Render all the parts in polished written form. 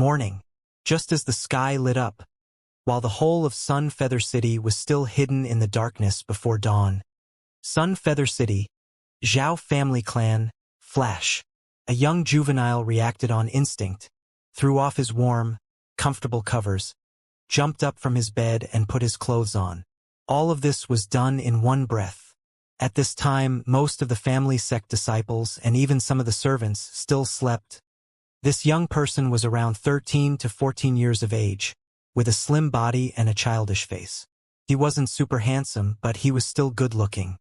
Morning. Just as the sky lit up, while the whole of Sun Feather City was still hidden in the darkness before dawn. Sun Feather City, Zhao family clan, flash. A young juvenile reacted on instinct, threw off his warm, comfortable covers, jumped up from his bed and put his clothes on. All of this was done in one breath. At this time, most of the family sect disciples and even some of the servants still slept. This young person was around 13 to 14 years of age, with a slim body and a childish face. He wasn't super handsome, but he was still good-looking.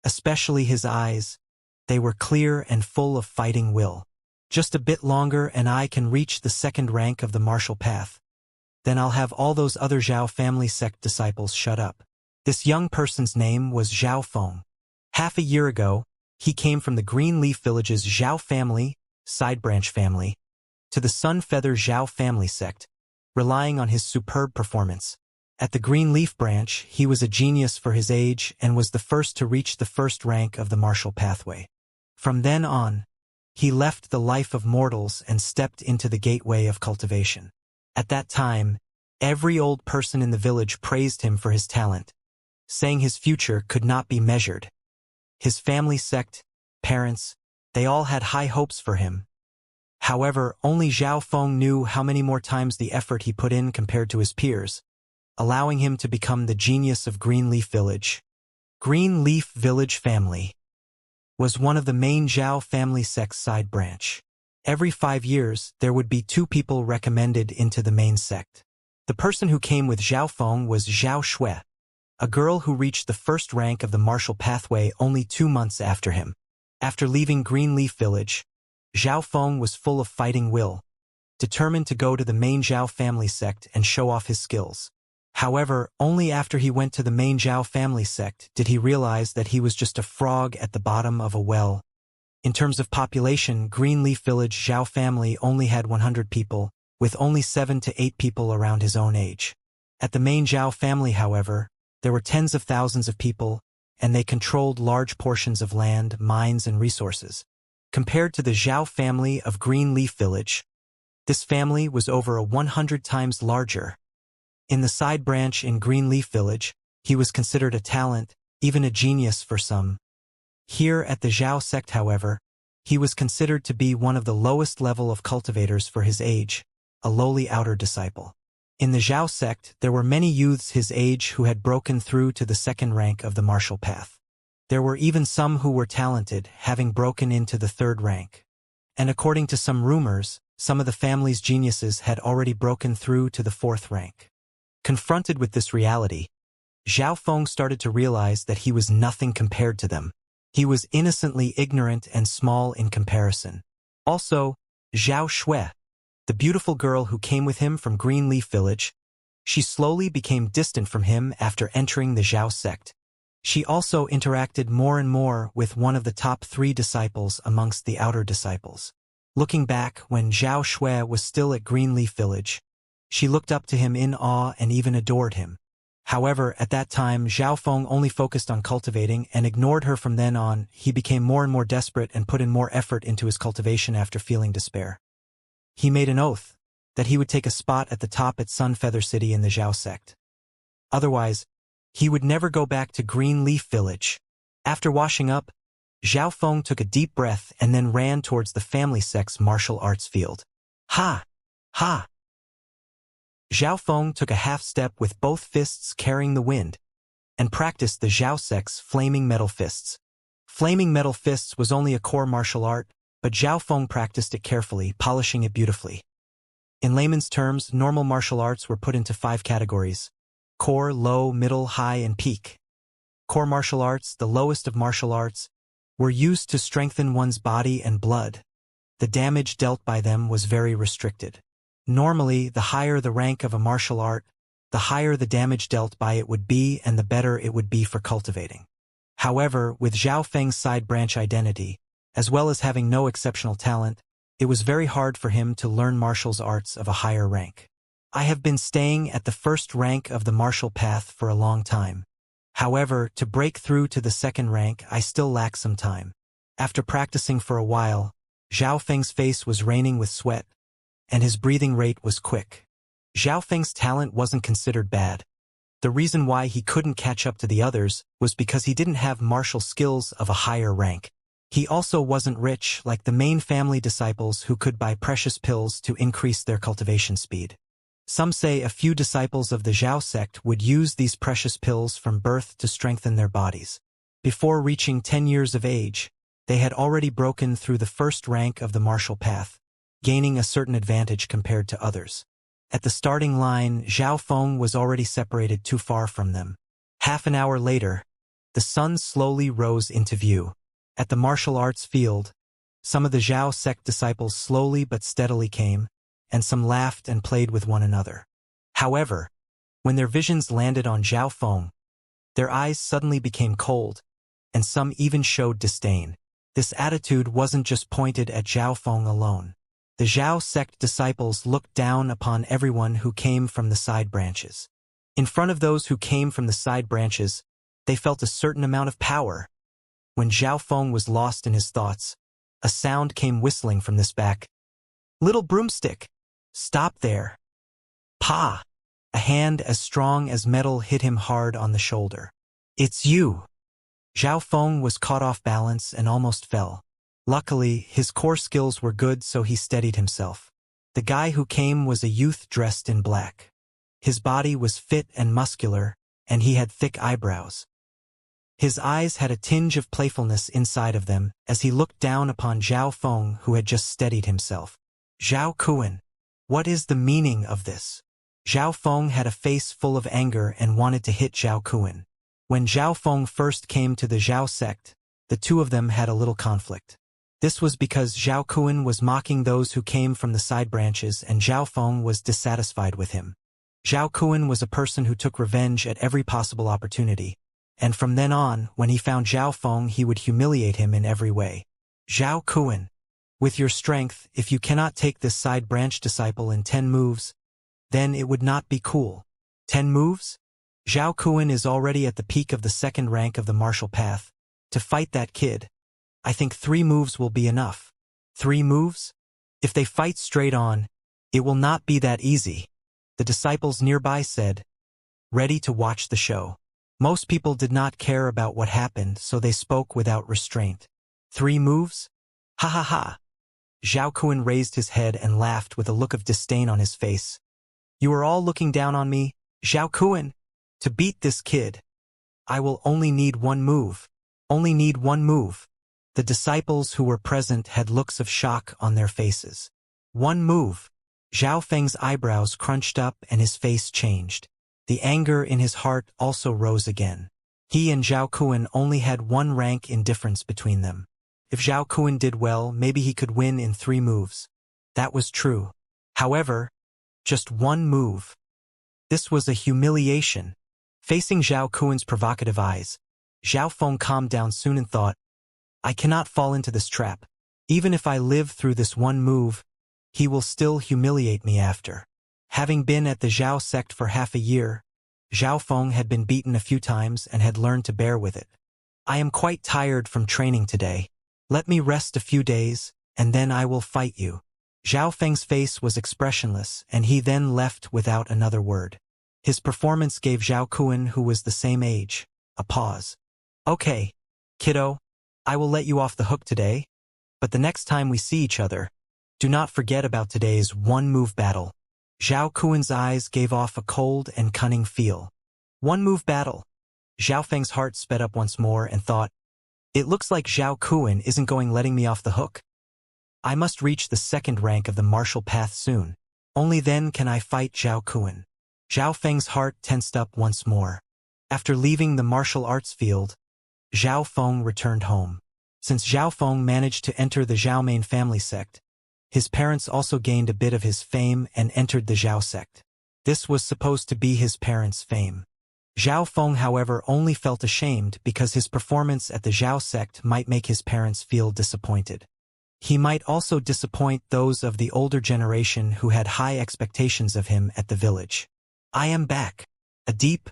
Especially his eyes. They were clear and full of fighting will. Just a bit longer and I can reach the second rank of the martial path. Then I'll have all those other Zhao family sect disciples shut up. This young person's name was Zhao Feng. Half a year ago, he came from the Green Leaf Village's Zhao family, side branch family, to the Sun Feather Zhao family sect, relying on his superb performance. At the Green Leaf branch, he was a genius for his age and was the first to reach the first rank of the martial pathway. From then on, he left the life of mortals and stepped into the gateway of cultivation. At that time, every old person in the village praised him for his talent, saying his future could not be measured. His family sect, parents, they all had high hopes for him. However, only Zhao Feng knew how many more times the effort he put in compared to his peers, allowing him to become the genius of Green Leaf Village. Green Leaf Village family was one of the main Zhao family sect's side branch. Every 5 years, there would be 2 people recommended into the main sect. The person who came with Zhao Feng was Zhao Shui, a girl who reached the first rank of the martial pathway only 2 months after him. After leaving Green Leaf Village, Zhao Feng was full of fighting will, determined to go to the main Zhao family sect and show off his skills. However, only after he went to the main Zhao family sect did he realize that he was just a frog at the bottom of a well. In terms of population, Green Leaf Village Zhao family only had 100 people, with only 7 to 8 people around his own age. At the main Zhao family, however, there were tens of thousands of people, and they controlled large portions of land, mines, and resources. Compared to the Zhao family of Green Leaf Village, this family was over 100 times larger. In the side branch in Green Leaf Village, he was considered a talent, even a genius for some. Here at the Zhao sect, however, he was considered to be one of the lowest level of cultivators for his age, a lowly outer disciple. In the Zhao sect, there were many youths his age who had broken through to the second rank of the martial path. There were even some who were talented, having broken into the third rank. And according to some rumors, some of the family's geniuses had already broken through to the fourth rank. Confronted with this reality, Zhao Feng started to realize that he was nothing compared to them. He was innocently ignorant and small in comparison. Also, Zhao Shui, the beautiful girl who came with him from Green Leaf Village, she slowly became distant from him after entering the Zhao sect. She also interacted more and more with one of the top 3 disciples amongst the outer disciples. Looking back, when Zhao Shui was still at Green Leaf Village, she looked up to him in awe and even adored him. However, at that time, Zhao Feng only focused on cultivating and ignored her. From then on. He became more and more desperate and put in more effort into his cultivation after feeling despair. He made an oath that he would take a spot at the top at Sun Feather City in the Zhao sect. Otherwise, he would never go back to Green Leaf Village. After washing up, Zhao Feng took a deep breath and then ran towards the family sect's martial arts field. Ha! Ha! Zhao Feng took a half step with both fists carrying the wind, and practiced the Zhao sect's flaming metal fists. Flaming metal fists was only a core martial art, but Zhao Feng practiced it carefully, polishing it beautifully. In layman's terms, normal martial arts were put into 5 categories: core, low, middle, high, and peak. Core martial arts, the lowest of martial arts, were used to strengthen one's body and blood. The damage dealt by them was very restricted. Normally, the higher the rank of a martial art, the higher the damage dealt by it would be and the better it would be for cultivating. However, with Zhao Feng's side branch identity, as well as having no exceptional talent, it was very hard for him to learn martial arts of a higher rank. I have been staying at the first rank of the martial path for a long time. However, to break through to the second rank, I still lack some time. After practicing for a while, Zhao Feng's face was raining with sweat, and his breathing rate was quick. Zhao Feng's talent wasn't considered bad. The reason why he couldn't catch up to the others was because he didn't have martial skills of a higher rank. He also wasn't rich like the main family disciples who could buy precious pills to increase their cultivation speed. Some say a few disciples of the Zhao sect would use these precious pills from birth to strengthen their bodies. Before reaching 10 years of age, they had already broken through the first rank of the martial path, gaining a certain advantage compared to others. At the starting line, Zhao Feng was already separated too far from them. Half an hour later, the sun slowly rose into view. At the martial arts field, some of the Zhao sect disciples slowly but steadily came, and some laughed and played with one another. However, when their visions landed on Zhao Feng, their eyes suddenly became cold, and some even showed disdain. This attitude wasn't just pointed at Zhao Feng alone. The Zhao sect disciples looked down upon everyone who came from the side branches. In front of those who came from the side branches, they felt a certain amount of power. When Zhao Feng was lost in his thoughts, a sound came whistling from this back. "Little broomstick! Stop there!" Pa! A hand as strong as metal hit him hard on the shoulder. "It's you!" Zhao Feng was caught off balance and almost fell. Luckily, his core skills were good, so he steadied himself. The guy who came was a youth dressed in black. His body was fit and muscular, and he had thick eyebrows. His eyes had a tinge of playfulness inside of them as he looked down upon Zhao Feng, who had just steadied himself. "Zhao Kuan, what is the meaning of this?" Zhao Feng had a face full of anger and wanted to hit Zhao Kuan. When Zhao Feng first came to the Zhao sect, the two of them had a little conflict. This was because Zhao Kuan was mocking those who came from the side branches and Zhao Feng was dissatisfied with him. Zhao Kuan was a person who took revenge at every possible opportunity, and from then on, when he found Zhao Feng, he would humiliate him in every way. "Zhao Kuan, with your strength, if you cannot take this side branch disciple in 10 moves, then it would not be cool." 10 moves? Zhao Kuan is already at the peak of the second rank of the martial path. To fight that kid, I think 3 moves will be enough. 3 moves? If they fight straight on, it will not be that easy, the disciples nearby said, ready to watch the show. Most people did not care about what happened, so they spoke without restraint. 3 moves? Ha ha ha. Zhao Kuan raised his head and laughed with a look of disdain on his face. "You are all looking down on me, Zhao Kuan? To beat this kid, I will only need 1 move. Only need 1 move." The disciples who were present had looks of shock on their faces. 1 move. Zhao Feng's eyebrows crunched up and his face changed. The anger in his heart also rose again. He and Zhao Kuan only had 1 rank in difference between them. If Zhao Kuan did well, maybe he could win in 3 moves. That was true. However, just 1 move. This was a humiliation. Facing Zhao Kuan's provocative eyes, Zhao Feng calmed down soon and thought, "I cannot fall into this trap. Even if I live through this 1 move, he will still humiliate me after." Having been at the Zhao sect for half a year, Zhao Feng had been beaten a few times and had learned to bear with it. "I am quite tired from training today. Let me rest a few days, and then I will fight you." Zhao Feng's face was expressionless, and he then left without another word. His performance gave Zhao Kuan, who was the same age, a pause. "Okay, kiddo, I will let you off the hook today, but the next time we see each other, do not forget about today's 1-move battle." Zhao Kuan's eyes gave off a cold and cunning feel. 1-move battle. Zhao Feng's heart sped up once more and thought, "It looks like Zhao Kuan isn't going letting me off the hook. I must reach the 2nd rank of the martial path soon. Only then can I fight Zhao Kuan." Zhao Feng's heart tensed up once more. After leaving the martial arts field, Zhao Feng returned home. Since Zhao Feng managed to enter the Zhao main family sect, his parents also gained a bit of his fame and entered the Zhao sect. This was supposed to be his parents' fame. Zhao Feng, however, only felt ashamed because his performance at the Zhao sect might make his parents feel disappointed. He might also disappoint those of the older generation who had high expectations of him at the village. "I am back." A deep,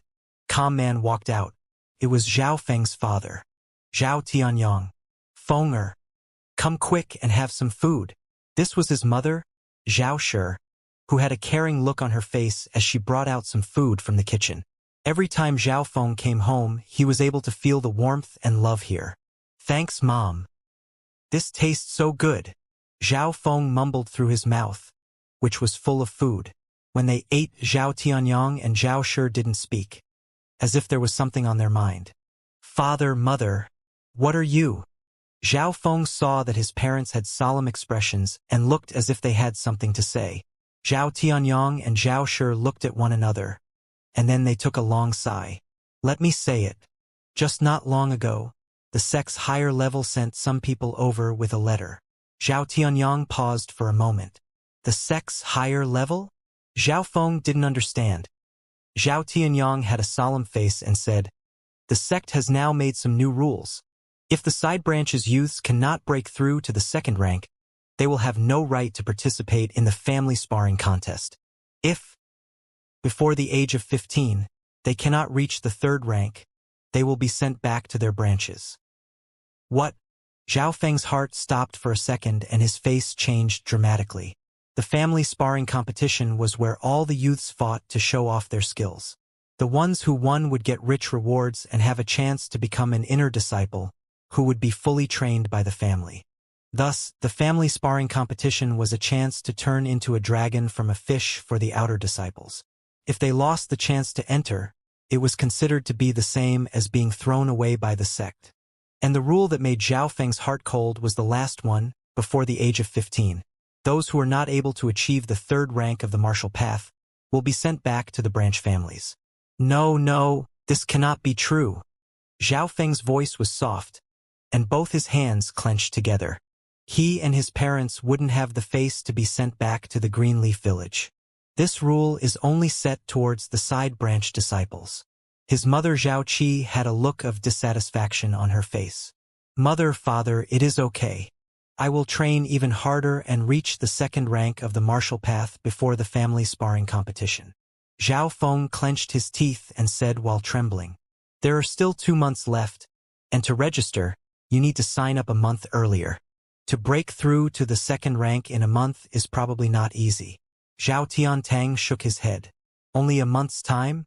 calm man walked out. It was Zhao Feng's father. "Zhao Tianyang. Fenger, come quick and have some food." This was his mother, Xianxia, who had a caring look on her face as she brought out some food from the kitchen. Every time Zhao Feng came home, he was able to feel the warmth and love here. "Thanks, Mom. This tastes so good," Zhao Feng mumbled through his mouth, which was full of food. When they ate, Zhao Tianyang and Zhao Shi didn't speak, as if there was something on their mind. "Father, Mother, what are you?" Zhao Feng saw that his parents had solemn expressions and looked as if they had something to say. Zhao Tianyang and Zhao Shi looked at one another, and then they took a long sigh. "Let me say it. Just not long ago, the sect's higher level sent some people over with a letter." Zhao Tianyang paused for a moment. "The sect's higher level?" Zhao Feng didn't understand. Zhao Tianyang had a solemn face and said, "The sect has now made some new rules. If the side branch's youths cannot break through to the second rank, they will have no right to participate in the family sparring contest. If, before the age of 15, they cannot reach the third rank, they will be sent back to their branches." "What?" Zhao Feng's heart stopped for a second and his face changed dramatically. The family sparring competition was where all the youths fought to show off their skills. The ones who won would get rich rewards and have a chance to become an inner disciple, who would be fully trained by the family. Thus, the family sparring competition was a chance to turn into a dragon from a fish for the outer disciples. If they lost the chance to enter, it was considered to be the same as being thrown away by the sect. And the rule that made Zhao Feng's heart cold was the last one, before the age of 15. Those who are not able to achieve the third rank of the martial path will be sent back to the branch families. No, this cannot be true." Zhao Feng's voice was soft, and both his hands clenched together. He and his parents wouldn't have the face to be sent back to the Greenleaf village. This rule is only set towards the side branch disciples. His mother Zhao Qi had a look of dissatisfaction on her face. "Mother, father, it is okay. I will train even harder and reach the second rank of the martial path before the family sparring competition." Zhao Feng clenched his teeth and said while trembling, "There are still 2 months left, and to register, you need to sign up a month earlier. To break through to the second rank in a month is probably not easy." Zhao Tiantang shook his head. "Only a month's time?"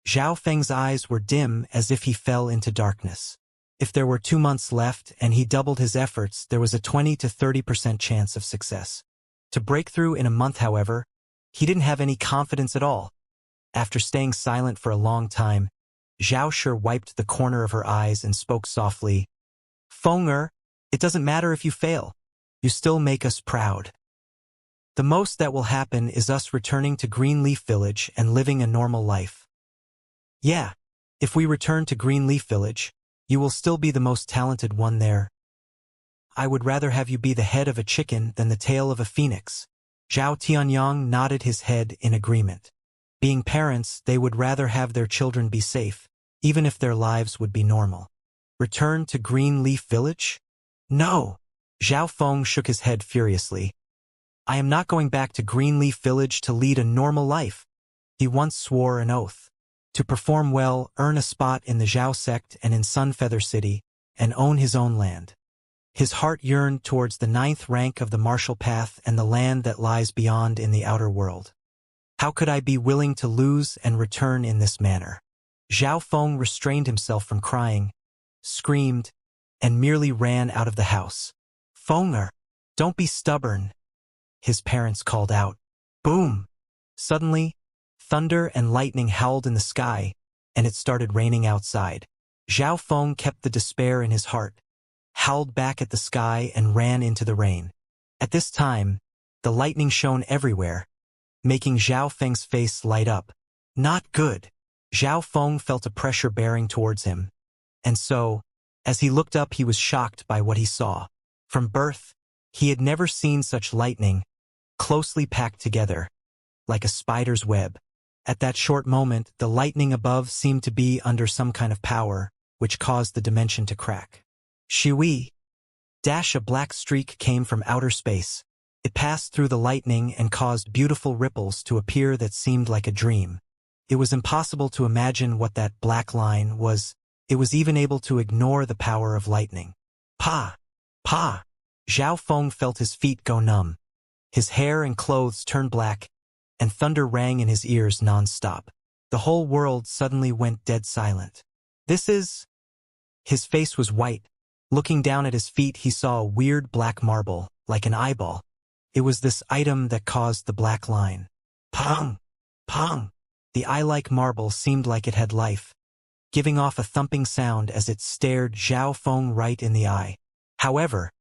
Zhao Feng's eyes were dim as if he fell into darkness. If there were 2 months left and he doubled his efforts, there was a 20 to 30% chance of success. To break through in a month, however, he didn't have any confidence at all. After staying silent for a long time, Zhao Shi wiped the corner of her eyes and spoke softly. "Fenger, it doesn't matter if you fail. You still make us proud. The most that will happen is us returning to Greenleaf Village and living a normal life." "Yeah, if we return to Greenleaf Village, you will still be the most talented one there. I would rather have you be the head of a chicken than the tail of a phoenix." Zhao Tianyang nodded his head in agreement. Being parents, they would rather have their children be safe, even if their lives would be normal. Return to Greenleaf Village? No! Zhao Feng shook his head furiously. "I am not going back to Greenleaf Village to lead a normal life." He once swore an oath. To perform well, earn a spot in the Zhao sect and in Sunfeather City, and own his own land. His heart yearned towards the 9th rank of the martial path and the land that lies beyond in the outer world. How could I be willing to lose and return in this manner? Zhao Feng restrained himself from crying, screamed, and merely ran out of the house. "Fenger, don't be stubborn," his parents called out. Boom! Suddenly, thunder and lightning howled in the sky, and it started raining outside. Zhao Feng kept the despair in his heart, howled back at the sky and ran into the rain. At this time, the lightning shone everywhere, making Zhao Feng's face light up. Not good. Zhao Feng felt a pressure bearing towards him. And so, as he looked up, he was shocked by what he saw. From birth, he had never seen such lightning, closely packed together, like a spider's web. At that short moment, the lightning above seemed to be under some kind of power, which caused the dimension to crack. Shui! A black streak came from outer space. It passed through the lightning and caused beautiful ripples to appear that seemed like a dream. It was impossible to imagine what that black line was. It was even able to ignore the power of lightning. Pa! Pa! Zhao Feng felt his feet go numb. His hair and clothes turned black, and thunder rang in his ears non-stop. The whole world suddenly went dead silent. This is... His face was white. Looking down at his feet, he saw a weird black marble, like an eyeball. It was this item that caused the black line. Pong! Pong! The eye-like marble seemed like it had life, giving off a thumping sound as it stared Zhao Feng right in the eye. However,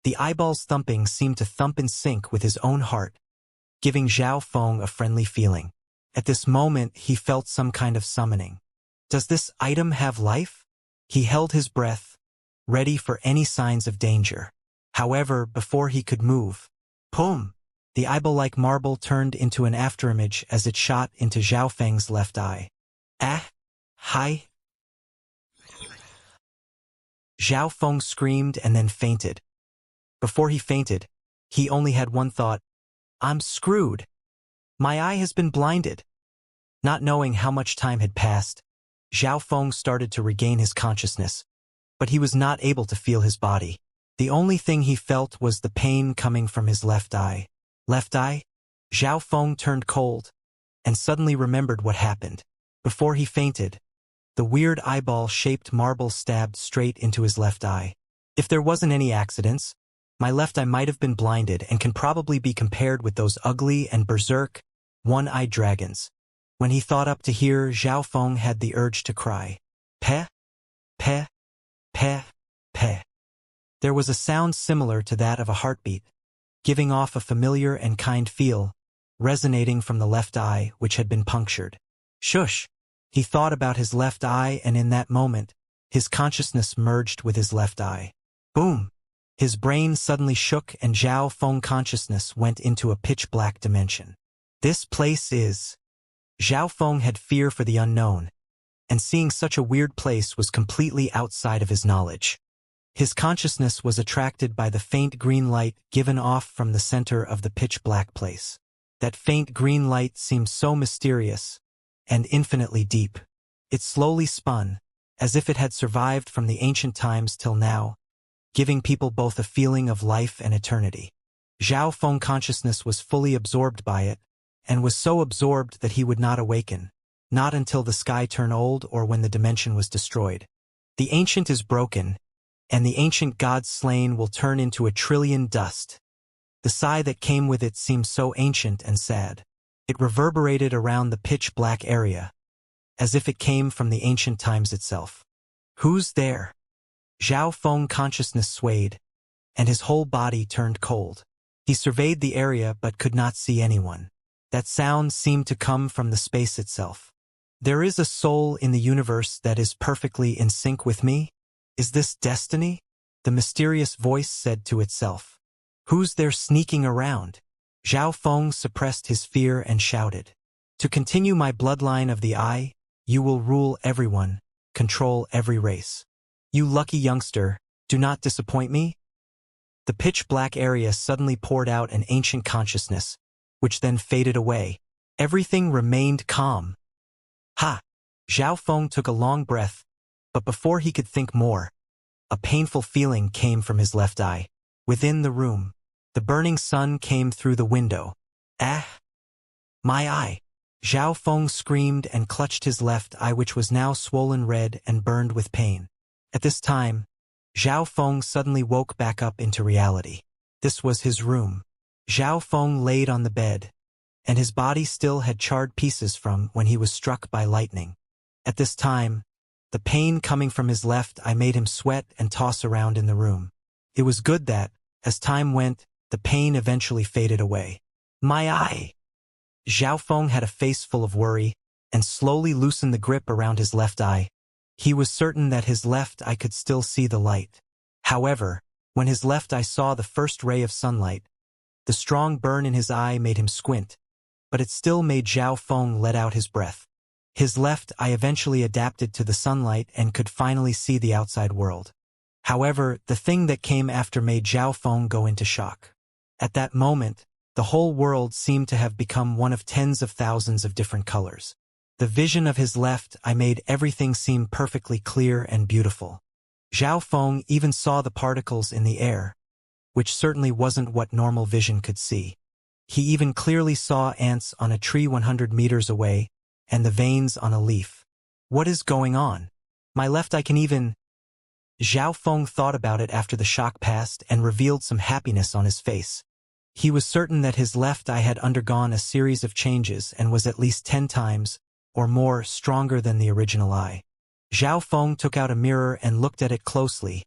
the eyeball's thumping seemed to thump in sync with his own heart, giving Zhao Feng a friendly feeling. At this moment, he felt some kind of summoning. Does this item have life? He held his breath, ready for any signs of danger. However, before he could move, boom! The eyeball-like marble turned into an afterimage as it shot into Zhao Feng's left eye. Ah! Hi! Zhao Feng screamed and then fainted. Before he fainted, he only had one thought: I'm screwed. My eye has been blinded. Not knowing how much time had passed, Zhao Feng started to regain his consciousness, but he was not able to feel his body. The only thing he felt was the pain coming from his left eye. Left eye? Zhao Feng turned cold, and suddenly remembered what happened. Before he fainted, the weird eyeball-shaped marble stabbed straight into his left eye. If there wasn't any accidents, my left eye might have been blinded and can probably be compared with those ugly and berserk, one-eyed dragons. When he thought up to here, Zhao Feng had the urge to cry. Peh, peh, peh, peh. There was a sound similar to that of a heartbeat, giving off a familiar and kind feel, resonating from the left eye which had been punctured. Shush! He thought about his left eye, and in that moment, his consciousness merged with his left eye. Boom! His brain suddenly shook and Zhao Feng consciousness went into a pitch-black dimension. This place is... Zhao Feng had fear for the unknown, and seeing such a weird place was completely outside of his knowledge. His consciousness was attracted by the faint green light given off from the center of the pitch-black place. That faint green light seemed so mysterious and infinitely deep. It slowly spun, as if it had survived from the ancient times till now, giving people both a feeling of life and eternity. Zhao Feng consciousness was fully absorbed by it, and was so absorbed that he would not awaken, not until the sky turned old or when the dimension was destroyed. The ancient is broken, and the ancient gods slain will turn into a trillion dust. The sigh that came with it seemed so ancient and sad. It reverberated around the pitch-black area, as if it came from the ancient times itself. Who's there? Zhao Feng consciousness swayed, and his whole body turned cold. He surveyed the area but could not see anyone. That sound seemed to come from the space itself. There is a soul in the universe that is perfectly in sync with me? Is this destiny? The mysterious voice said to itself. Who's there sneaking around? Zhao Feng suppressed his fear and shouted. To continue my bloodline of the eye, you will rule everyone, control every race. You lucky youngster, do not disappoint me. The pitch-black area suddenly poured out an ancient consciousness, which then faded away. Everything remained calm. Ha! Zhao Feng took a long breath, but before he could think more, a painful feeling came from his left eye. Within the room, the burning sun came through the window. Ah! My eye! Zhao Feng screamed and clutched his left eye, which was now swollen red and burned with pain. At this time, Zhao Feng suddenly woke back up into reality. This was his room. Zhao Feng laid on the bed, and his body still had charred pieces from when he was struck by lightning. At this time, the pain coming from his left eye made him sweat and toss around in the room. It was good that, as time went, the pain eventually faded away. My eye! Zhao Feng had a face full of worry, and slowly loosened the grip around his left eye. He was certain that his left eye could still see the light. However, when his left eye saw the first ray of sunlight, the strong burn in his eye made him squint, but it still made Zhao Feng let out his breath. His left eye eventually adapted to the sunlight and could finally see the outside world. However, the thing that came after made Zhao Feng go into shock. At that moment, the whole world seemed to have become one of tens of thousands of different colors. The vision of his left eye made everything seem perfectly clear and beautiful. Zhao Feng even saw the particles in the air, which certainly wasn't what normal vision could see. He even clearly saw ants on a tree 100 meters away, and the veins on a leaf. What is going on? My left eye can even... Zhao Feng thought about it after the shock passed and revealed some happiness on his face. He was certain that his left eye had undergone a series of changes and was at least 10 times, or more, stronger than the original eye. Zhao Feng took out a mirror and looked at it closely.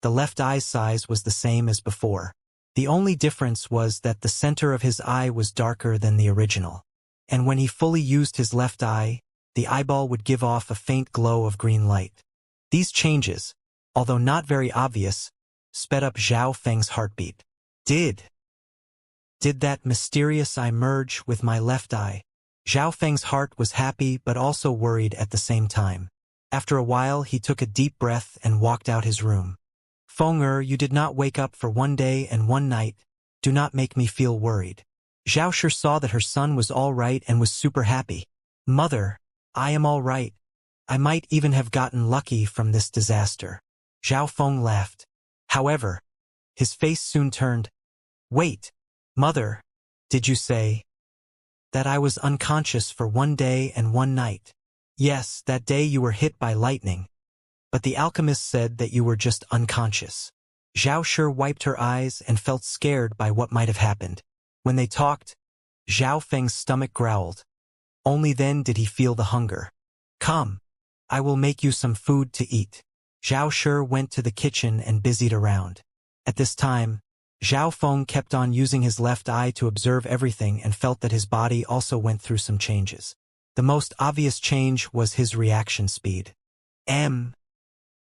The left eye's size was the same as before. The only difference was that the center of his eye was darker than the original. And when he fully used his left eye, the eyeball would give off a faint glow of green light. These changes, although not very obvious, sped up Zhao Feng's heartbeat. Did that mysterious eye merge with my left eye? Zhao Feng's heart was happy but also worried at the same time. After a while he took a deep breath and walked out his room. Feng you did not wake up for 1 day and 1 night. Do not make me feel worried. Zhao Shi saw that her son was all right and was super happy. Mother, I am all right. I might even have gotten lucky from this disaster. Zhao Feng laughed. However, his face soon turned. Wait, Mother, did you say that I was unconscious for 1 day and 1 night? Yes, that day you were hit by lightning. But the alchemist said that you were just unconscious. Zhao Shi wiped her eyes and felt scared by what might have happened. When they talked, Zhao Feng's stomach growled. Only then did he feel the hunger. Come, I will make you some food to eat. Zhao Shi went to the kitchen and busied around. At this time, Zhao Feng kept on using his left eye to observe everything and felt that his body also went through some changes. The most obvious change was his reaction speed.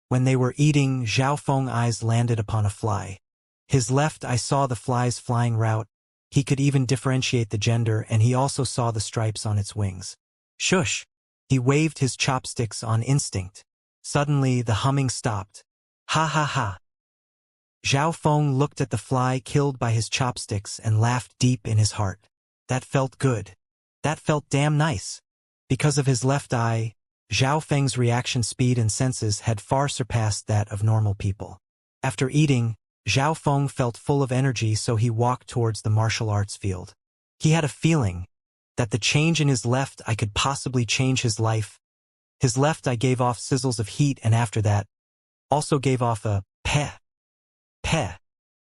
When they were eating, Zhao Feng's eyes landed upon a fly. His left eye saw the fly's flying route. He could even differentiate the gender, and he also saw the stripes on its wings. Shush! He waved his chopsticks on instinct. Suddenly, the humming stopped. Ha ha ha! Zhao Feng looked at the fly killed by his chopsticks and laughed deep in his heart. That felt good. That felt damn nice. Because of his left eye, Zhao Feng's reaction speed and senses had far surpassed that of normal people. After eating, Zhao Feng felt full of energy, so he walked towards the martial arts field. He had a feeling that the change in his left eye could possibly change his life. His left eye gave off sizzles of heat, and after that, also gave off a peh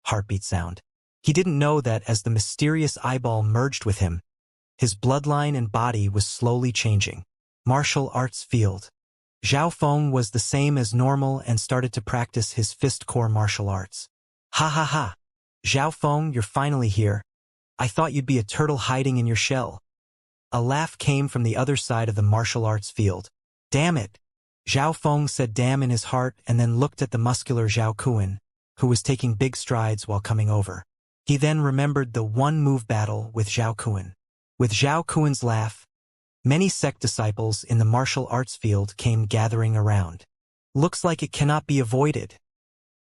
heartbeat sound. He didn't know that as the mysterious eyeball merged with him, his bloodline and body was slowly changing. Martial arts field. Zhao Feng was the same as normal and started to practice his fist core martial arts. Ha ha ha! Zhao Feng, you're finally here. I thought you'd be a turtle hiding in your shell. A laugh came from the other side of the martial arts field. Damn it! Zhao Feng said damn in his heart and then looked at the muscular Zhao Kuan, who was taking big strides while coming over. He then remembered the one-move battle with Zhao Kuan. With Zhao Kuan's laugh, many sect disciples in the martial arts field came gathering around. Looks like it cannot be avoided.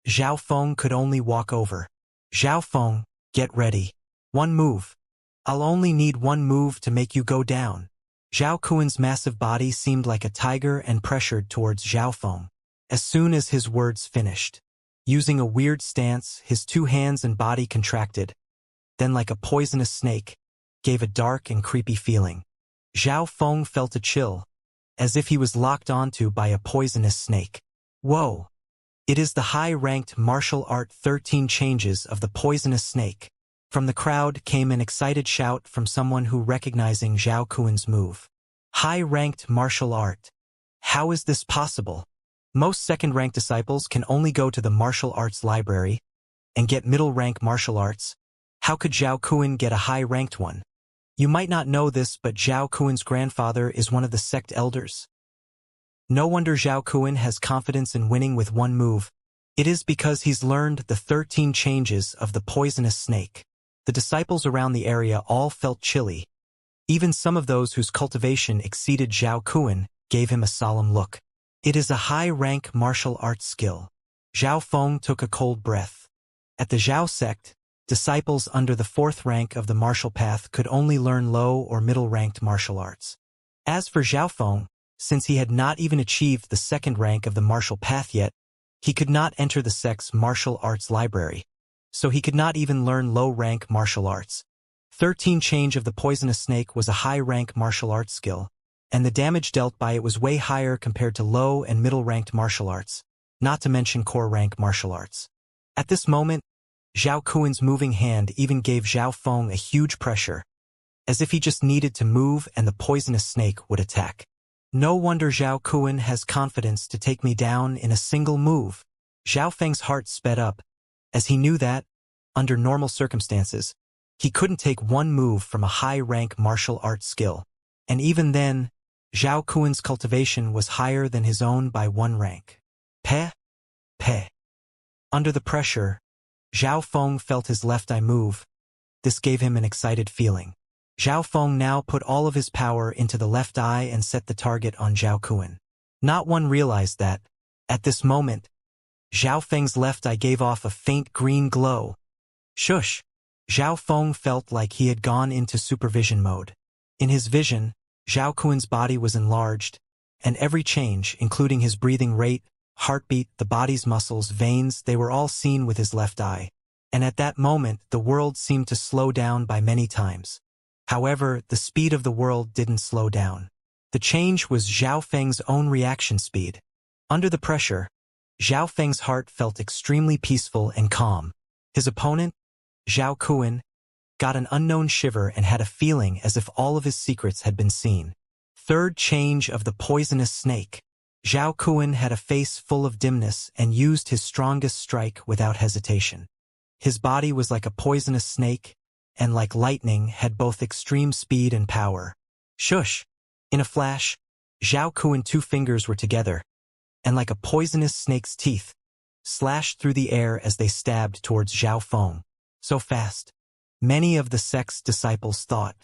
Zhao Feng could only walk over. Zhao Feng, get ready. 1 move. I'll only need 1 move to make you go down. Zhao Kuan's massive body seemed like a tiger and pressured towards Zhao Feng. As soon as his words finished, using a weird stance, his 2 hands and body contracted, then like a poisonous snake, gave a dark and creepy feeling. Zhao Feng felt a chill, as if he was locked onto by a poisonous snake. Whoa! It is the high-ranked martial art 13 changes of the poisonous snake. From the crowd came an excited shout from someone who recognizing Zhao Kuan's move. High-ranked martial art. How is this possible? Most second-rank disciples can only go to the martial arts library and get middle-rank martial arts. How could Zhao Kuan get a high-ranked one? You might not know this, but Zhao Kuan's grandfather is one of the sect elders. No wonder Zhao Kuan has confidence in winning with 1 move. It is because he's learned the 13 changes of the poisonous snake. The disciples around the area all felt chilly. Even some of those whose cultivation exceeded Zhao Kuan gave him a solemn look. It is a high-rank martial arts skill. Zhao Feng took a cold breath. At the Zhao sect, disciples under the 4th rank of the martial path could only learn low or middle-ranked martial arts. As for Zhao Feng, since he had not even achieved the 2nd rank of the martial path yet, he could not enter the sect's martial arts library, so he could not even learn low-rank martial arts. 13 change of the poisonous snake was a high-rank martial arts skill, and the damage dealt by it was way higher compared to low and middle-ranked martial arts, not to mention core-rank martial arts. At this moment, Zhao Kuan's moving hand even gave Zhao Feng a huge pressure, as if he just needed to move and the poisonous snake would attack. No wonder Zhao Kuan has confidence to take me down in a single move. Zhao Feng's heart sped up, as he knew that, under normal circumstances, he couldn't take one move from a high-rank martial arts skill, and even then, Zhao Kuan's cultivation was higher than his own by 1 rank. Peh? Peh. Under the pressure, Zhao Feng felt his left eye move. This gave him an excited feeling. Zhao Feng now put all of his power into the left eye and set the target on Zhao Kuan. Not one realized that, at this moment, Zhao Feng's left eye gave off a faint green glow. Shush! Zhao Feng felt like he had gone into supervision mode. In his vision, Zhao Kuan's body was enlarged, and every change, including his breathing rate, heartbeat, the body's muscles, veins, they were all seen with his left eye. And at that moment, the world seemed to slow down by many times. However, the speed of the world didn't slow down. The change was Zhao Feng's own reaction speed. Under the pressure, Zhao Feng's heart felt extremely peaceful and calm. His opponent, Zhao Kuan, got an unknown shiver and had a feeling as if all of his secrets had been seen. Third change of the poisonous snake. Zhao Kuan had a face full of dimness and used his strongest strike without hesitation. His body was like a poisonous snake, and like lightning had both extreme speed and power. Shush! In a flash, Zhao Kuan's 2 fingers were together, and like a poisonous snake's teeth, slashed through the air as they stabbed towards Zhao Feng. So fast, many of the sect's disciples thought.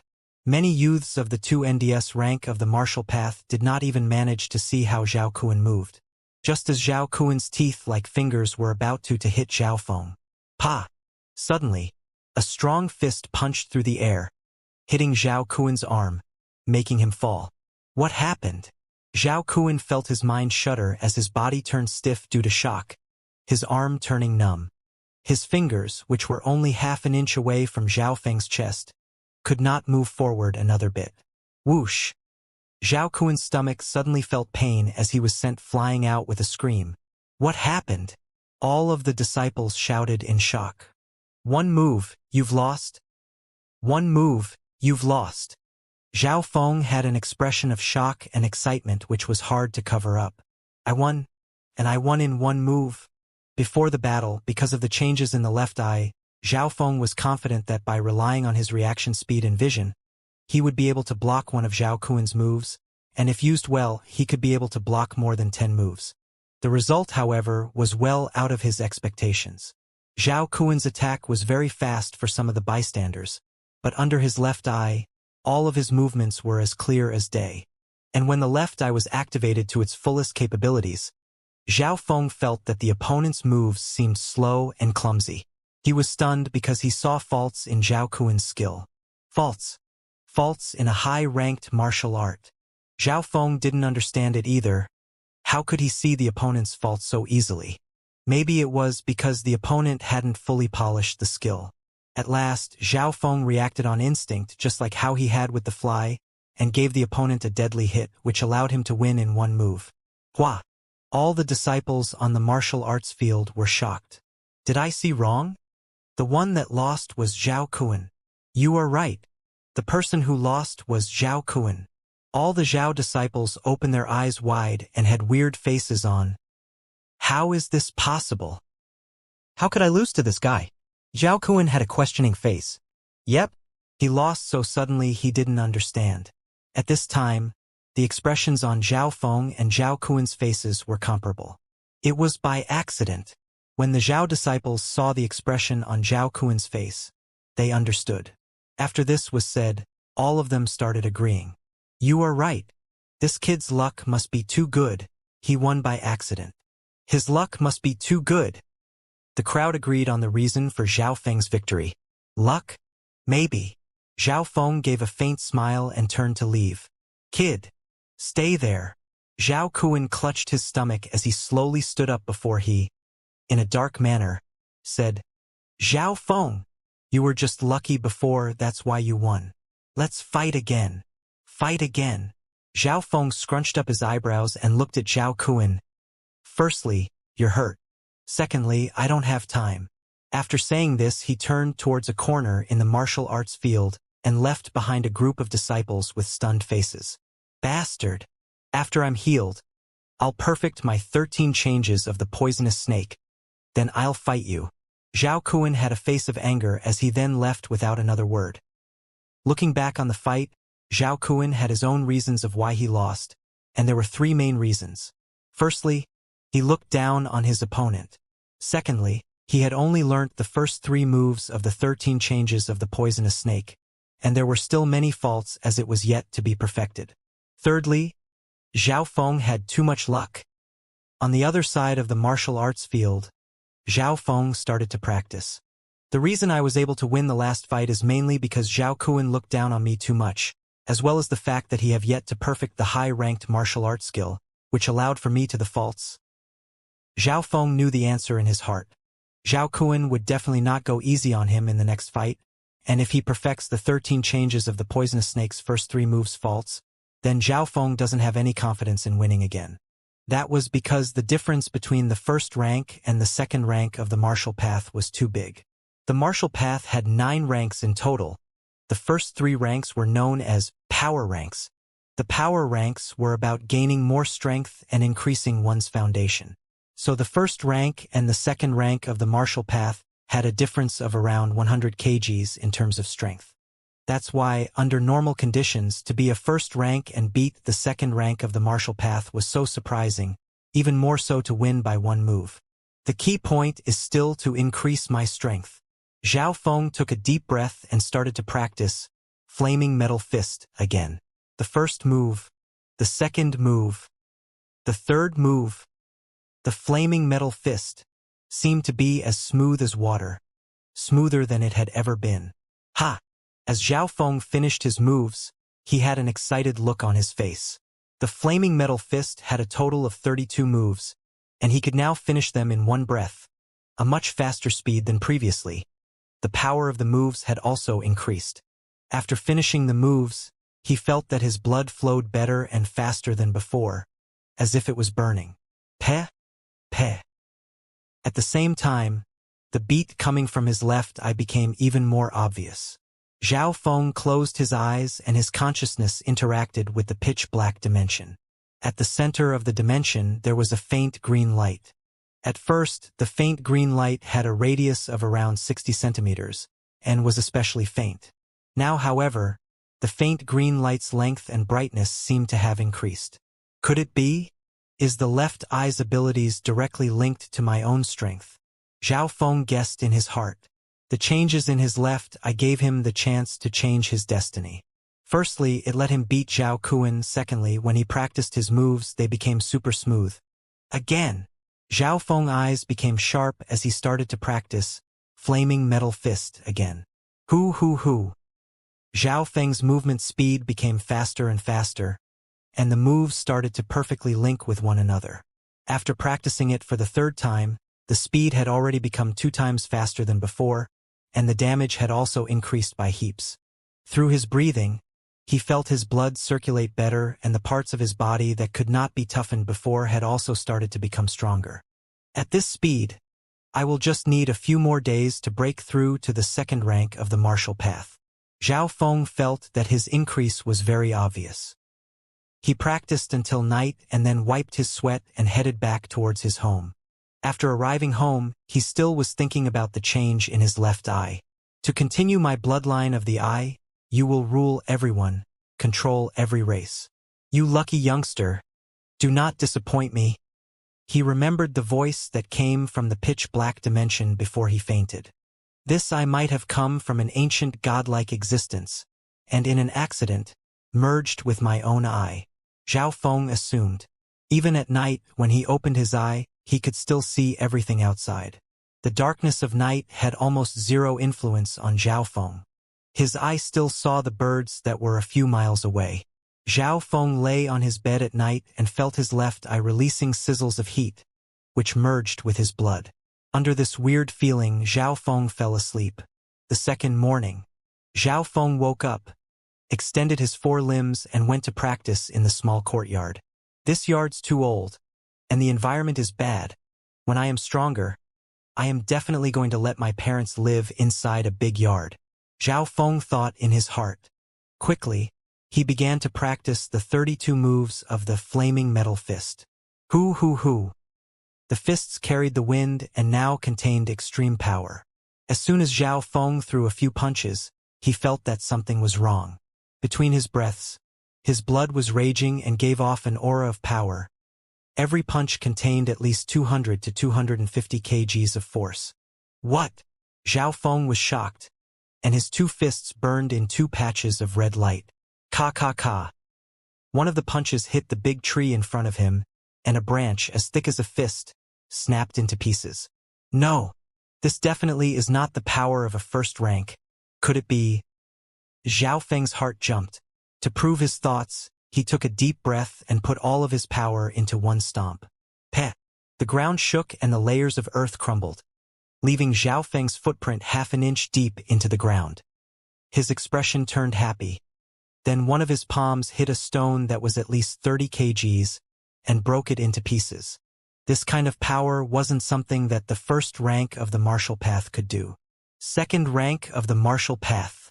Many youths of the 2 NDS rank of the martial path did not even manage to see how Zhao Kuan moved. Just as Zhao Kuan's teeth-like fingers were about to hit Zhao Feng. Pa! Suddenly, a strong fist punched through the air, hitting Zhao Kuan's arm, making him fall. What happened? Zhao Kuan felt his mind shudder as his body turned stiff due to shock, his arm turning numb. His fingers, which were only half an inch away from Zhao Feng's chest, could not move forward another bit. Whoosh! Zhao Kuan's stomach suddenly felt pain as he was sent flying out with a scream. What happened? All of the disciples shouted in shock. 1 move, you've lost. 1 move, you've lost. Zhao Feng had an expression of shock and excitement which was hard to cover up. I won, and I won in 1 move. Before the battle, because of the changes in the left eye, Zhao Feng was confident that by relying on his reaction speed and vision, he would be able to block one of Zhao Kuan's moves, and if used well, he could be able to block more than 10 moves. The result, however, was well out of his expectations. Zhao Kuan's attack was very fast for some of the bystanders, but under his left eye, all of his movements were as clear as day. And when the left eye was activated to its fullest capabilities, Zhao Feng felt that the opponent's moves seemed slow and clumsy. He was stunned because he saw faults in Zhao Kuan's skill. Faults. Faults in a high-ranked martial art. Zhao Feng didn't understand it either. How could he see the opponent's faults so easily? Maybe it was because the opponent hadn't fully polished the skill. At last, Zhao Feng reacted on instinct just like how he had with the fly, and gave the opponent a deadly hit which allowed him to win in 1 move. Hua! All the disciples on the martial arts field were shocked. Did I see wrong? The one that lost was Zhao Kuan. You are right. The person who lost was Zhao Kuan. All the Zhao disciples opened their eyes wide and had weird faces on. How is this possible? How could I lose to this guy? Zhao Kuan had a questioning face. Yep, he lost so suddenly he didn't understand. At this time, the expressions on Zhao Feng and Zhao Kuan's faces were comparable. It was by accident. When the Zhao disciples saw the expression on Zhao Kuan's face, they understood. After this was said, all of them started agreeing. You are right. This kid's luck must be too good. He won by accident. His luck must be too good. The crowd agreed on the reason for Zhao Feng's victory. Luck? Maybe. Zhao Feng gave a faint smile and turned to leave. Kid, stay there. Zhao Kuan clutched his stomach as he slowly stood up before he, in a dark manner, said, Zhao Feng, You were just lucky before, that's why you won. Let's fight again. Fight again. Zhao Feng scrunched up his eyebrows and looked at Zhao Kuan. Firstly, you're hurt. Secondly, I don't have time. After saying this, he turned towards a corner in the martial arts field and left behind a group of disciples with stunned faces. Bastard. After I'm healed, I'll perfect my 13 changes of the poisonous snake. Then I'll fight you. Zhao Kuan had a face of anger as he then left without another word. Looking back on the fight, Zhao Kuan had his own reasons of why he lost, and there were three main reasons. Firstly, he looked down on his opponent. Secondly, he had only learnt the first 3 moves of the 13 changes of the poisonous snake, and there were still many faults as it was yet to be perfected. Thirdly, Zhao Feng had too much luck. On the other side of the martial arts field, Zhao Feng started to practice. The reason I was able to win the last fight is mainly because Zhao Kuan looked down on me too much, as well as the fact that he have yet to perfect the high-ranked martial arts skill, which allowed for me to the faults. Zhao Feng knew the answer in his heart. Zhao Kuan would definitely not go easy on him in the next fight, and if he perfects the 13 changes of the poisonous snake's first 3 moves faults, then Zhao Feng doesn't have any confidence in winning again. That was because the difference between the first rank and the second rank of the martial path was too big. The martial path had 9 ranks in total. The first 3 ranks were known as power ranks. The power ranks were about gaining more strength and increasing one's foundation. So the first rank and the second rank of the martial path had a difference of around 100 kgs in terms of strength. That's why, under normal conditions, to be a first rank and beat the second rank of the martial path was so surprising, even more so to win by 1 move. The key point is still to increase my strength. Zhao Feng took a deep breath and started to practice Flaming Metal Fist again. The first move, the second move, the third move. The Flaming Metal Fist seemed to be as smooth as water, smoother than it had ever been. Ha! As Zhao Feng finished his moves, he had an excited look on his face. The Flaming Metal Fist had a total of 32 moves, and he could now finish them in 1 breath, a much faster speed than previously. The power of the moves had also increased. After finishing the moves, he felt that his blood flowed better and faster than before, as if it was burning. Peh! Peh. At the same time, the beat coming from his left eye became even more obvious. Zhao Feng closed his eyes and his consciousness interacted with the pitch-black dimension. At the center of the dimension there was a faint green light. At first, the faint green light had a radius of around 60 centimeters, and was especially faint. Now, however, the faint green light's length and brightness seemed to have increased. Could it be? Is the left eye's abilities directly linked to my own strength? Zhao Feng guessed in his heart. The changes in his left eye gave him the chance to change his destiny. Firstly, it let him beat Zhao Kuan. Secondly, when he practiced his moves, they became super smooth. Again, Zhao Feng's eyes became sharp as he started to practice Flaming Metal Fist again. Hoo. Zhao Feng's movement speed became faster and faster, and the moves started to perfectly link with one another. After practicing it for the 3rd time, the speed had already become 2 times faster than before, and the damage had also increased by heaps. Through his breathing, he felt his blood circulate better, and the parts of his body that could not be toughened before had also started to become stronger. At this speed, I will just need a few more days to break through to the 2nd rank of the martial path. Zhao Feng felt that his increase was very obvious. He practiced until night and then wiped his sweat and headed back towards his home. After arriving home, he still was thinking about the change in his left eye. To continue my bloodline of the eye, you will rule everyone, control every race. You lucky youngster, do not disappoint me. He remembered the voice that came from the pitch-black dimension before he fainted. This eye might have come from an ancient godlike existence, and in an accident, merged with my own eye. Zhao Feng assumed. Even at night, when he opened his eye, he could still see everything outside. The darkness of night had almost zero influence on Zhao Feng. His eye still saw the birds that were a few miles away. Zhao Feng lay on his bed at night and felt his left eye releasing sizzles of heat, which merged with his blood. Under this weird feeling, Zhao Feng fell asleep. The second morning, Zhao Feng woke up, extended his 4 limbs and went to practice in the small courtyard. This yard's too old, and the environment is bad. When I am stronger, I am definitely going to let my parents live inside a big yard. Zhao Feng thought in his heart. Quickly, he began to practice the 32 moves of the flaming metal fist. Hoo hoo hoo. The fists carried the wind and now contained extreme power. As soon as Zhao Feng threw a few punches, he felt that something was wrong. Between his breaths, his blood was raging and gave off an aura of power. Every punch contained at least 200 to 250 kgs of force. What? Zhao Feng was shocked, and his 2 fists burned in 2 patches of red light. Ka ka ka. One of the punches hit the big tree in front of him, and a branch as thick as a fist snapped into pieces. No, this definitely is not the power of a first rank. Could it be? Zhao Feng's heart jumped. To prove his thoughts, he took a deep breath and put all of his power into one stomp. Peh! The ground shook and the layers of earth crumbled, leaving Zhao Feng's footprint half an inch deep into the ground. His expression turned happy. Then one of his palms hit a stone that was at least 30 kgs and broke it into pieces. This kind of power wasn't something that the first rank of the martial path could do. Second rank of the martial path.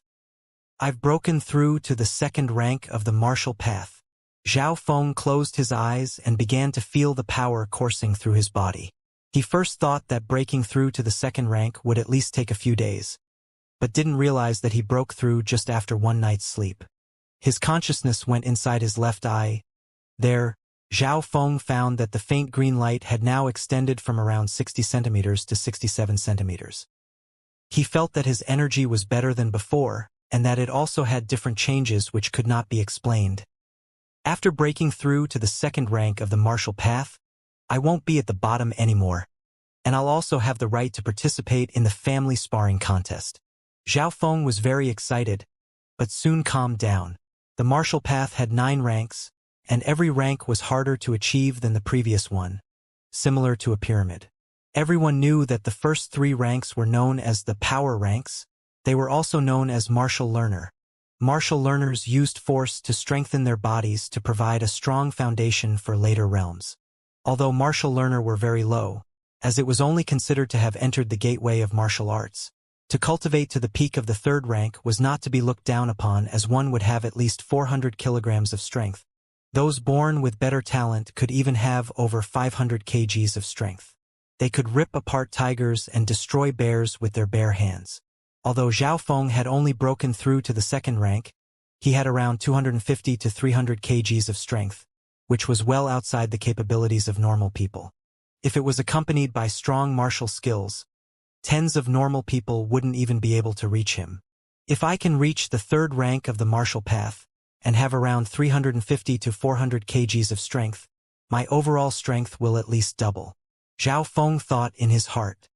I've broken through to the second rank of the martial path. Zhao Feng closed his eyes and began to feel the power coursing through his body. He first thought that breaking through to the second rank would at least take a few days, but didn't realize that he broke through just after one night's sleep. His consciousness went inside his left eye. There, Zhao Feng found that the faint green light had now extended from around 60 centimeters to 67 centimeters. He felt that his energy was better than before, and that it also had different changes which could not be explained. After breaking through to the second rank of the martial path, I won't be at the bottom anymore, and I'll also have the right to participate in the family sparring contest. Zhao Feng was very excited, but soon calmed down. The martial path had 9 ranks, and every rank was harder to achieve than the previous one, similar to a pyramid. Everyone knew that the first 3 ranks were known as the power ranks. They were also known as martial learner. Martial learners used force to strengthen their bodies to provide a strong foundation for later realms. Although martial learner were very low, as it was only considered to have entered the gateway of martial arts, to cultivate to the peak of the 3rd rank was not to be looked down upon, as one would have at least 400 kilograms of strength. Those born with better talent could even have over 500 kgs of strength. They could rip apart tigers and destroy bears with their bare hands. Although Zhao Feng had only broken through to the 2nd rank, he had around 250 to 300 kgs of strength, which was well outside the capabilities of normal people. If it was accompanied by strong martial skills, tens of normal people wouldn't even be able to reach him. If I can reach the 3rd rank of the martial path, and have around 350 to 400 kgs of strength, my overall strength will at least double. Zhao Feng thought in his heart.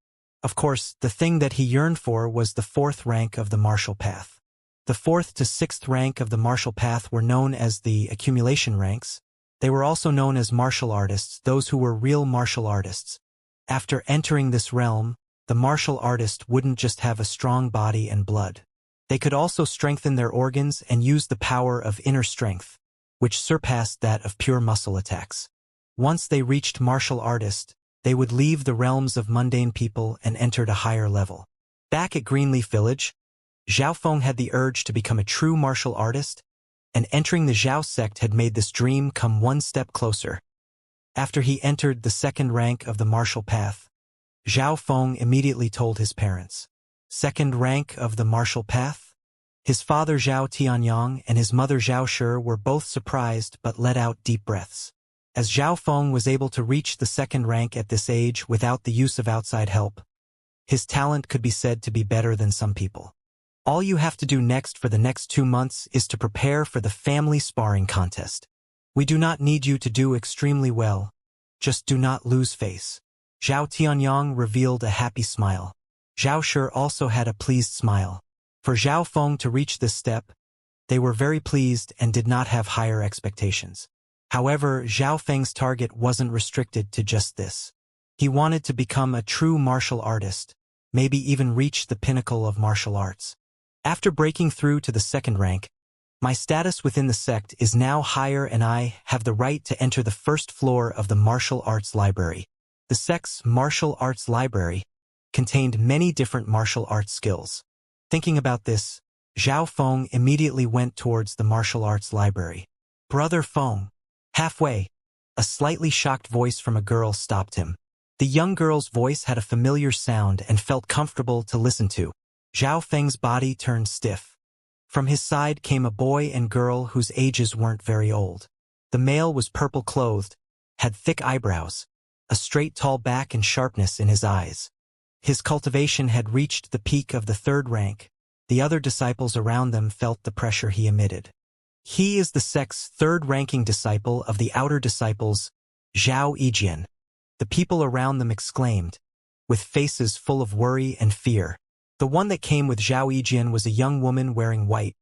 Of course, the thing that he yearned for was the 4th rank of the martial path. The 4th to 6th rank of the martial path were known as the accumulation ranks. They were also known as martial artists, those who were real martial artists. After entering this realm, the martial artist wouldn't just have a strong body and blood. They could also strengthen their organs and use the power of inner strength, which surpassed that of pure muscle attacks. Once they reached martial artist, they would leave the realms of mundane people and enter a higher level. Back at Greenleaf Village, Zhao Feng had the urge to become a true martial artist, and entering the Zhao sect had made this dream come one step closer. After he entered the 2nd rank of the martial path, Zhao Feng immediately told his parents. 2nd rank of the martial path? His father Zhao Tianyang and his mother Zhao Shi were both surprised but let out deep breaths. As Zhao Feng was able to reach the 2nd rank at this age without the use of outside help, his talent could be said to be better than some people. All you have to do next for the next 2 months is to prepare for the family sparring contest. We do not need you to do extremely well. Just do not lose face. Zhao Tianyang revealed a happy smile. Zhao Shi also had a pleased smile. For Zhao Feng to reach this step, they were very pleased and did not have higher expectations. However, Zhao Feng's target wasn't restricted to just this. He wanted to become a true martial artist, maybe even reach the pinnacle of martial arts. After breaking through to the second rank, my status within the sect is now higher and I have the right to enter the first floor of the martial arts library. The sect's martial arts library contained many different martial arts skills. Thinking about this, Zhao Feng immediately went towards the martial arts library. Brother Feng. Halfway, a slightly shocked voice from a girl stopped him. The young girl's voice had a familiar sound and felt comfortable to listen to. Zhao Feng's body turned stiff. From his side came a boy and girl whose ages weren't very old. The male was purple-clothed, had thick eyebrows, a straight tall back and sharpness in his eyes. His cultivation had reached the peak of the third rank. The other disciples around them felt the pressure he emitted. He is the sect's third-ranking disciple of the outer disciples, Zhao Yijian. The people around them exclaimed, with faces full of worry and fear. The one that came with Zhao Yijian was a young woman wearing white,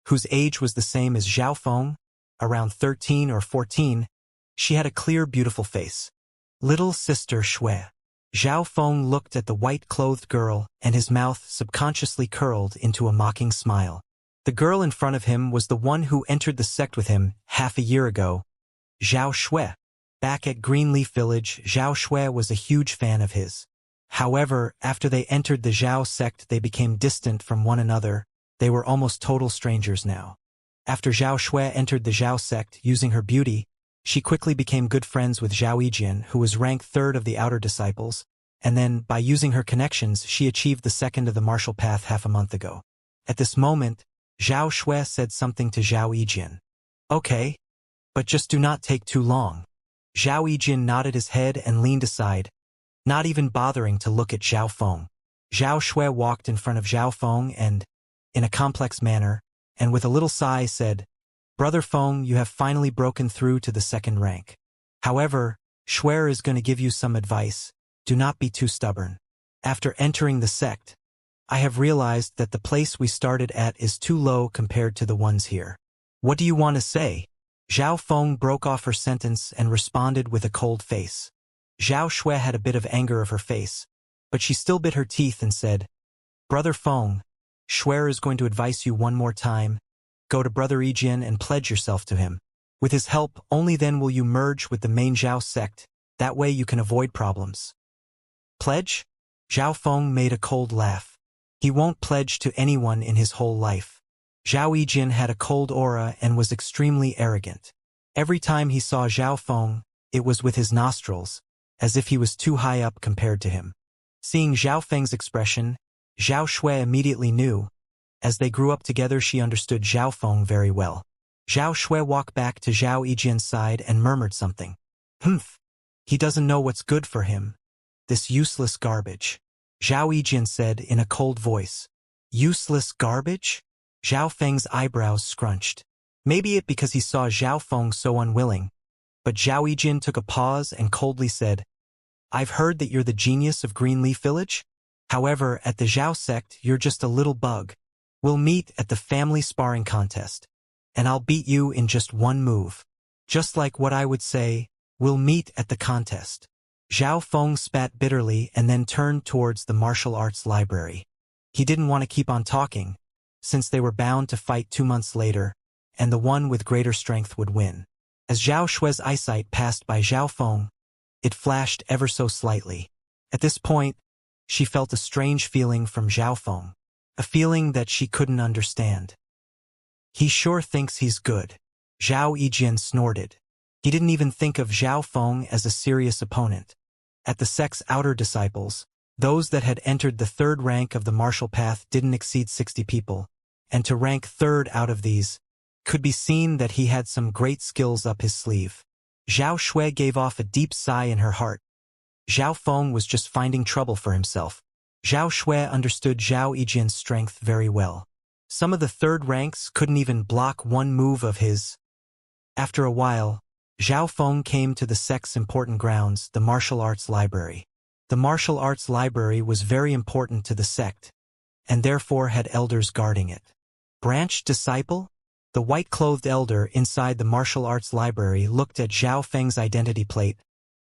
whose age was the same as Zhao Feng, around 13 or 14. She had a clear, beautiful face. Little sister Shui. Zhao Feng looked at the white-clothed girl, and his mouth subconsciously curled into a mocking smile. The girl in front of him was the one who entered the sect with him half a year ago, Zhao Shui. Back at Greenleaf Village, Zhao Shui was a huge fan of his. However, after they entered the Zhao sect, they became distant from one another. They were almost total strangers now. After Zhao Shui entered the Zhao sect using her beauty, she quickly became good friends with Zhao Yijian, who was ranked third of the outer disciples, and then, by using her connections, she achieved the second of the martial path half a month ago. At this moment, Zhao Shui said something to Zhao Yijian. Okay, but just do not take too long. Zhao Yijian nodded his head and leaned aside, not even bothering to look at Zhao Feng. Zhao Shui walked in front of Zhao Feng and, in a complex manner, and with a little sigh said, Brother Feng, you have finally broken through to the second rank. However, Shui is going to give you some advice. Do not be too stubborn. After entering the sect, I have realized that the place we started at is too low compared to the ones here. What do you want to say? Zhao Feng broke off her sentence and responded with a cold face. Zhao Shui had a bit of anger of her face, but she still bit her teeth and said, Brother Feng, Shui is going to advise you one more time. Go to Brother Yijian and pledge yourself to him. With his help, only then will you merge with the main Zhao sect. That way you can avoid problems. Pledge? Zhao Feng made a cold laugh. He won't pledge to anyone in his whole life. Zhao Yijian had a cold aura and was extremely arrogant. Every time he saw Zhao Feng, it was with his nostrils, as if he was too high up compared to him. Seeing Zhao Feng's expression, Zhao Shui immediately knew. As they grew up together, she understood Zhao Feng very well. Zhao Shui walked back to Zhao Yijian's side and murmured something. Humph. He doesn't know what's good for him. This useless garbage. Zhao Yijian said in a cold voice. Useless garbage? Zhao Feng's eyebrows scrunched. Maybe it because he saw Zhao Feng so unwilling. But Zhao Yijian took a pause and coldly said, I've heard that you're the genius of Greenleaf Village. However, at the Zhao sect, you're just a little bug. We'll meet at the family sparring contest, and I'll beat you in just one move. Just like what I would say, we'll meet at the contest. Zhao Feng spat bitterly and then turned towards the martial arts library. He didn't want to keep on talking, since they were bound to fight 2 months later, and the one with greater strength would win. As Zhao Shui's eyesight passed by Zhao Feng, it flashed ever so slightly. At this point, she felt a strange feeling from Zhao Feng. A feeling that she couldn't understand. He sure thinks he's good. Zhao Yijian snorted. He didn't even think of Zhao Feng as a serious opponent. At the sect's outer disciples, those that had entered the third rank of the martial path didn't exceed 60 people, and to rank third out of these, could be seen that he had some great skills up his sleeve. Zhao Shui gave off a deep sigh in her heart. Zhao Feng was just finding trouble for himself. Zhao Shui understood Zhao Yijian's strength very well. Some of the third ranks couldn't even block one move of his. After a while, Zhao Feng came to the sect's important grounds, the martial arts library. The martial arts library was very important to the sect, and therefore had elders guarding it. Branch disciple? The white-clothed elder inside the martial arts library looked at Zhao Feng's identity plate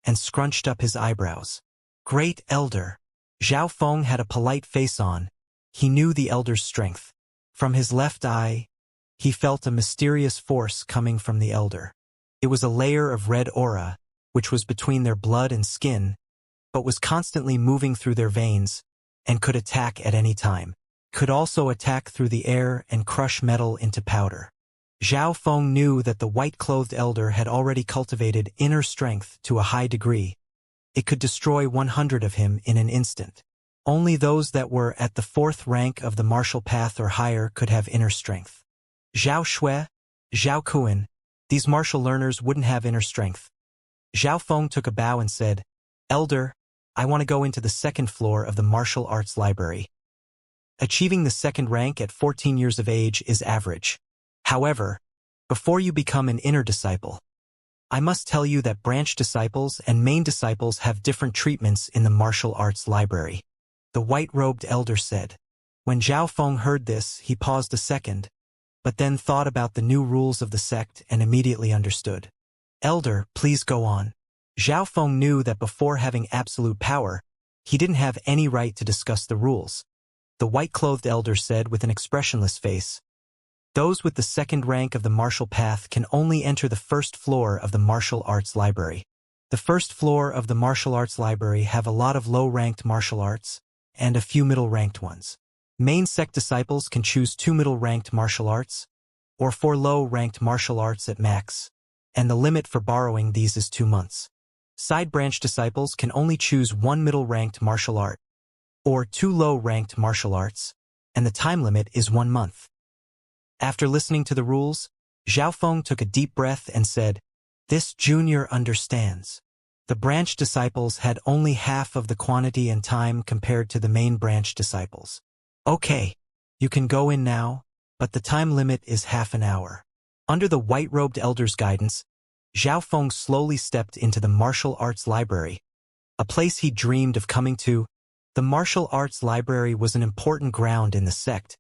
and scrunched up his eyebrows. Great elder. Zhao Feng had a polite face on. He knew the elder's strength. From his left eye, he felt a mysterious force coming from the elder. It was a layer of red aura, which was between their blood and skin, but was constantly moving through their veins, and could attack at any time. Could also attack through the air and crush metal into powder. Zhao Feng knew that the white-clothed elder had already cultivated inner strength to a high degree. It could destroy 100 of him in an instant. Only those that were at the 4th rank of the martial path or higher could have inner strength. Zhao Shui, Zhao Kuan, these martial learners wouldn't have inner strength. Zhao Feng took a bow and said, "Elder, I want to go into the 2nd floor of the martial arts library." Achieving the 2nd rank at 14 years of age is average. However, before you become an inner disciple, I must tell you that branch disciples and main disciples have different treatments in the martial arts library. The white-robed elder said. When Zhao Feng heard this, he paused a second, but then thought about the new rules of the sect and immediately understood. "Elder, please go on." Zhao Feng knew that before having absolute power, he didn't have any right to discuss the rules. The white-clothed elder said with an expressionless face, "Those with the 2nd rank of the martial path can only enter the 1st floor of the martial arts library. The 1st floor of the martial arts library have a lot of low-ranked martial arts, and a few middle-ranked ones. Main sect disciples can choose 2 middle-ranked martial arts, or 4 low-ranked martial arts at max, and the limit for borrowing these is 2 months. Side branch disciples can only choose 1 middle-ranked martial art, or 2 low-ranked martial arts, and the time limit is 1 month. After listening to the rules, Zhao Feng took a deep breath and said, "This junior understands." The branch disciples had only half of the quantity and time compared to the main branch disciples. "Okay, you can go in now, but the time limit is half an hour." Under the white-robed elder's guidance, Zhao Feng slowly stepped into the martial arts library, a place he dreamed of coming to. The martial arts library was an important ground in the sect.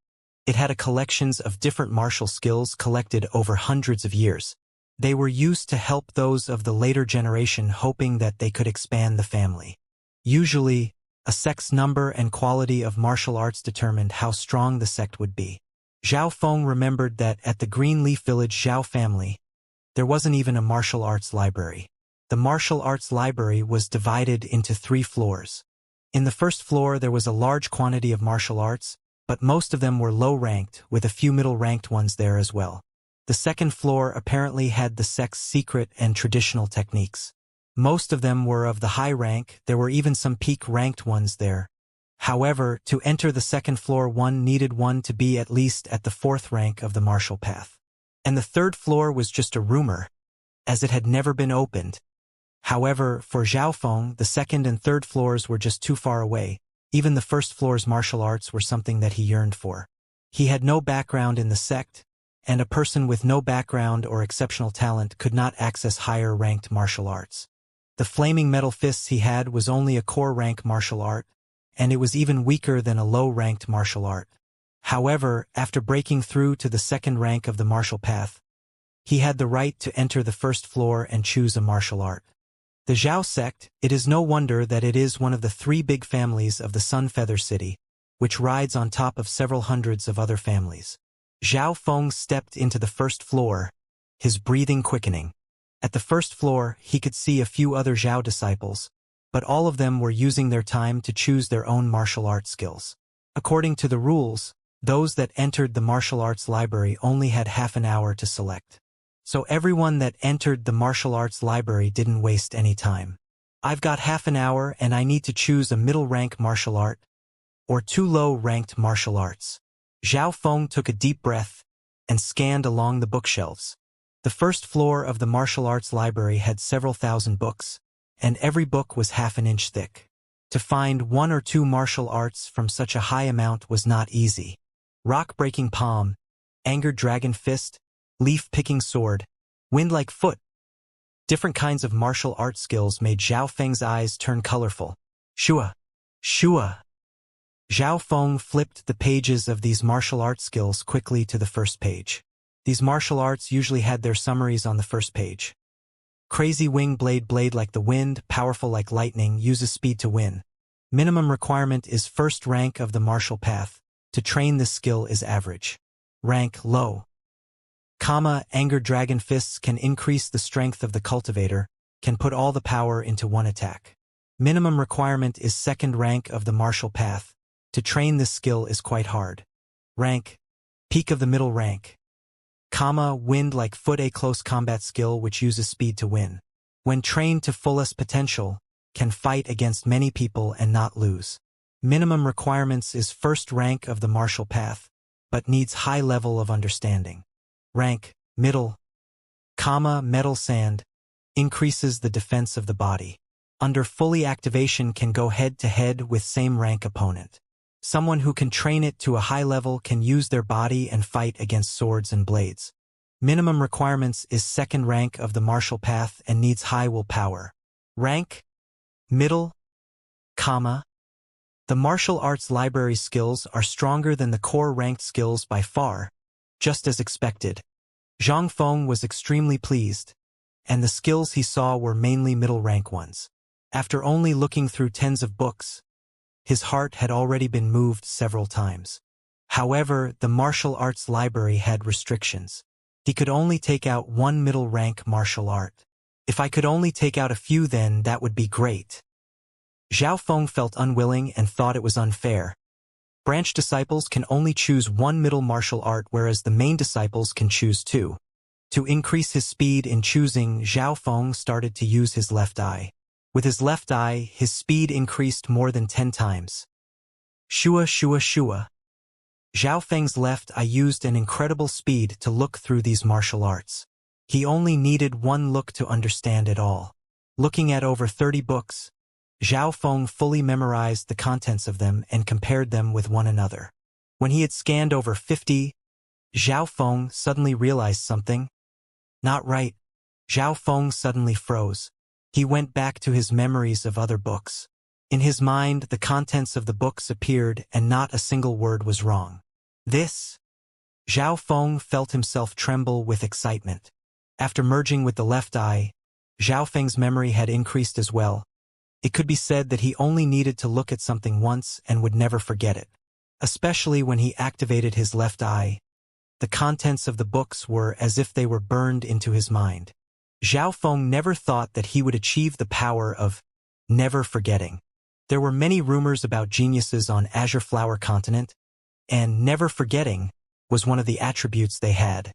It had a collections of different martial skills collected over hundreds of years. They were used to help those of the later generation, hoping that they could expand the family. Usually, a sect's number and quality of martial arts determined how strong the sect would be. Zhao Feng remembered that at the Greenleaf Village Zhao family, there wasn't even a martial arts library. The martial arts library was divided into 3 floors. In the 1st floor there was a large quantity of martial arts, but most of them were low-ranked, with a few middle-ranked ones there as well. The 2nd floor apparently had the sect's secret and traditional techniques. Most of them were of the high rank, there were even some peak-ranked ones there. However, to enter the 2nd floor one needed one to be at least at the 4th rank of the martial path. And the 3rd floor was just a rumor, as it had never been opened. However, for Zhao Feng, the 2nd and 3rd floors were just too far away. Even the 1st floor's martial arts were something that he yearned for. He had no background in the sect, and a person with no background or exceptional talent could not access higher-ranked martial arts. The flaming metal fists he had was only a core-rank martial art, and it was even weaker than a low-ranked martial art. However, after breaking through to the 2nd rank of the martial path, he had the right to enter the 1st floor and choose a martial art. The Zhao sect, it is no wonder that it is one of the 3 big families of the Sun Feather City, which rides on top of several hundreds of other families. Zhao Feng stepped into the 1st floor, his breathing quickening. At the 1st floor, he could see a few other Zhao disciples, but all of them were using their time to choose their own martial arts skills. According to the rules, those that entered the martial arts library only had half an hour to select. So everyone that entered the martial arts library didn't waste any time. "I've got half an hour and I need to choose a middle-rank martial art, or 2 low-ranked martial arts." Zhao Feng took a deep breath and scanned along the bookshelves. The 1st floor of the martial arts library had several thousand books, and every book was half an inch thick. To find 1 or 2 martial arts from such a high amount was not easy. Rock-breaking palm, angered dragon fist, leaf-picking sword, wind-like foot. Different kinds of martial art skills made Zhao Feng's eyes turn colorful. Shua! Shua! Zhao Feng flipped the pages of these martial art skills quickly to the 1st page. These martial arts usually had their summaries on the 1st page. Crazy wing blade like the wind, powerful like lightning, uses speed to win. Minimum requirement is first rank of the martial path. To train this skill is average. Rank low. Anger dragon fists can increase the strength of the cultivator, can put all the power into one attack. Minimum requirement is second rank of the martial path. To train this skill is quite hard. Rank peak of the middle rank. Wind like foot a close combat skill which uses speed to win. When trained to fullest potential, can fight against many people and not lose. Minimum requirements is first rank of the martial path, but needs high level of understanding. Rank middle. Metal sand increases the defense of the body. Under fully activation can go head to head with same rank opponent. Someone who can train it to a high level can use their body and fight against swords and blades. Minimum requirements is second rank of the martial path and needs high willpower. Rank middle. The martial arts library skills are stronger than the core ranked skills by far, just as expected. Zhang Feng was extremely pleased, and the skills he saw were mainly middle rank ones. After only looking through tens of books, his heart had already been moved several times. However, the martial arts library had restrictions. He could only take out one middle rank martial art. If I could only take out a few, then that would be great. Zhao Feng felt unwilling and thought it was unfair. Branch disciples can only choose one middle martial art, whereas the main disciples can choose two. To increase his speed in choosing, Zhao Feng started to use his left eye. With his left eye, his speed increased more than 10 times. Shua. Zhao Feng's left eye used an incredible speed to look through these martial arts. He only needed one look to understand it all. Looking at over 30 books, Zhao Feng fully memorized the contents of them and compared them with one another. When he had scanned over 50, Zhao Feng suddenly realized something. Not right. Zhao Feng suddenly froze. He went back to his memories of other books. In his mind, the contents of the books appeared and not a single word was wrong. Zhao Feng felt himself tremble with excitement. After merging with the left eye, Zhao Feng's memory had increased as well. It could be said that he only needed to look at something once and would never forget it. Especially when he activated his left eye, the contents of the books were as if they were burned into his mind. Zhao Feng never thought that he would achieve the power of never forgetting. There were many rumors about geniuses on Azure Flower Continent, and never forgetting was one of the attributes they had.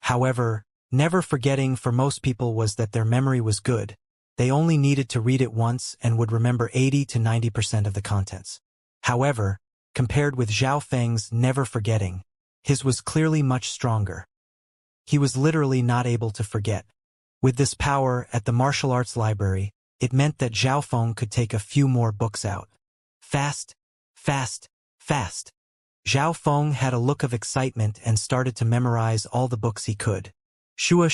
However, never forgetting for most people was that their memory was good. They only needed to read it once and would remember 80 to 90% of the contents. However, compared with Zhao Feng's never forgetting, his was clearly much stronger. He was literally not able to forget. With this power at the martial arts library, it meant that Zhao Feng could take a few more books out. Fast. Zhao Feng had a look of excitement and started to memorize all the books he could. Shua.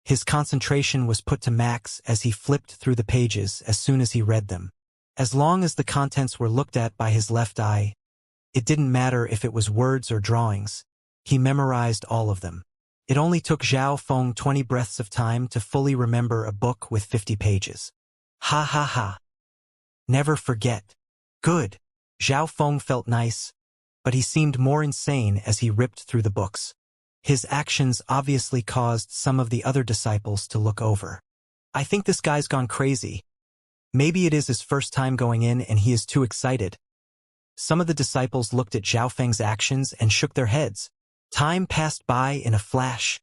His concentration was put to max as he flipped through the pages as soon as he read them. As long as the contents were looked at by his left eye, it didn't matter if it was words or drawings. He memorized all of them. It only took Zhao Feng 20 breaths of time to fully remember a book with 50 pages. Ha. Never forget. Good. Zhao Feng felt nice, but he seemed more insane as he ripped through the books. His actions obviously caused some of the other disciples to look over. I think this guy's gone crazy. Maybe it is his first time going in and he is too excited. Some of the disciples looked at Zhao Feng's actions and shook their heads. Time passed by in a flash.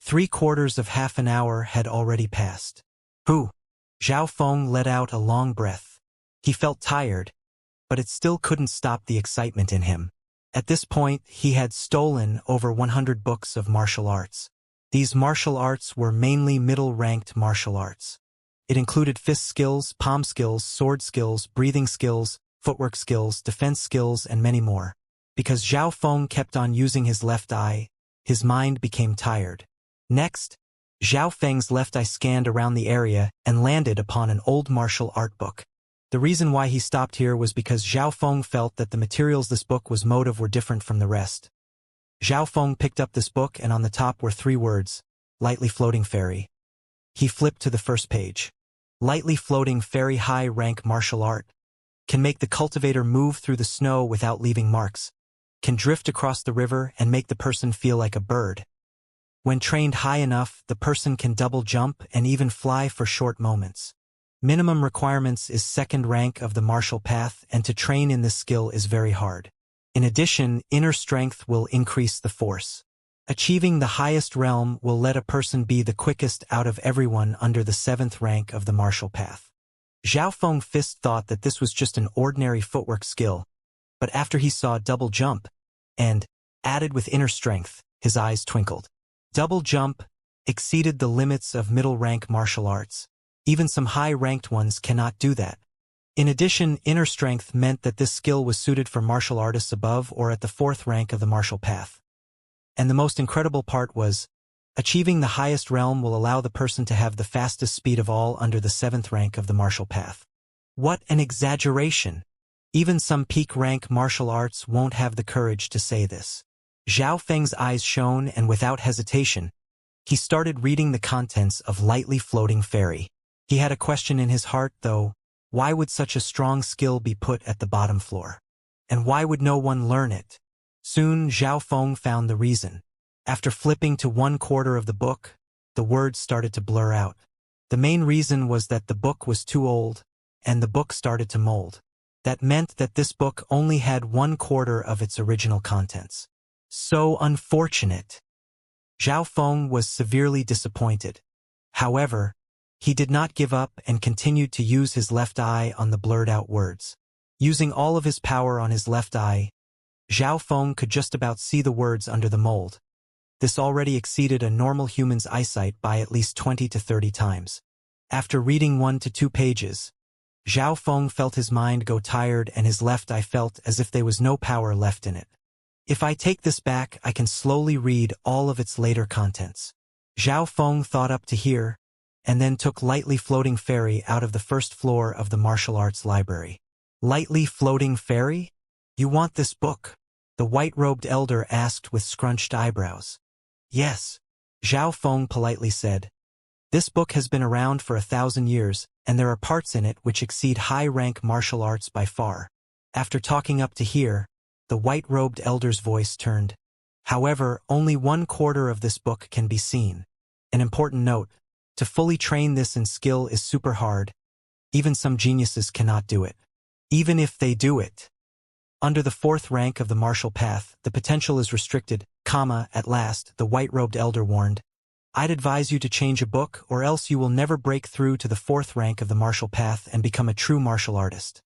3/4 of half an hour had already passed. Zhao Feng let out a long breath. He felt tired, but it still couldn't stop the excitement in him. At this point, he had stolen over 100 books of martial arts. These martial arts were mainly middle-ranked martial arts. It included fist skills, palm skills, sword skills, breathing skills, footwork skills, defense skills, and many more. Because Zhao Feng kept on using his left eye, his mind became tired. Next, Zhao Feng's left eye scanned around the area and landed upon an old martial art book. The reason why he stopped here was because Zhao Feng felt that the materials this book was made of were different from the rest. Zhao Feng picked up this book and on the top were 3 words, lightly floating fairy. He flipped to the first page. Lightly floating fairy high-rank martial art. Can make the cultivator move through the snow without leaving marks. Can drift across the river and make the person feel like a bird. When trained high enough, the person can double jump and even fly for short moments. Minimum requirements is second rank of the martial path, and to train in this skill is very hard. In addition, inner strength will increase the force. Achieving the highest realm will let a person be the quickest out of everyone under the 7th rank of the martial path. Zhao Feng Fist thought that this was just an ordinary footwork skill, but after he saw double jump, and added with inner strength, his eyes twinkled. Double jump exceeded the limits of middle-rank martial arts. Even some high-ranked ones cannot do that. In addition, inner strength meant that this skill was suited for martial artists above or at the 4th rank of the martial path. And the most incredible part was, achieving the highest realm will allow the person to have the fastest speed of all under the 7th rank of the martial path. What an exaggeration! Even some peak-rank martial arts won't have the courage to say this. Zhao Feng's eyes shone, and without hesitation, he started reading the contents of Lightly Floating Fairy. He had a question in his heart, though. Why would such a strong skill be put at the bottom floor? And why would no one learn it? Soon Zhao Feng found the reason. After flipping to 1/4 of the book, the words started to blur out. The main reason was that the book was too old, and the book started to mold. That meant that this book only had 1/4 of its original contents. So unfortunate. Zhao Feng was severely disappointed. However, he did not give up and continued to use his left eye on the blurred-out words. Using all of his power on his left eye, Zhao Feng could just about see the words under the mold. This already exceeded a normal human's eyesight by at least 20 to 30 times. After reading 1 to 2 pages, Zhao Feng felt his mind go tired and his left eye felt as if there was no power left in it. If I take this back, I can slowly read all of its later contents. Zhao Feng thought up to here, and then took Lightly Floating Fairy out of the first floor of the martial arts library. Lightly Floating Fairy? You want this book? The white-robed elder asked with scrunched eyebrows. Yes, Zhao Feng politely said. This book has been around for 1,000 years, and there are parts in it which exceed high-rank martial arts by far. After talking up to here, the white-robed elder's voice turned. However, only 1/4 of this book can be seen. An important note, to fully train this in skill is super hard. Even some geniuses cannot do it. Even if they do it. Under the 4th rank of the martial path, the potential is restricted, at last, the white-robed elder warned. I'd advise you to change a book, or else you will never break through to the 4th rank of the martial path and become a true martial artist.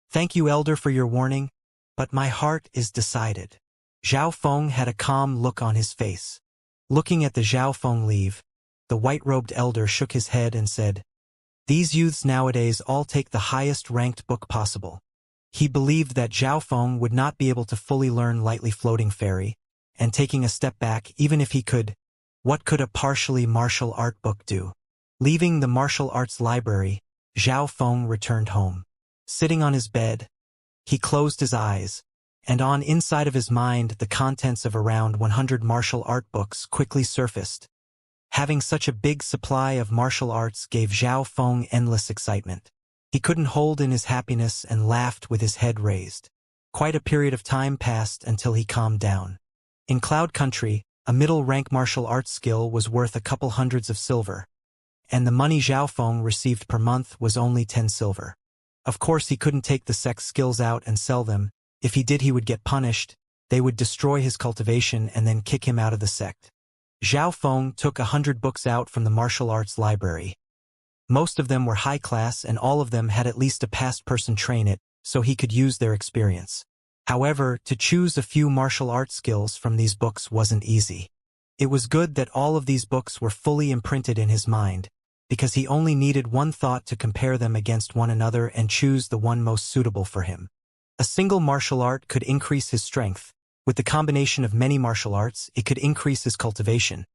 Thank you, elder, for your warning. But my heart is decided. Zhao Feng had a calm look on his face. Looking at the Zhao Feng leave, the white-robed elder shook his head and said, These youths nowadays all take the highest-ranked book possible. He believed that Zhao Feng would not be able to fully learn Lightly Floating Fairy, and taking a step back, even if he could, what could a partially martial art book do? Leaving the martial arts library, Zhao Feng returned home. Sitting on his bed, he closed his eyes, and on inside of his mind the contents of around 100 martial art books quickly surfaced. Having such a big supply of martial arts gave Zhao Feng endless excitement. He couldn't hold in his happiness and laughed with his head raised. Quite a period of time passed until he calmed down. In Cloud Country, a middle-rank martial arts skill was worth a couple hundreds of silver, and the money Zhao Feng received per month was only 10 silver. Of course, he couldn't take the sect's skills out and sell them. If he did, he would get punished. They would destroy his cultivation and then kick him out of the sect. Zhao Feng took 100 books out from the martial arts library. Most of them were high class and all of them had at least a past person train it, so he could use their experience. However, to choose a few martial arts skills from these books wasn't easy. It was good that all of these books were fully imprinted in his mind, because he only needed one thought to compare them against one another and choose the one most suitable for him. A single martial art could increase his strength. With the combination of many martial arts, it could increase his cultivation.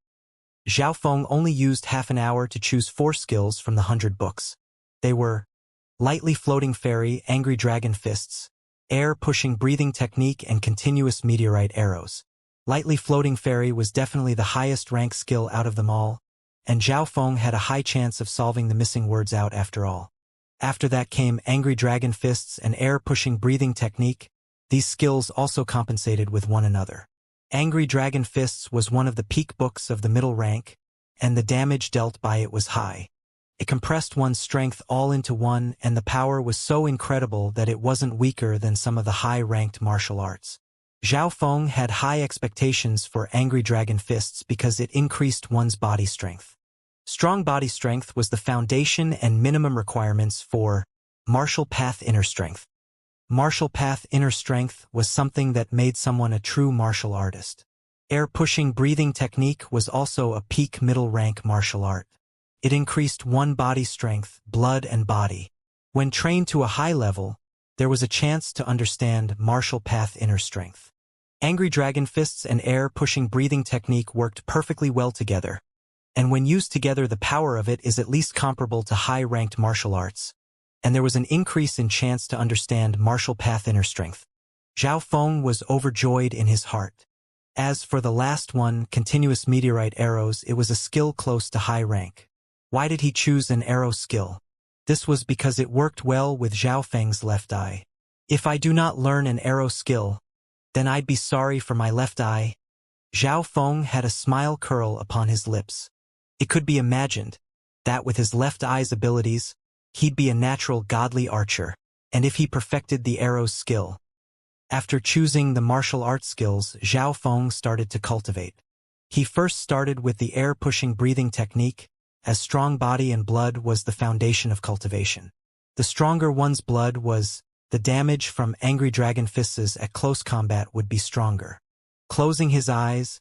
Zhao Feng only used half an hour to choose 4 skills from the 100 books. They were Lightly Floating Fairy, Angry Dragon Fists, Air-Pushing Breathing Technique, and Continuous Meteorite Arrows. Lightly Floating Fairy was definitely the highest rank skill out of them all, and Zhao Feng had a high chance of solving the missing words out after all. After that came Angry Dragon Fists and Air-Pushing Breathing Technique. These skills also compensated with one another. Angry Dragon Fists was one of the peak books of the middle rank, and the damage dealt by it was high. It compressed one's strength all into one, and the power was so incredible that it wasn't weaker than some of the high-ranked martial arts. Zhao Feng had high expectations for Angry Dragon Fists because it increased one's body strength. Strong body strength was the foundation and minimum requirements for Martial Path Inner Strength. Martial Path Inner Strength was something that made someone a true martial artist. Air-pushing breathing technique was also a peak middle-rank martial art. It increased one body strength, blood and body. When trained to a high level, there was a chance to understand Martial Path Inner Strength. Angry Dragon Fists and Air-Pushing Breathing Technique worked perfectly well together, and when used together the power of it is at least comparable to high-ranked martial arts, and there was an increase in chance to understand Martial Path Inner Strength. Zhao Feng was overjoyed in his heart. As for the last one, Continuous Meteorite Arrows, it was a skill close to high rank. Why did he choose an arrow skill? This was because it worked well with Zhao Feng's left eye. If I do not learn an arrow skill, then I'd be sorry for my left eye. Zhao Feng had a smile curl upon his lips. It could be imagined that with his left eye's abilities, he'd be a natural godly archer, and if he perfected the arrow's skill. After choosing the martial arts skills, Zhao Feng started to cultivate. He first started with the air-pushing breathing technique, as strong body and blood was the foundation of cultivation. The stronger one's blood was, the damage from Angry Dragon Fists at close combat would be stronger. Closing his eyes,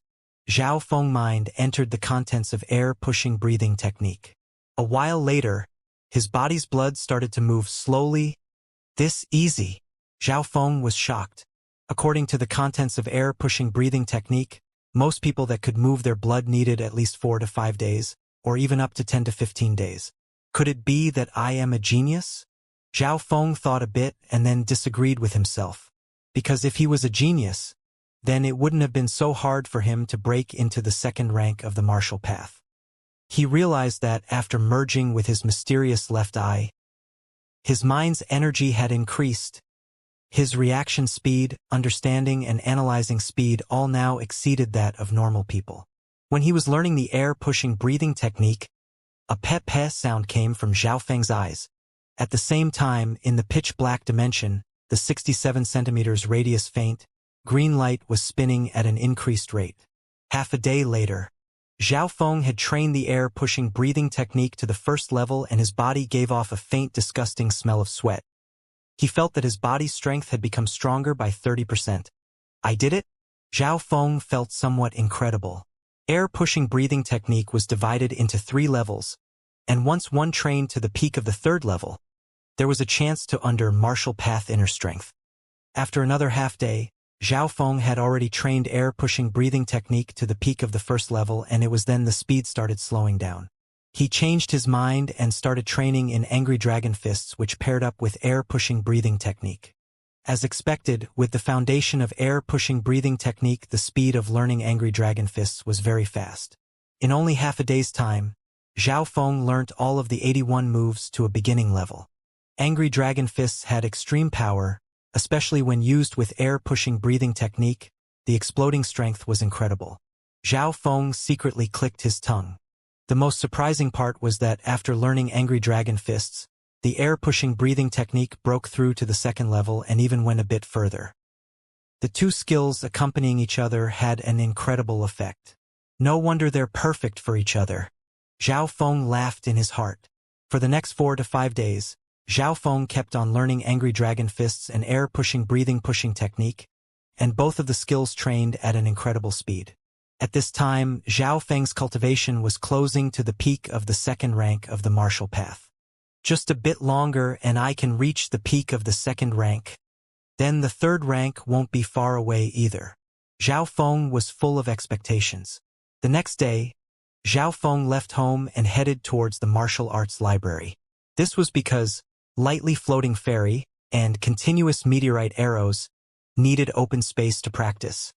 Zhao Feng's mind entered the contents of air-pushing breathing technique. A while later, his body's blood started to move slowly. This easy. Zhao Feng was shocked. According to the contents of air-pushing breathing technique, most people that could move their blood needed at least 4 to 5 days, or even up to 10 to 15 days. Could it be that I am a genius? Zhao Feng thought a bit and then disagreed with himself. Because if he was a genius, then it wouldn't have been so hard for him to break into the second rank of the martial path. He realized that after merging with his mysterious left eye, his mind's energy had increased. His reaction speed, understanding, and analyzing speed all now exceeded that of normal people. When he was learning the air-pushing breathing technique, a peh-peh sound came from Zhao Feng's eyes. At the same time, in the pitch-black dimension, the 67 centimeters radius faint, green light was spinning at an increased rate. Half a day later, Zhao Feng had trained the air-pushing breathing technique to the first level and his body gave off a faint, disgusting smell of sweat. He felt that his body's strength had become stronger by 30%. I did it? Zhao Feng felt somewhat incredible. Air-pushing breathing technique was divided into 3 levels, and once one trained to the peak of the 3rd level, there was a chance to under Martial Path Inner Strength. After another half-day, Zhao Feng had already trained air-pushing breathing technique to the peak of the 1st level, and it was then the speed started slowing down. He changed his mind and started training in Angry Dragon Fists, which paired up with air-pushing breathing technique. As expected, with the foundation of air-pushing breathing technique, the speed of learning Angry Dragon Fists was very fast. In only half a day's time, Zhao Feng learnt all of the 81 moves to a beginning level. Angry Dragon Fists had extreme power, especially when used with air-pushing breathing technique. The exploding strength was incredible. Zhao Feng secretly clicked his tongue. The most surprising part was that after learning Angry Dragon Fists, the air-pushing breathing technique broke through to the 2nd level and even went a bit further. The 2 skills accompanying each other had an incredible effect. No wonder they're perfect for each other. Zhao Feng laughed in his heart. For the next 4 to 5 days, Zhao Feng kept on learning Angry Dragon Fists and air-pushing breathing pushing technique, and both of the skills trained at an incredible speed. At this time, Zhao Feng's cultivation was closing to the peak of the 2nd rank of the martial path. Just a bit longer and I can reach the peak of the 2nd rank. Then the 3rd rank won't be far away either. Zhao Feng was full of expectations. The next day, Zhao Feng left home and headed towards the martial arts library. This was because lightly floating fairy and continuous meteorite arrows needed open space to practice.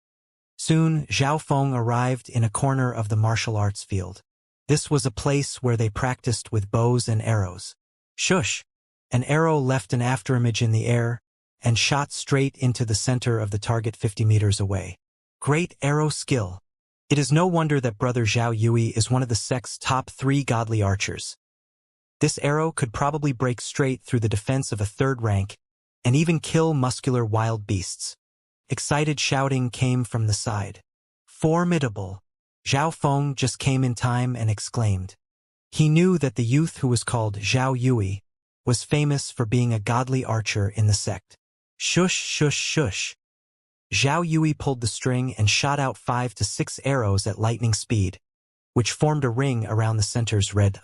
Soon, Zhao Feng arrived in a corner of the martial arts field. This was a place where they practiced with bows and arrows. Shush! An arrow left an afterimage in the air and shot straight into the center of the target 50 meters away. Great arrow skill. It is no wonder that Brother Zhao Yui is one of the sect's top 3 godly archers. This arrow could probably break straight through the defense of a 3rd rank and even kill muscular wild beasts. Excited shouting came from the side. Formidable! Zhao Feng just came in time and exclaimed. He knew that the youth who was called Zhao Yui was famous for being a godly archer in the sect. Shush, shush, shush. Zhao Yui pulled the string and shot out 5 to 6 arrows at lightning speed, which formed a ring around the center's red.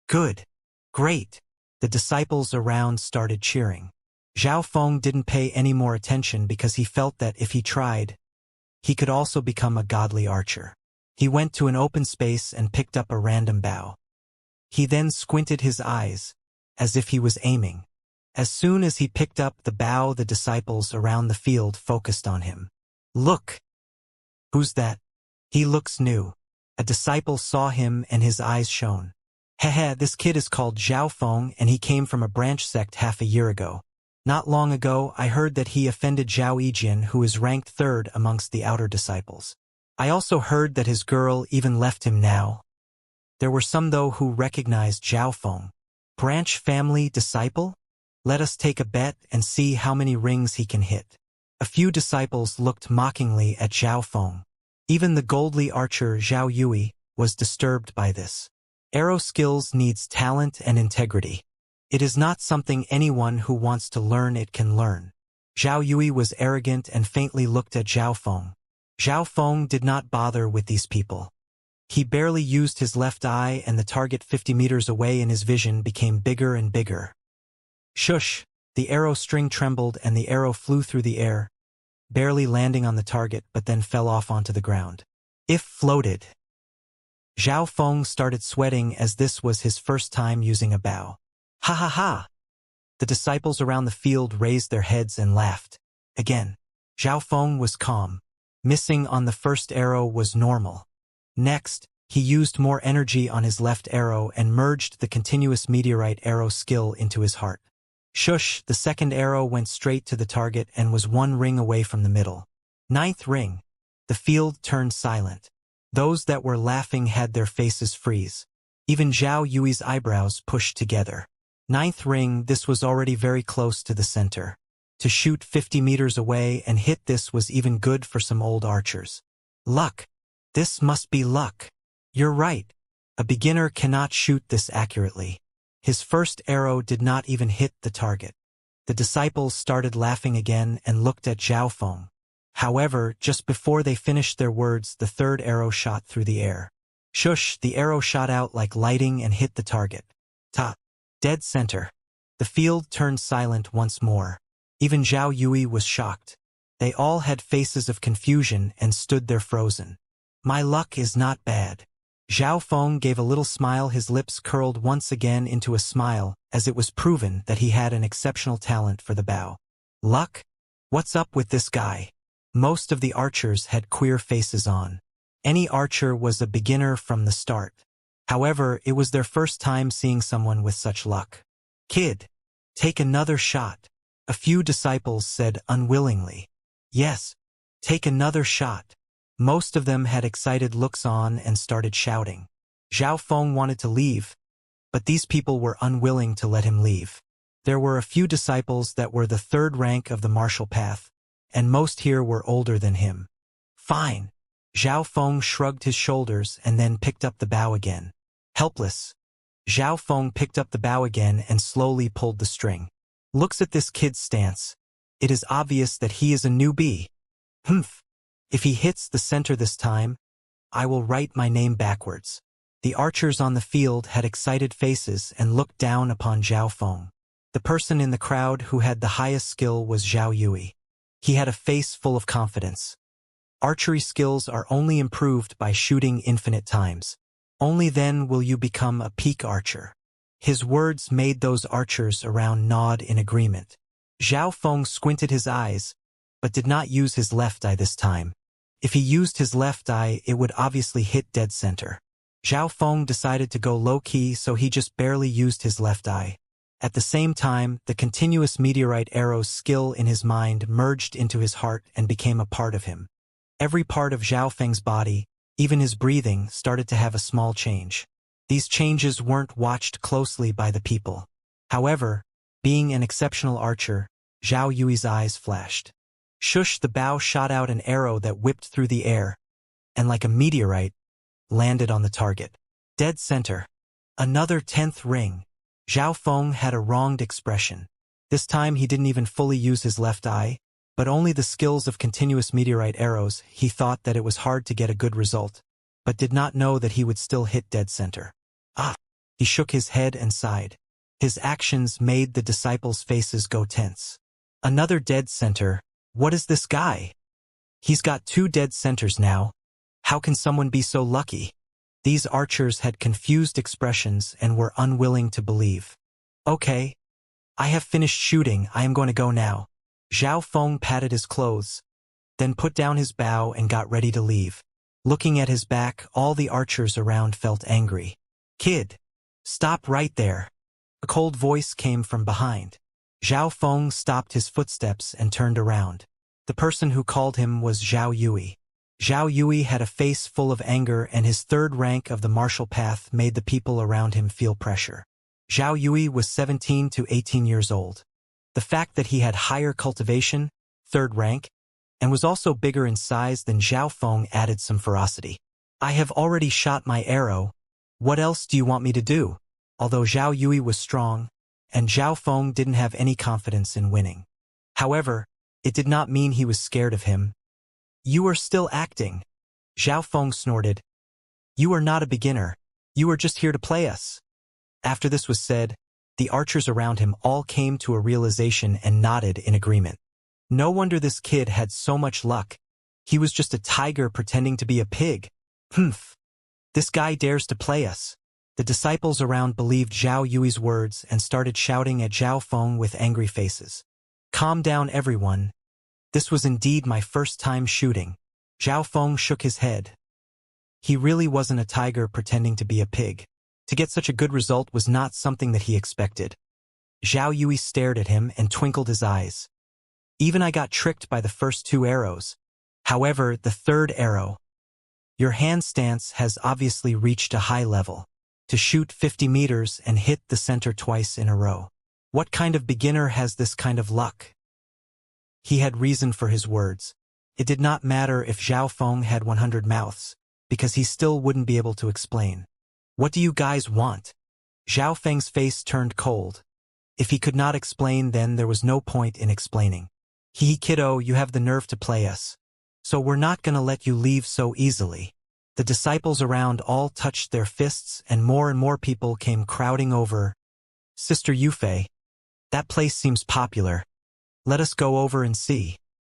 Good. Great. The disciples around started cheering. Zhao Feng didn't pay any more attention because he felt that if he tried, he could also become a godly archer. He went to an open space and picked up a random bow. He then squinted his eyes, as if he was aiming. As soon as he picked up the bow, the disciples around the field focused on him. Look! Who's that? He looks new. A disciple saw him and his eyes shone. Hehe, this kid is called Zhao Feng and he came from a branch sect half a year ago. Not long ago, I heard that he offended Zhao Yijian, who is ranked 3rd amongst the outer disciples. I also heard that his girl even left him now. There were some, though, who recognized Zhao Feng. Branch family disciple? Let us take a bet and see how many rings he can hit. A few disciples looked mockingly at Zhao Feng. Even the godly archer Zhao Yui was disturbed by this. Arrow skills needs talent and integrity. It is not something anyone who wants to learn it can learn. Zhao Yui was arrogant and faintly looked at Zhao Feng. Zhao Feng did not bother with these people. He barely used his left eye and the target 50 meters away in his vision became bigger and bigger. Shush! The arrow string trembled and the arrow flew through the air, barely landing on the target but then fell off onto the ground. It floated. Zhao Feng started sweating as this was his first time using a bow. Ha ha ha! The disciples around the field raised their heads and laughed. Again, Zhao Feng was calm. Missing on the first arrow was normal. Next, he used more energy on his left arrow and merged the continuous meteorite arrow skill into his heart. Shush! The second arrow went straight to the target and was 1 ring away from the middle. 9th ring. The field turned silent. Those that were laughing had their faces freeze. Even Zhao Yui's eyebrows pushed together. 9th ring, this was already very close to the center. To shoot 50 meters away and hit this was even good for some old archers. Luck. This must be luck. You're right. A beginner cannot shoot this accurately. His first arrow did not even hit the target. The disciples started laughing again and looked at Zhao Feng. However, just before they finished their words, the 3rd arrow shot through the air. Shush! The arrow shot out like lightning and hit the target. Ta! Dead center. The field turned silent once more. Even Zhao Yui was shocked. They all had faces of confusion and stood there frozen. My luck is not bad. Zhao Feng gave a little smile, his lips curled once again into a smile, as it was proven that he had an exceptional talent for the bow. Luck? What's up with this guy? Most of the archers had queer faces on. Any archer was a beginner from the start. However, it was their first time seeing someone with such luck. Kid, take another shot. A few disciples said unwillingly. Yes, take another shot. Most of them had excited looks on and started shouting. Zhao Feng wanted to leave, but these people were unwilling to let him leave. There were a few disciples that were the 3rd rank of the martial path, and most here were older than him. Fine. Zhao Feng shrugged his shoulders and then picked up the bow again. Helpless. Zhao Feng picked up the bow again and slowly pulled the string. Looks at this kid's stance. It is obvious that he is a newbie. Humph. If he hits the center this time, I will write my name backwards. The archers on the field had excited faces and looked down upon Zhao Feng. The person in the crowd who had the highest skill was Zhao Yui. He had a face full of confidence. Archery skills are only improved by shooting infinite times. Only then will you become a peak archer. His words made those archers around nod in agreement. Zhao Feng squinted his eyes, but did not use his left eye this time. If he used his left eye, it would obviously hit dead center. Zhao Feng decided to go low-key, so he just barely used his left eye. At the same time, the continuous meteorite arrow's skill in his mind merged into his heart and became a part of him. Every part of Zhao Feng's body, even his breathing, started to have a small change. These changes weren't watched closely by the people. However, being an exceptional archer, Zhao Yui's eyes flashed. Shush! The bow shot out an arrow that whipped through the air, and like a meteorite, landed on the target. Dead center. Another 10th ring. Zhao Feng had a wronged expression. This time he didn't even fully use his left eye, but only the skills of continuous meteorite arrows. He thought that it was hard to get a good result, but did not know that he would still hit dead center. Ah! He shook his head and sighed. His actions made the disciples' faces go tense. Another dead center. What is this guy? He's got 2 dead centers now. How can someone be so lucky? These archers had confused expressions and were unwilling to believe. Okay. I have finished shooting, I am going to go now. Zhao Feng patted his clothes, then put down his bow and got ready to leave. Looking at his back, all the archers around felt angry. Kid! Stop right there! A cold voice came from behind. Zhao Feng stopped his footsteps and turned around. The person who called him was Zhao Yui. Zhao Yui had a face full of anger, and his 3rd rank of the martial path made the people around him feel pressure. Zhao Yui was 17 to 18 years old. The fact that he had higher cultivation, 3rd rank, and was also bigger in size than Zhao Feng added some ferocity. I have already shot my arrow. What else do you want me to do? Although Zhao Yui was strong, and Zhao Feng didn't have any confidence in winning. However, it did not mean he was scared of him. You are still acting. Zhao Feng snorted. You are not a beginner. You are just here to play us. After this was said, the archers around him all came to a realization and nodded in agreement. No wonder this kid had so much luck. He was just a tiger pretending to be a pig. Humph. This guy dares to play us. The disciples around believed Zhao Yui's words and started shouting at Zhao Feng with angry faces. Calm down, everyone. This was indeed my first time shooting. Zhao Feng shook his head. He really wasn't a tiger pretending to be a pig. To get such a good result was not something that he expected. Zhao Yui stared at him and twinkled his eyes. Even I got tricked by the first 2 arrows. However, the 3rd arrow. Your hand stance has obviously reached a high level. To shoot 50 meters and hit the center twice in a row. What kind of beginner has this kind of luck? He had reason for his words. It did not matter if Zhao Feng had 100 mouths, because he still wouldn't be able to explain. What do you guys want? Zhao Feng's face turned cold. If he could not explain, then there was no point in explaining. Kiddo, you have the nerve to play us. So we're not gonna let you leave so easily. The disciples around all touched their fists, and more people came crowding over. Sister Yufei, that place seems popular. Let us go over and see.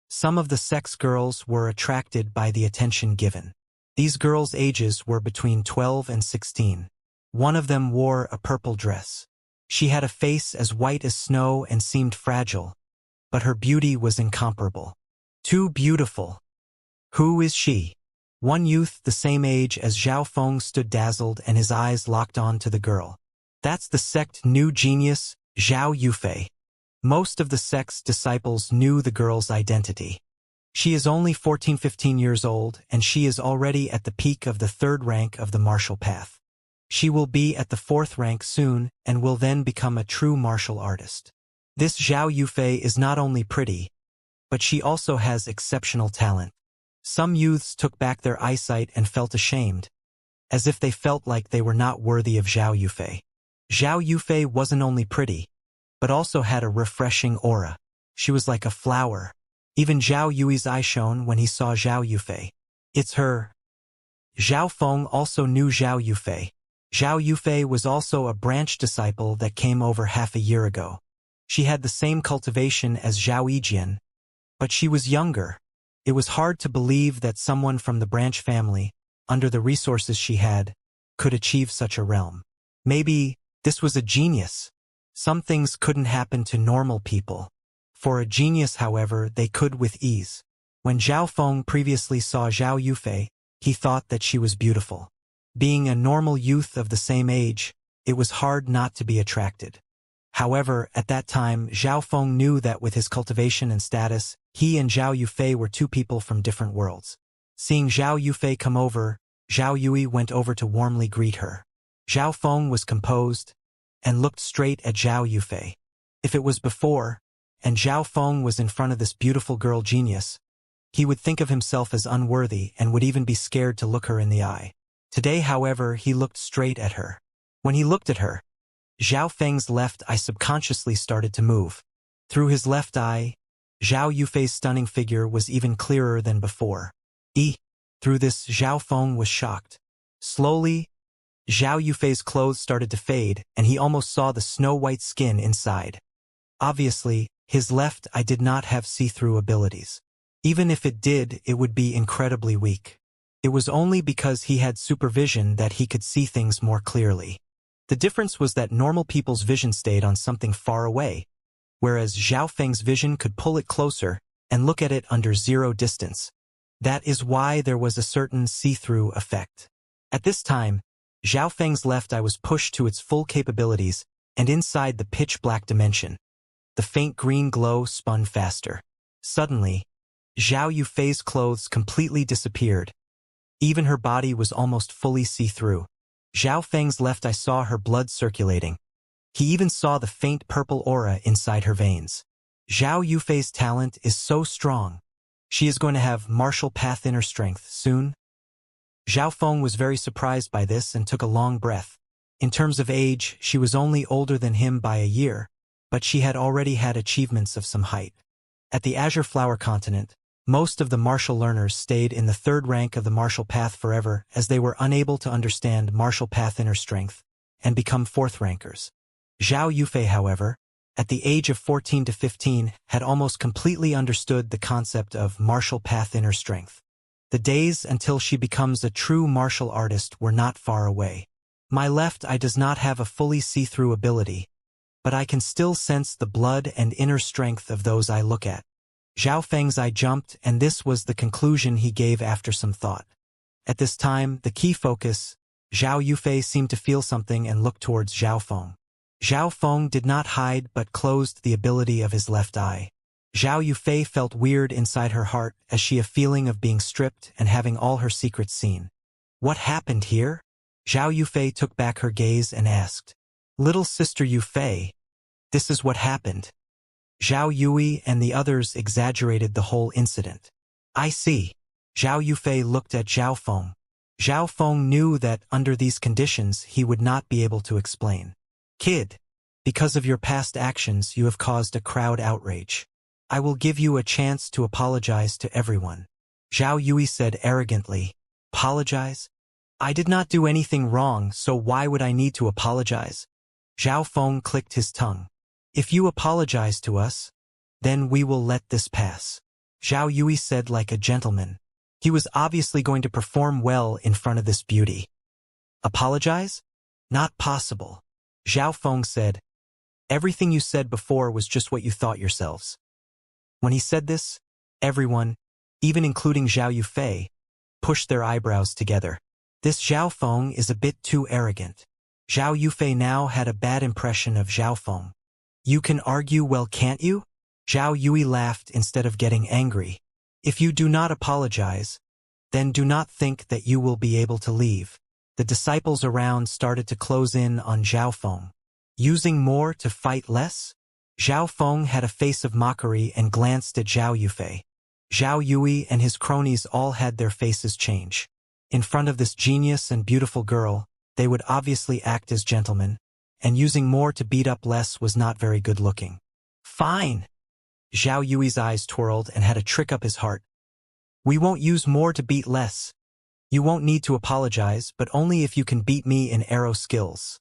Some of the sex girls were attracted by the attention given. These girls' ages were between 12 and 16. One of them wore a purple dress. She had a face as white as snow and seemed fragile, but her beauty was incomparable. Too beautiful. Who is she? One youth the same age as Zhao Feng stood dazzled, and his eyes locked on to the girl. That's the sect new genius, Zhao Yufei. Most of the sect's disciples knew the girl's identity. She is only 14-15 years old, and she is already at the peak of the 3rd rank of the martial path. She will be at the 4th rank soon, and will then become a true martial artist. This Zhao Yufei is not only pretty, but she also has exceptional talent. Some youths took back their eyesight and felt ashamed, as if they felt like they were not worthy of Zhao Yufei. Zhao Yufei wasn't only pretty, but also had a refreshing aura. She was like a flower. Even Zhao Yui's eye shone when he saw Zhao Yufei. It's her. Zhao Feng also knew Zhao Yufei. Zhao Yufei was also a branch disciple that came over half a year ago. She had the same cultivation as Zhao Yijian, but she was younger. It was hard to believe that someone from the branch family, under the resources she had, could achieve such a realm. Maybe this was a genius. Some things couldn't happen to normal people. For a genius, however, they could with ease. When Zhao Feng previously saw Zhao Yufei, he thought that she was beautiful. Being a normal youth of the same age, it was hard not to be attracted. However, at that time, Zhao Feng knew that with his cultivation and status, he and Zhao Yufei were two people from different worlds. Seeing Zhao Yufei come over, Zhao Yui went over to warmly greet her. Zhao Feng was composed and looked straight at Zhao Yufei. If it was before, and Zhao Feng was in front of this beautiful girl genius, he would think of himself as unworthy and would even be scared to look her in the eye. Today, however, he looked straight at her. When he looked at her, Zhao Feng's left eye subconsciously started to move. Through his left eye, Zhao Yufei's stunning figure was even clearer than before. Through this, Zhao Feng was shocked. Slowly, Zhao Yufei's clothes started to fade, and he almost saw the snow-white skin inside. Obviously, his left eye did not have see-through abilities. Even if it did, it would be incredibly weak. It was only because he had supervision that he could see things more clearly. The difference was that normal people's vision stayed on something far away, whereas Zhao Feng's vision could pull it closer and look at it under zero distance. That is why there was a certain see-through effect. At this time, Zhao Feng's left eye was pushed to its full capabilities, and inside the pitch-black dimension, the faint green glow spun faster. Suddenly, Zhao Yufei's clothes completely disappeared. Even her body was almost fully see-through. Zhao Feng's left eye saw her blood circulating. He even saw the faint purple aura inside her veins. Zhao Yufei's talent is so strong. She is going to have martial path inner strength soon. Zhao Feng was very surprised by this and took a long breath. In terms of age, she was only older than him by a year, but she had already had achievements of some height. At the Azure Flower continent, most of the martial learners stayed in the third rank of the martial path forever as they were unable to understand martial path inner strength and become fourth rankers. Zhao Yufei, however, at the age of 14 to 15, had almost completely understood the concept of martial path inner strength. The days until she becomes a true martial artist were not far away. My left eye does not have a fully see-through ability, but I can still sense the blood and inner strength of those I look at. Zhao Feng's eye jumped, and this was the conclusion he gave after some thought. At this time, the key focus, Zhao Yufei seemed to feel something and looked towards Zhao Feng. Zhao Feng did not hide but closed the ability of his left eye. Zhao Yufei felt weird inside her heart as she a feeling of being stripped and having all her secrets seen. What happened here? Zhao Yufei took back her gaze and asked, "Little sister Yufei, this is what happened." Zhao Yui and the others exaggerated the whole incident. I see. Zhao Yufei looked at Zhao Feng. Zhao Feng knew that under these conditions he would not be able to explain. Kid, because of your past actions you have caused a crowd outrage. I will give you a chance to apologize to everyone. Zhao Yui said arrogantly. Apologize? I did not do anything wrong, so why would I need to apologize? Zhao Feng clicked his tongue. If you apologize to us, then we will let this pass. Zhao Yui said like a gentleman. He was obviously going to perform well in front of this beauty. Apologize? Not possible. Zhao Feng said. Everything you said before was just what you thought yourselves. When he said this, everyone, even including Zhao Yufei, pushed their eyebrows together. This Zhao Feng is a bit too arrogant. Zhao Yufei now had a bad impression of Zhao Feng. You can argue well, can't you? Zhao Yui laughed instead of getting angry. If you do not apologize, then do not think that you will be able to leave. The disciples around started to close in on Zhao Feng. Using more to fight less? Zhao Feng had a face of mockery and glanced at Zhao Yufei. Zhao Yui and his cronies all had their faces change. In front of this genius and beautiful girl, they would obviously act as gentlemen, and using more to beat up less was not very good looking. Fine. Zhao Yui's eyes twirled and had a trick up his heart. We won't use more to beat less. You won't need to apologize, but only if you can beat me in arrow skills.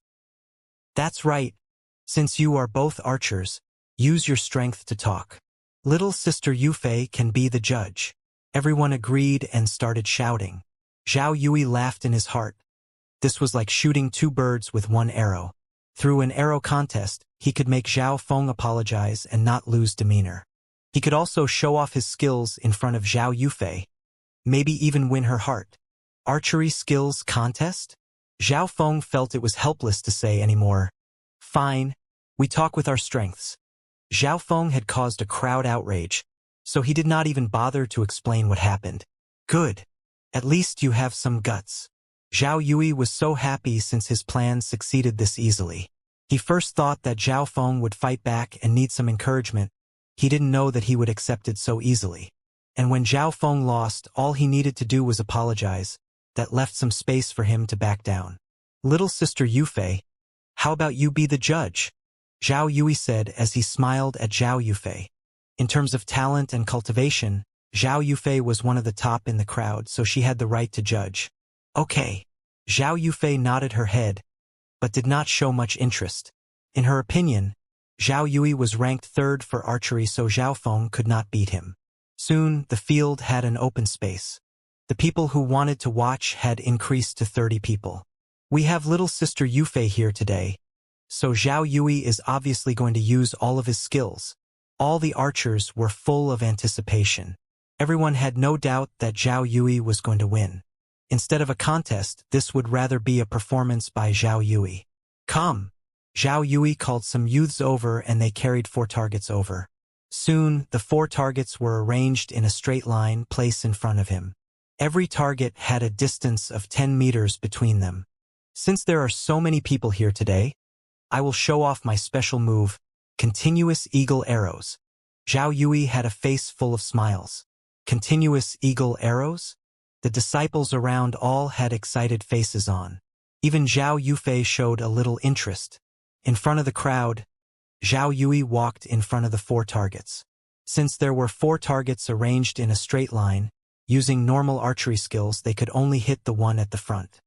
That's right. Since you are both archers, use your strength to talk. Little sister Yufei can be the judge. Everyone agreed and started shouting. Zhao Yui laughed in his heart. This was like shooting two birds with one arrow. Through an arrow contest, he could make Zhao Feng apologize and not lose demeanor. He could also show off his skills in front of Zhao Yufei, maybe even win her heart. Archery skills contest? Zhao Feng felt it was helpless to say anymore. Fine, we talk with our strengths. Zhao Feng had caused a crowd outrage, so he did not even bother to explain what happened. Good. At least you have some guts. Zhao Yui was so happy since his plan succeeded this easily. He first thought that Zhao Feng would fight back and need some encouragement. He didn't know that he would accept it so easily. And when Zhao Feng lost, all he needed to do was apologize. That left some space for him to back down. Little sister Yufei, how about you be the judge? Zhao Yui said as he smiled at Zhao Yufei. In terms of talent and cultivation, Zhao Yufei was one of the top in the crowd, so she had the right to judge. Okay. Zhao Yufei nodded her head, but did not show much interest. In her opinion, Zhao Yui was ranked third for archery, so Zhao Feng could not beat him. Soon, the field had an open space. The people who wanted to watch had increased to 30 people. We have little sister Yufei here today, so Zhao Yui is obviously going to use all of his skills. All the archers were full of anticipation. Everyone had no doubt that Zhao Yui was going to win. Instead of a contest, this would rather be a performance by Zhao Yui. Come! Zhao Yui called some youths over and they carried 4 targets over. Soon, the 4 targets were arranged in a straight line placed in front of him. Every target had a distance of 10 meters between them. Since there are so many people here today, I will show off my special move, continuous eagle arrows. Zhao Yui had a face full of smiles. Continuous eagle arrows? The disciples around all had excited faces on. Even Zhao Yufei showed a little interest. In front of the crowd, Zhao Yui walked in front of the 4 targets. Since there were 4 targets arranged in a straight line, using normal archery skills, they could only hit the one at the front.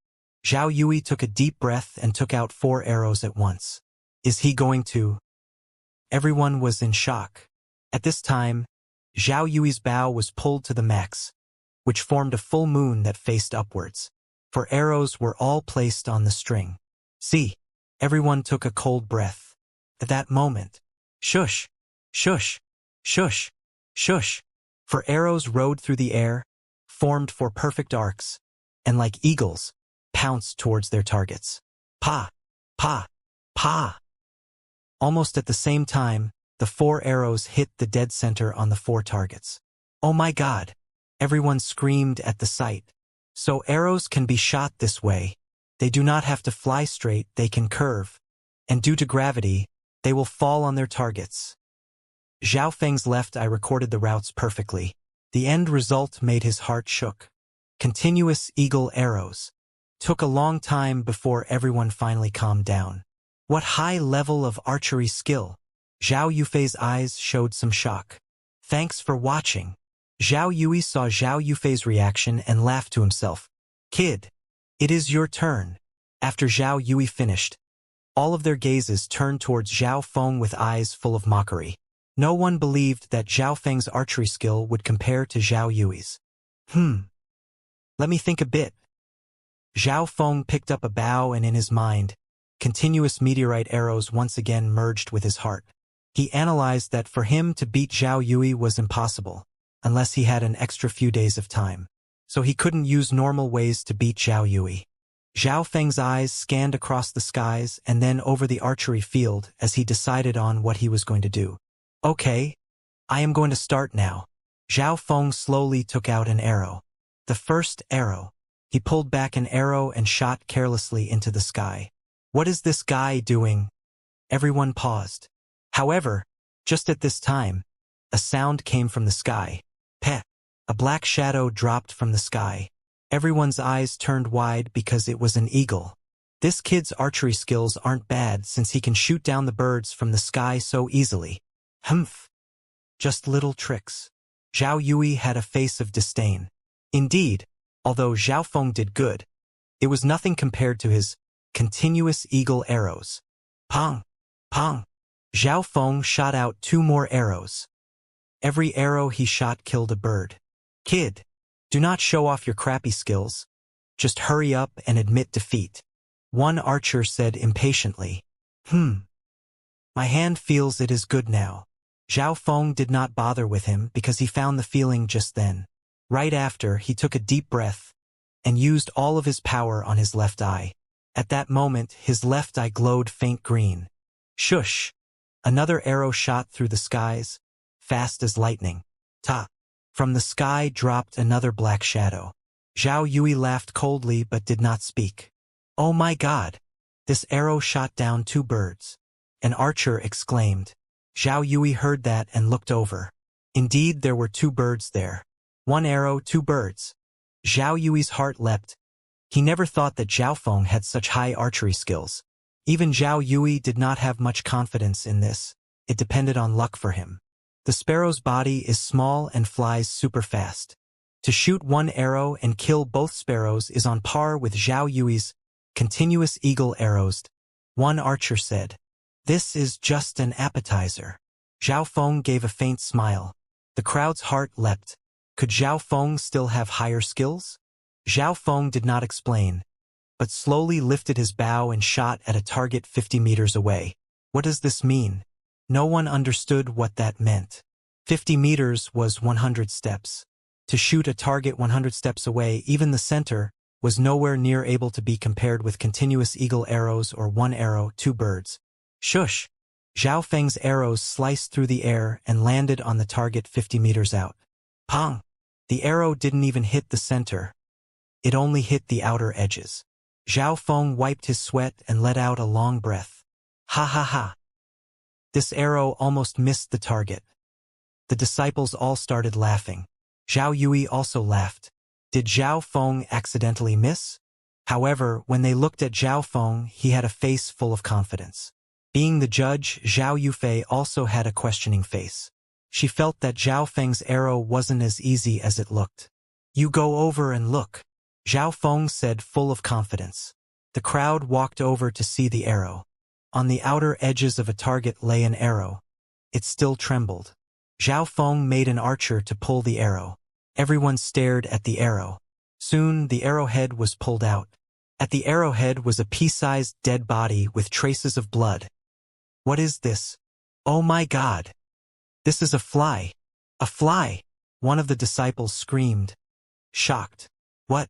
Zhao Yui took a deep breath and took out 4 arrows at once. Is he going to? Everyone was in shock. At this time, Zhao Yui's bow was pulled to the max, which formed a full moon that faced upwards. 4 arrows were all placed on the string. See, everyone took a cold breath. At that moment, shush, shush, shush, shush. 4 arrows rode through the air, formed 4 perfect arcs, and like eagles, pounced towards their targets. Pa! Pa! Pa! Almost at the same time, the 4 arrows hit the dead center on the 4 targets. Oh my God! Everyone screamed at the sight. So arrows can be shot this way. They do not have to fly straight, they can curve. And due to gravity, they will fall on their targets. Zhao Feng's left eye recorded the routes perfectly. The end result made his heart shook. Continuous eagle arrows. Took a long time before everyone finally calmed down. What high level of archery skill! Zhao Yufei's eyes showed some shock. Thanks for watching. Zhao Yui saw Zhao Yufei's reaction and laughed to himself. Kid, it is your turn. After Zhao Yui finished, all of their gazes turned towards Zhao Feng with eyes full of mockery. No one believed that Zhao Feng's archery skill would compare to Zhao Yui's. Let me think a bit. Zhao Feng picked up a bow and in his mind, continuous meteorite arrows once again merged with his heart. He analyzed that for him to beat Zhao Yui was impossible, unless he had an extra few days of time. So he couldn't use normal ways to beat Zhao Yui. Zhao Feng's eyes scanned across the skies and then over the archery field as he decided on what he was going to do. Okay, I am going to start now. Zhao Feng slowly took out an arrow. The first arrow. He pulled back an arrow and shot carelessly into the sky. What is this guy doing? Everyone paused. However, just at this time, a sound came from the sky. Peh! A black shadow dropped from the sky. Everyone's eyes turned wide because it was an eagle. This kid's archery skills aren't bad since he can shoot down the birds from the sky so easily. Humph! Just little tricks. Zhao Yui had a face of disdain. Indeed, although Zhao Feng did good, it was nothing compared to his continuous eagle arrows. Pong! Pong! Zhao Feng shot out 2 more arrows. Every arrow he shot killed a bird. Kid, do not show off your crappy skills. Just hurry up and admit defeat. One archer said impatiently. My hand feels it is good now. Zhao Feng did not bother with him because he found the feeling just then. Right after, he took a deep breath and used all of his power on his left eye. At that moment, his left eye glowed faint green. Shush! Another arrow shot through the skies, fast as lightning. Ta! From the sky dropped another black shadow. Zhao Yui laughed coldly but did not speak. Oh my God! This arrow shot down 2 birds. An archer exclaimed. Zhao Yui heard that and looked over. Indeed, there were 2 birds there. 1 arrow, 2 birds. Zhao Yui's heart leapt. He never thought that Zhao Feng had such high archery skills. Even Zhao Yui did not have much confidence in this. It depended on luck for him. The sparrow's body is small and flies super fast. To shoot 1 arrow and kill both sparrows is on par with Zhao Yui's continuous eagle arrows. One archer said. This is just an appetizer. Zhao Feng gave a faint smile. The crowd's heart leapt. Could Zhao Feng still have higher skills? Zhao Feng did not explain, but slowly lifted his bow and shot at a target 50 meters away. What does this mean? No one understood what that meant. 50 meters was 100 steps. To shoot a target 100 steps away, even the center, was nowhere near able to be compared with continuous eagle arrows or 1 arrow, 2 birds. Shush! Zhao Feng's arrows sliced through the air and landed on the target 50 meters out. Pong! The arrow didn't even hit the center. It only hit the outer edges. Zhao Feng wiped his sweat and let out a long breath. Ha ha ha! This arrow almost missed the target. The disciples all started laughing. Zhao Yui also laughed. Did Zhao Feng accidentally miss? However, when they looked at Zhao Feng, he had a face full of confidence. Being the judge, Zhao Yufei also had a questioning face. She felt that Zhao Feng's arrow wasn't as easy as it looked. You go over and look, Zhao Feng said, full of confidence. The crowd walked over to see the arrow. On the outer edges of a target lay an arrow. It still trembled. Zhao Feng made an archer to pull the arrow. Everyone stared at the arrow. Soon, the arrowhead was pulled out. At the arrowhead was a pea-sized dead body with traces of blood. What is this? Oh my God! This is a fly! A fly! One of the disciples screamed. Shocked. What?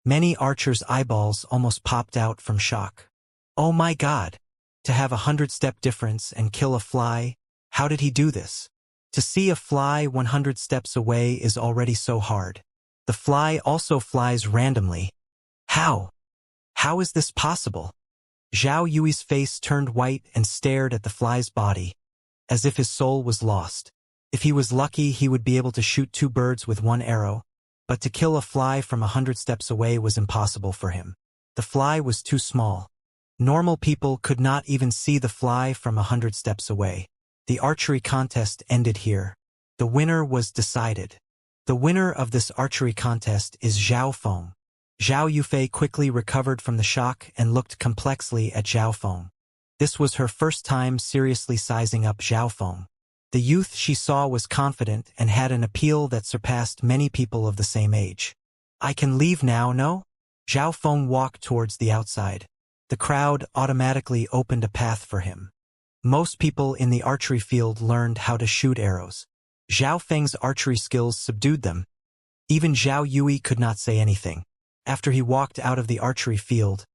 Many archers' eyeballs almost popped out from shock. Oh my God! To have 100-step difference and kill a fly, how did he do this? To see a fly 100 steps away is already so hard. The fly also flies randomly. How? How is this possible? Zhao Yui's face turned white and stared at the fly's body, as if his soul was lost. If he was lucky, he would be able to shoot 2 birds with 1 arrow, but to kill a fly from 100 steps away was impossible for him. The fly was too small. Normal people could not even see the fly from 100 steps away. The archery contest ended here. The winner was decided. The winner of this archery contest is Zhao Feng. Zhao Yufei quickly recovered from the shock and looked complexly at Zhao Feng. This was her first time seriously sizing up Zhao Feng. The youth she saw was confident and had an appeal that surpassed many people of the same age. I can leave now, no? Zhao Feng walked towards the outside. The crowd automatically opened a path for him. Most people in the archery field learned how to shoot arrows. Zhao Feng's archery skills subdued them. Even Zhao Yui could not say anything. After he walked out of the archery field,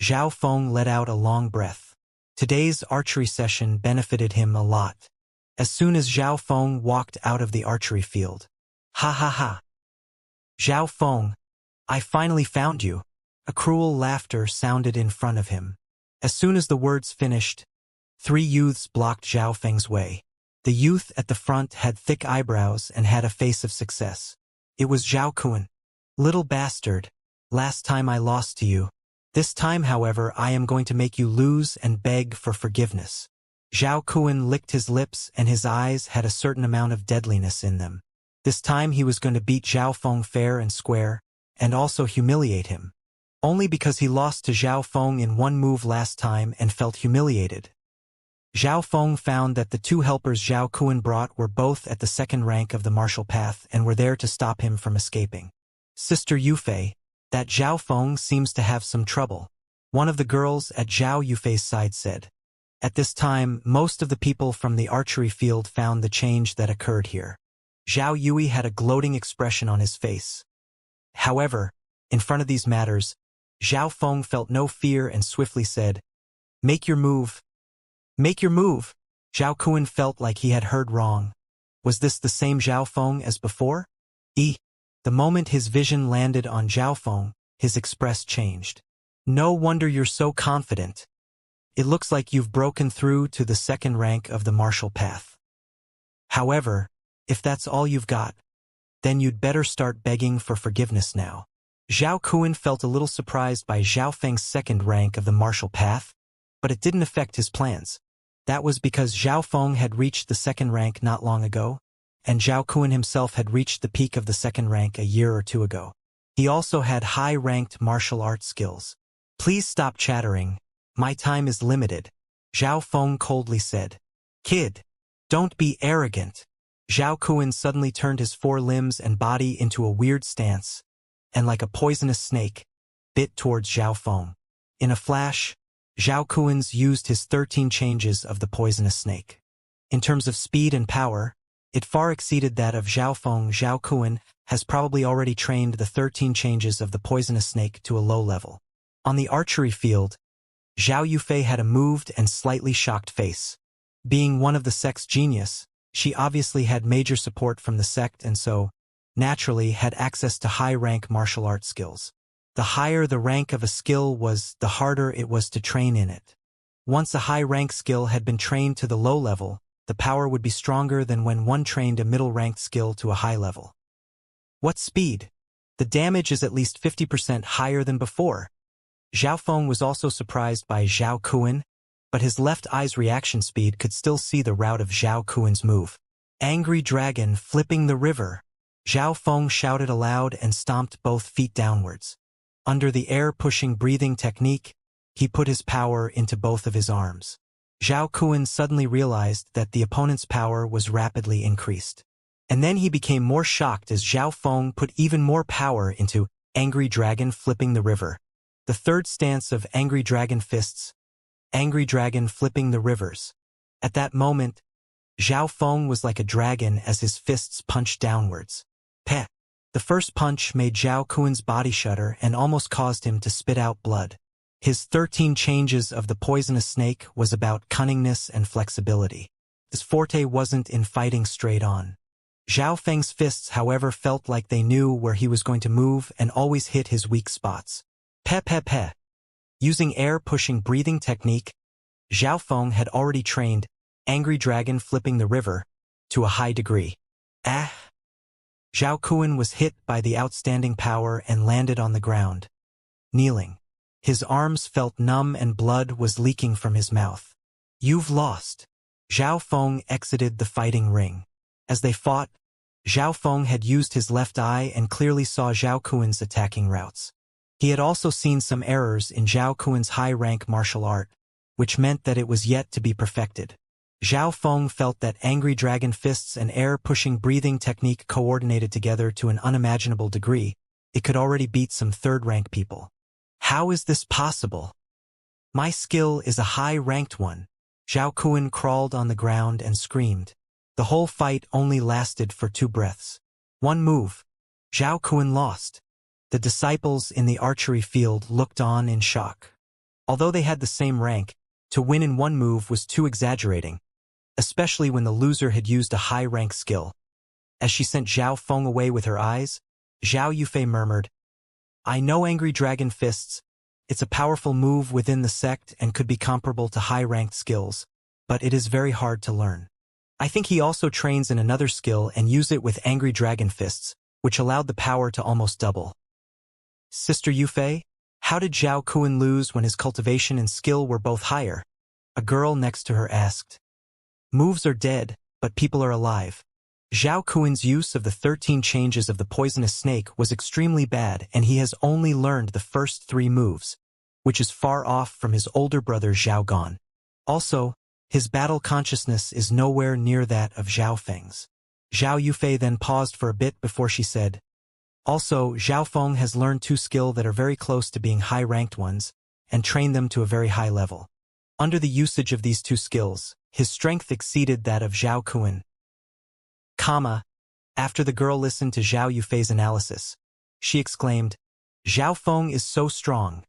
Zhao Feng let out a long breath. Today's archery session benefited him a lot. As soon as Zhao Feng walked out of the archery field. Ha ha ha! Zhao Feng, I finally found you. A cruel laughter sounded in front of him. As soon as the words finished, 3 youths blocked Zhao Feng's way. The youth at the front had thick eyebrows and had a face of success. It was Zhao Kuan. Little bastard. Last time I lost to you. This time, however, I am going to make you lose and beg for forgiveness. Zhao Kuan licked his lips and his eyes had a certain amount of deadliness in them. This time he was going to beat Zhao Feng fair and square, and also humiliate him. Only because he lost to Zhao Feng in 1 move last time and felt humiliated. Zhao Feng found that the 2 helpers Zhao Kuan brought were both at the 2nd rank of the martial path and were there to stop him from escaping. Sister Yufei, that Zhao Feng seems to have some trouble, one of the girls at Zhao Yufei's side said. At this time, most of the people from the archery field found the change that occurred here. Zhao Yui had a gloating expression on his face. However, in front of these matters, Zhao Feng felt no fear and swiftly said, "Make your move. Make your move." Zhao Kun felt like he had heard wrong. Was this the same Zhao Feng as before? The moment his vision landed on Zhao Feng, his express changed. "No wonder you're so confident. It looks like you've broken through to the second rank of the martial path. However, if that's all you've got, then you'd better start begging for forgiveness now." Zhao Kun felt a little surprised by Zhao Feng's second rank of the martial path, but it didn't affect his plans. That was because Zhao Feng had reached the second rank not long ago, and Zhao Kun himself had reached the peak of the second rank a year or two ago. He also had high-ranked martial arts skills. "Please stop chattering. My time is limited," Zhao Feng coldly said. "Kid, don't be arrogant." Zhao Kun suddenly turned his four limbs and body into a weird stance, and like a poisonous snake, bit towards Zhao Feng. In a flash, Zhao Kun used his 13 changes of the poisonous snake. In terms of speed and power, it far exceeded that of Zhao Feng. Zhao Kun has probably already trained the 13 changes of the poisonous snake to a low level. On the archery field, Zhao Yufei had a moved and slightly shocked face. Being one of the sect's genius, she obviously had major support from the sect and so, naturally, had access to high-rank martial arts skills. The higher the rank of a skill was, the harder it was to train in it. Once a high-rank skill had been trained to the low level, the power would be stronger than when one trained a middle-ranked skill to a high level. What speed? The damage is at least 50% higher than before. Zhao Feng was also surprised by Zhao Kun, but his left eye's reaction speed could still see the route of Zhao Kun's move. "Angry dragon flipping the river." Zhao Feng shouted aloud and stomped both feet downwards. Under the air-pushing breathing technique, he put his power into both of his arms. Zhao Kun suddenly realized that the opponent's power was rapidly increased. And then he became more shocked as Zhao Feng put even more power into Angry Dragon Flipping the River. The third stance of Angry Dragon Fists, Angry Dragon Flipping the Rivers. At that moment, Zhao Feng was like a dragon as his fists punched downwards. Peh! The first punch made Zhao Kun's body shudder and almost caused him to spit out blood. His 13 changes of the poisonous snake was about cunningness and flexibility. His forte wasn't in fighting straight on. Zhao Feng's fists, however, felt like they knew where he was going to move and always hit his weak spots. Peh peh peh. Using air-pushing breathing technique, Zhao Feng had already trained Angry Dragon Flipping the River to a high degree. Ah! Zhao Kun was hit by the outstanding power and landed on the ground, kneeling. His arms felt numb and blood was leaking from his mouth. "You've lost." Zhao Feng exited the fighting ring. As they fought, Zhao Feng had used his left eye and clearly saw Zhao Kun's attacking routes. He had also seen some errors in Zhao Kun's high-rank martial art, which meant that it was yet to be perfected. Zhao Feng felt that Angry Dragon Fists and air-pushing breathing technique coordinated together to an unimaginable degree. It could already beat some third-rank people. How is this possible? My skill is a high-ranked one. Zhao Kun crawled on the ground and screamed. The whole fight only lasted for 2 breaths. One move. Zhao Kun lost. The disciples in the archery field looked on in shock. Although they had the same rank, to win in one move was too exaggerating, especially when the loser had used a high-rank skill. As she sent Zhao Feng away with her eyes, Zhao Yufei murmured, "I know Angry Dragon Fists. It's a powerful move within the sect and could be comparable to high-ranked skills, but it is very hard to learn. I think he also trains in another skill and used it with Angry Dragon Fists, which allowed the power to almost double." "Sister Yufei, how did Zhao Kun lose when his cultivation and skill were both higher?" A girl next to her asked. "Moves are dead, but people are alive." Zhao Kun's use of the 13 changes of the poisonous snake was extremely bad and he has only learned the first 3 moves, which is far off from his older brother Zhao Gan. Also, his battle consciousness is nowhere near that of Zhao Feng's. Zhao Yufei then paused for a bit before she said, "Also, Zhao Feng has learned 2 skills that are very close to being high-ranked ones, and trained them to a very high level. Under the usage of these 2 skills, his strength exceeded that of Zhao Kun." After the girl listened to Zhao Yufei's analysis, she exclaimed, "Zhao Feng is so strong.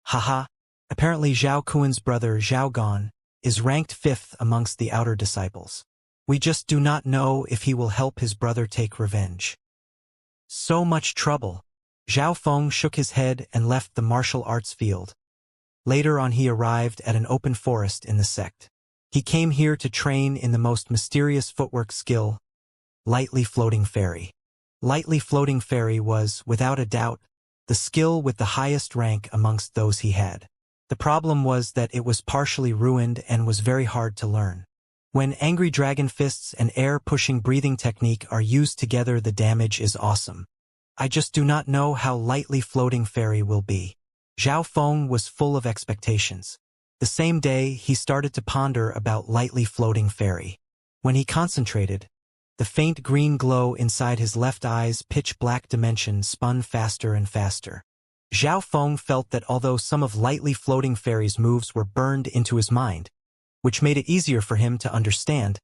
Haha. Apparently Zhao Kuan's brother Zhao Gan is ranked 5th amongst the outer disciples. We just do not know if he will help his brother take revenge. So much trouble. Zhao Feng shook his head and left the martial arts field. Later on he arrived at an open forest in the sect. He came here to train in the most mysterious footwork skill, lightly floating fairy. Lightly floating fairy was, without a doubt, the skill with the highest rank amongst those he had. The problem was that it was partially ruined and was very hard to learn. When angry dragon fists and air-pushing breathing technique are used together, the damage is awesome. I just do not know how lightly floating fairy will be. Zhao Feng was full of expectations. The same day, he started to ponder about lightly floating fairy. When he concentrated, the faint green glow inside his left eye's pitch-black dimension spun faster and faster. Zhao Feng felt that although some of lightly floating fairy's moves were burned into his mind, which made it easier for him to understand,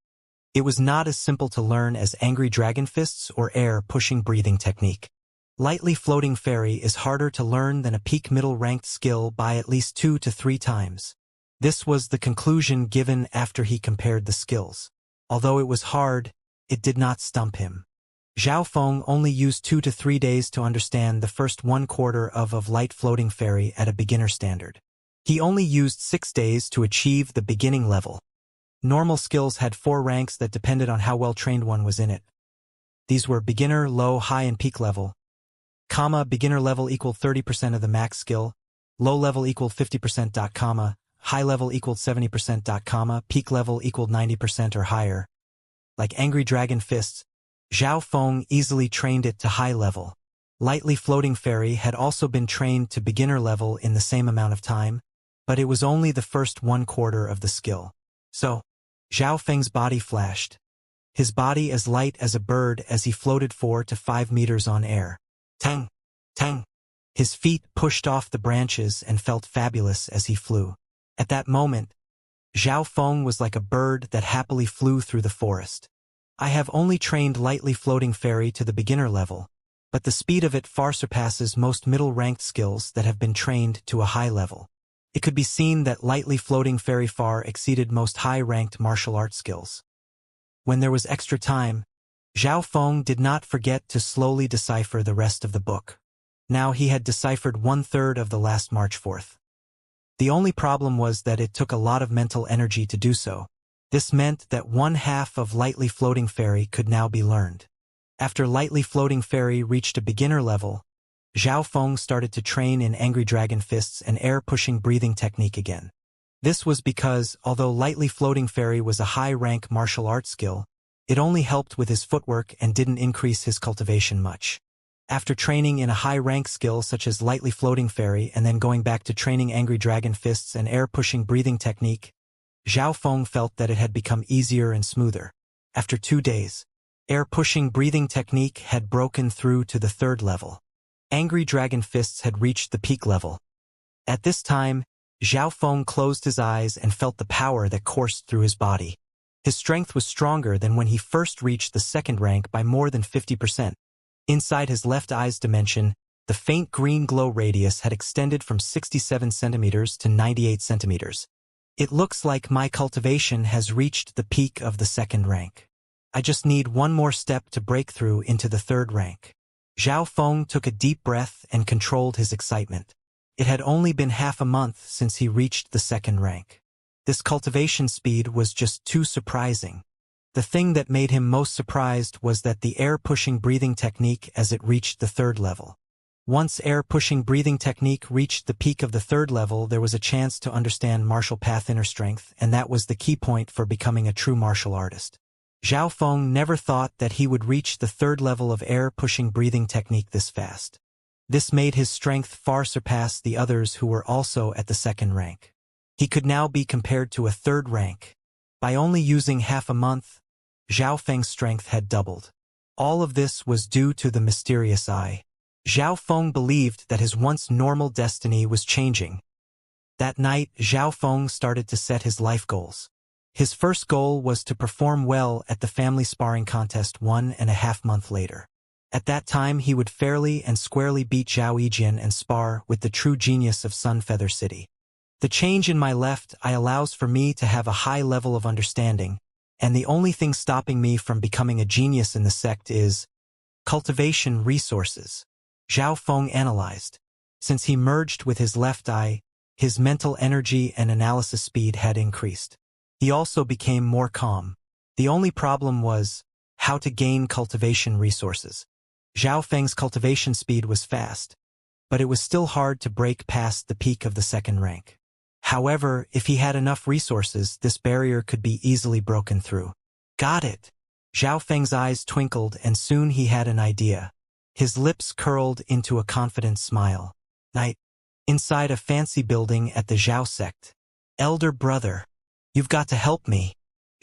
it was not as simple to learn as angry dragon fists or air-pushing breathing technique. Lightly floating fairy is harder to learn than a peak middle-ranked skill by at least 2 to 3 times. This was the conclusion given after he compared the skills. Although it was hard, it did not stump him. Zhao Feng only used 2 to 3 days to understand the first 1/4 of light floating fairy at a beginner standard. He only used 6 days to achieve the beginning level. Normal skills had 4 ranks that depended on how well trained one was in it. These were beginner, low, high, and peak level. Beginner level equaled 30% of the max skill, low level equaled 50%, high level equaled 70%, peak level equaled 90% or higher. Like angry dragon fists, Zhao Feng easily trained it to high level. Lightly floating fairy had also been trained to beginner level in the same amount of time, but it was only the first 1/4 of the skill. So, Zhao Feng's body flashed. His body as light as a bird as he floated 4 to 5 meters on air. Tang! Tang! His feet pushed off the branches and felt fabulous as he flew. At that moment, Zhao Feng was like a bird that happily flew through the forest. I have only trained lightly floating fairy to the beginner level, but the speed of it far surpasses most middle-ranked skills that have been trained to a high level. It could be seen that lightly floating fairy far exceeded most high-ranked martial arts skills. When there was extra time, Zhao Feng did not forget to slowly decipher the rest of the book. Now he had deciphered 1/3 of the last March 4th. The only problem was that it took a lot of mental energy to do so. This meant that 1/2 of lightly floating fairy could now be learned. After lightly floating fairy reached a beginner level, Zhao Feng started to train in angry dragon fists and air-pushing breathing technique again. This was because, although lightly floating fairy was a high-rank martial arts skill, it only helped with his footwork and didn't increase his cultivation much. After training in a high-rank skill such as lightly floating fairy and then going back to training angry dragon fists and air-pushing breathing technique, Zhao Feng felt that it had become easier and smoother. After 2 days, air-pushing breathing technique had broken through to the 3rd level. Angry dragon fists had reached the peak level. At this time, Zhao Feng closed his eyes and felt the power that coursed through his body. His strength was stronger than when he first reached the 2nd rank by more than 50%. Inside his left eye's dimension, the faint green glow radius had extended from 67 centimeters to 98 centimeters. It looks like my cultivation has reached the peak of the 2nd rank. I just need one more step to break through into the 3rd rank. Zhao Feng took a deep breath and controlled his excitement. It had only been half a month since he reached the 2nd rank. This cultivation speed was just too surprising. The thing that made him most surprised was that the air-pushing breathing technique as it reached the 3rd level. Once air-pushing breathing technique reached the peak of the 3rd level, there was a chance to understand martial path inner strength, and that was the key point for becoming a true martial artist. Zhao Feng never thought that he would reach the 3rd level of air-pushing breathing technique this fast. This made his strength far surpass the others who were also at the 2nd rank. He could now be compared to a 3rd rank. By only using half a month, Zhao Feng's strength had doubled. All of this was due to the mysterious eye. Zhao Feng believed that his once normal destiny was changing. That night, Zhao Feng started to set his life goals. His first goal was to perform well at the family sparring contest 1.5 months later. At that time he would fairly and squarely beat Zhao Yijian and spar with the true genius of Sunfeather City. The change in my left eye allows for me to have a high level of understanding, and the only thing stopping me from becoming a genius in the sect is cultivation resources. Zhao Feng analyzed. Since he merged with his left eye, his mental energy and analysis speed had increased. He also became more calm. The only problem was how to gain cultivation resources. Zhao Feng's cultivation speed was fast, but it was still hard to break past the peak of the second rank. However, if he had enough resources, this barrier could be easily broken through. Got it. Zhao Feng's eyes twinkled and soon he had an idea. His lips curled into a confident smile. Night. Inside a fancy building at the Zhao sect. Elder brother. You've got to help me.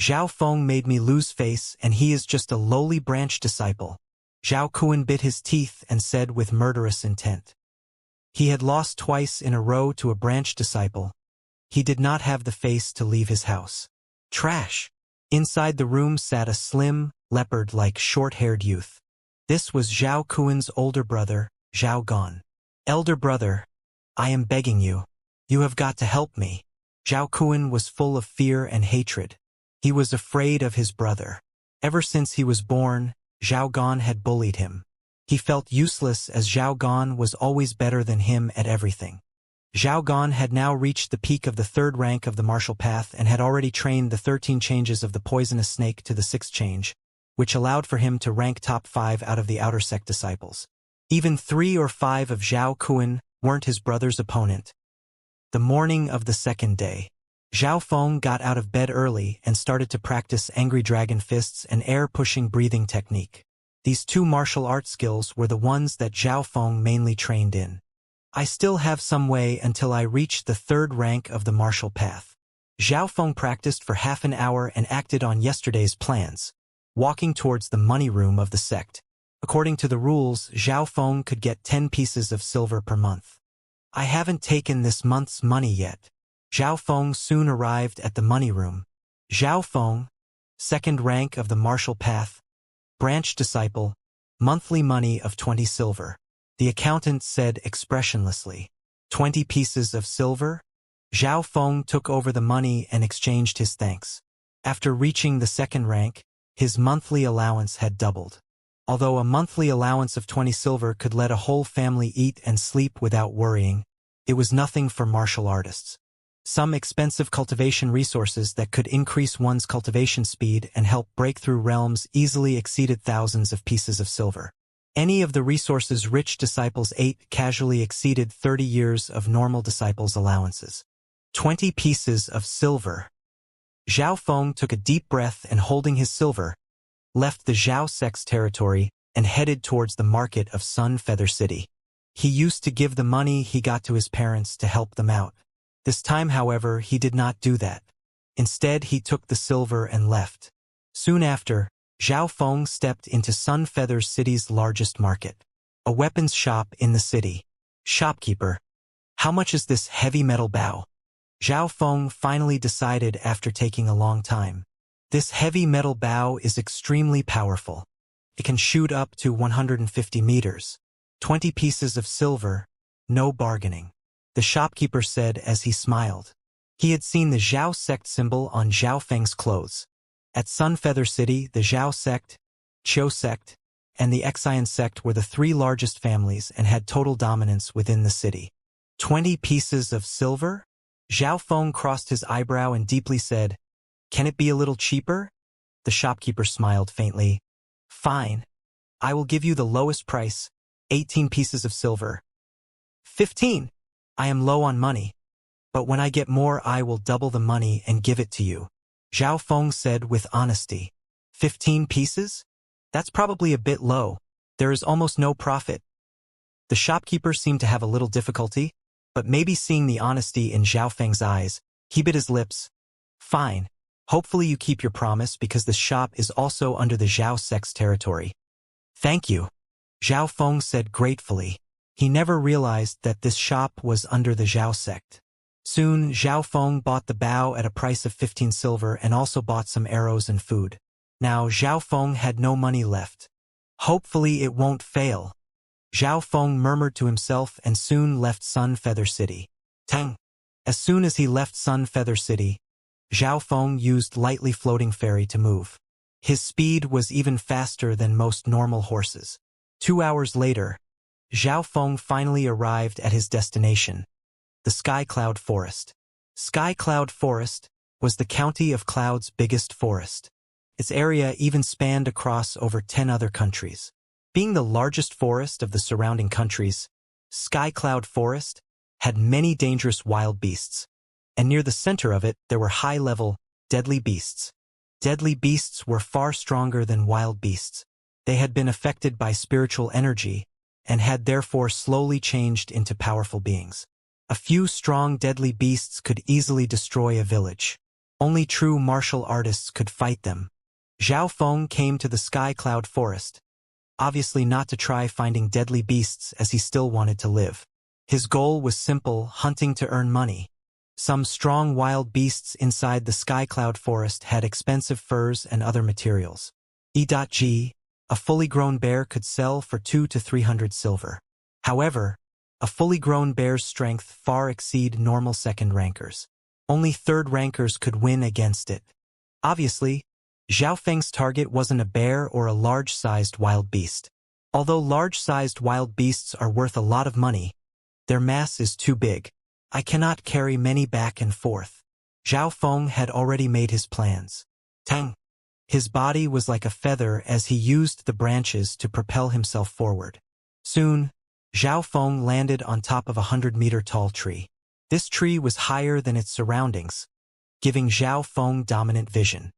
Zhao Feng made me lose face and he is just a lowly branch disciple. Zhao Kuan bit his teeth and said with murderous intent. He had lost twice in a row to a branch disciple. He did not have the face to leave his house. Trash. Inside the room sat a slim, leopard-like short-haired youth. This was Zhao Kuan's older brother, Zhao Gan. Elder brother, I am begging you. You have got to help me. Zhao Kuan was full of fear and hatred. He was afraid of his brother. Ever since he was born, Zhao Gan had bullied him. He felt useless as Zhao Gan was always better than him at everything. Zhao Gan had now reached the peak of the third rank of the martial path and had already trained the 13 changes of the poisonous snake to the 6th change, which allowed for him to rank top 5 out of the outer sect disciples. Even 3 or 5 of Zhao Kuan weren't his brother's opponent. The morning of the second day, Zhao Feng got out of bed early and started to practice angry dragon fists and air-pushing breathing technique. These 2 martial art skills were the ones that Zhao Feng mainly trained in. I still have some way until I reach the 3rd rank of the martial path. Zhao Feng practiced for half an hour and acted on yesterday's plans, walking towards the money room of the sect. According to the rules, Zhao Feng could get 10 pieces of silver per month. I haven't taken this month's money yet. Zhao Feng soon arrived at the money room. Zhao Feng, 2nd rank of the martial path, branch disciple, monthly money of 20 silver. The accountant said expressionlessly. 20 pieces of silver? Zhao Feng took over the money and exchanged his thanks. After reaching the 2nd rank, his monthly allowance had doubled. Although a monthly allowance of 20 silver could let a whole family eat and sleep without worrying, it was nothing for martial artists. Some expensive cultivation resources that could increase one's cultivation speed and help break through realms easily exceeded thousands of pieces of silver. Any of the resources rich disciples ate casually exceeded 30 years of normal disciples' allowances. 20 pieces of silver. Zhao Feng took a deep breath and holding his silver, left the Zhao sect's territory and headed towards the market of Sunfeather City. He used to give the money he got to his parents to help them out. This time, however, he did not do that. Instead, he took the silver and left. Soon after, Zhao Feng stepped into Sunfeather City's largest market, a weapons shop in the city. Shopkeeper, how much is this heavy metal bow? Zhao Feng finally decided after taking a long time. This heavy metal bow is extremely powerful. It can shoot up to 150 meters. 20 pieces of silver, no bargaining. The shopkeeper said as he smiled. He had seen the Zhao sect symbol on Zhao Feng's clothes. At Sunfeather City, the Zhao sect, Qiu sect, and the Xian sect were the 3 largest families and had total dominance within the city. 20 pieces of silver? Zhao Feng crossed his eyebrow and deeply said, "Can it be a little cheaper?" The shopkeeper smiled faintly. "Fine. I will give you the lowest price, 18 pieces of silver." 15. I am low on money. But when I get more I will double the money and give it to you. Zhao Feng said with honesty. 15 pieces? That's probably a bit low. There is almost no profit. The shopkeeper seemed to have a little difficulty, but maybe seeing the honesty in Zhao Feng's eyes, he bit his lips. Fine. Hopefully you keep your promise because this shop is also under the Zhao sect's territory. Thank you. Zhao Feng said gratefully. He never realized that this shop was under the Zhao sect. Soon, Zhao Feng bought the bow at a price of 15 silver and also bought some arrows and food. Now, Zhao Feng had no money left. Hopefully it won't fail. Zhao Feng murmured to himself and soon left Sun Feather City. Tang. As soon as he left Sun Feather City, Zhao Feng used lightly floating fairy to move. His speed was even faster than most normal horses. 2 hours later, Zhao Feng finally arrived at his destination, the Sky Cloud Forest. Sky Cloud Forest was the County of Cloud's biggest forest. Its area even spanned across over 10 other countries. Being the largest forest of the surrounding countries, Sky Cloud Forest had many dangerous wild beasts, and near the center of it there were high-level, deadly beasts. Deadly beasts were far stronger than wild beasts. They had been affected by spiritual energy and had therefore slowly changed into powerful beings. A few strong deadly beasts could easily destroy a village. Only true martial artists could fight them. Zhao Feng came to the Sky Cloud Forest, obviously not to try finding deadly beasts as he still wanted to live. His goal was simple, hunting to earn money. Some strong wild beasts inside the Sky Cloud Forest had expensive furs and other materials. E.G. A fully grown bear could sell for 200 to 300 silver. However, a fully grown bear's strength far exceed normal second rankers. Only third rankers could win against it. Obviously, Zhao Feng's target wasn't a bear or a large-sized wild beast. Although large-sized wild beasts are worth a lot of money, their mass is too big. I cannot carry many back and forth. Zhao Feng had already made his plans. Tang. His body was like a feather as he used the branches to propel himself forward. Soon, Zhao Feng landed on top of a 100-meter tall tree. This tree was higher than its surroundings, giving Zhao Feng dominant vision.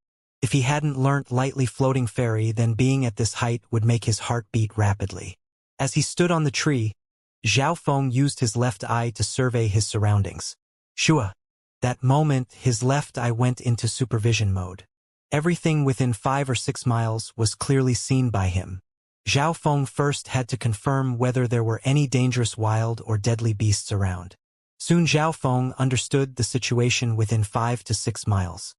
If he hadn't learnt lightly floating fairy, then being at this height would make his heart beat rapidly. As he stood on the tree, Zhao Feng used his left eye to survey his surroundings. Shua. That moment, his left eye went into supervision mode. Everything within 5 or 6 miles was clearly seen by him. Zhao Feng first had to confirm whether there were any dangerous wild or deadly beasts around. Soon Zhao Feng understood the situation within 5 to 6 miles.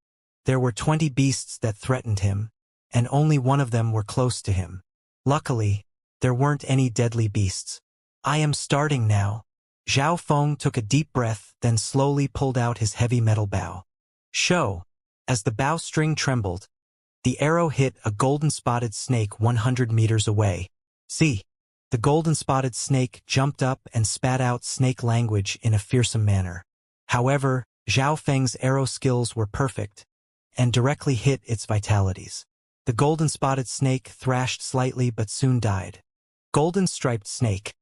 There were 20 beasts that threatened him, and only one of them were close to him. Luckily, there weren't any deadly beasts. I am starting now. Zhao Feng took a deep breath, then slowly pulled out his heavy metal bow. Show. As the bow string trembled, the arrow hit a golden-spotted snake 100 meters away. See. The golden-spotted snake jumped up and spat out snake language in a fearsome manner. However, Zhao Feng's arrow skills were perfect, and directly hit its vitalities. The golden-spotted snake thrashed slightly but soon died. Golden-striped snake.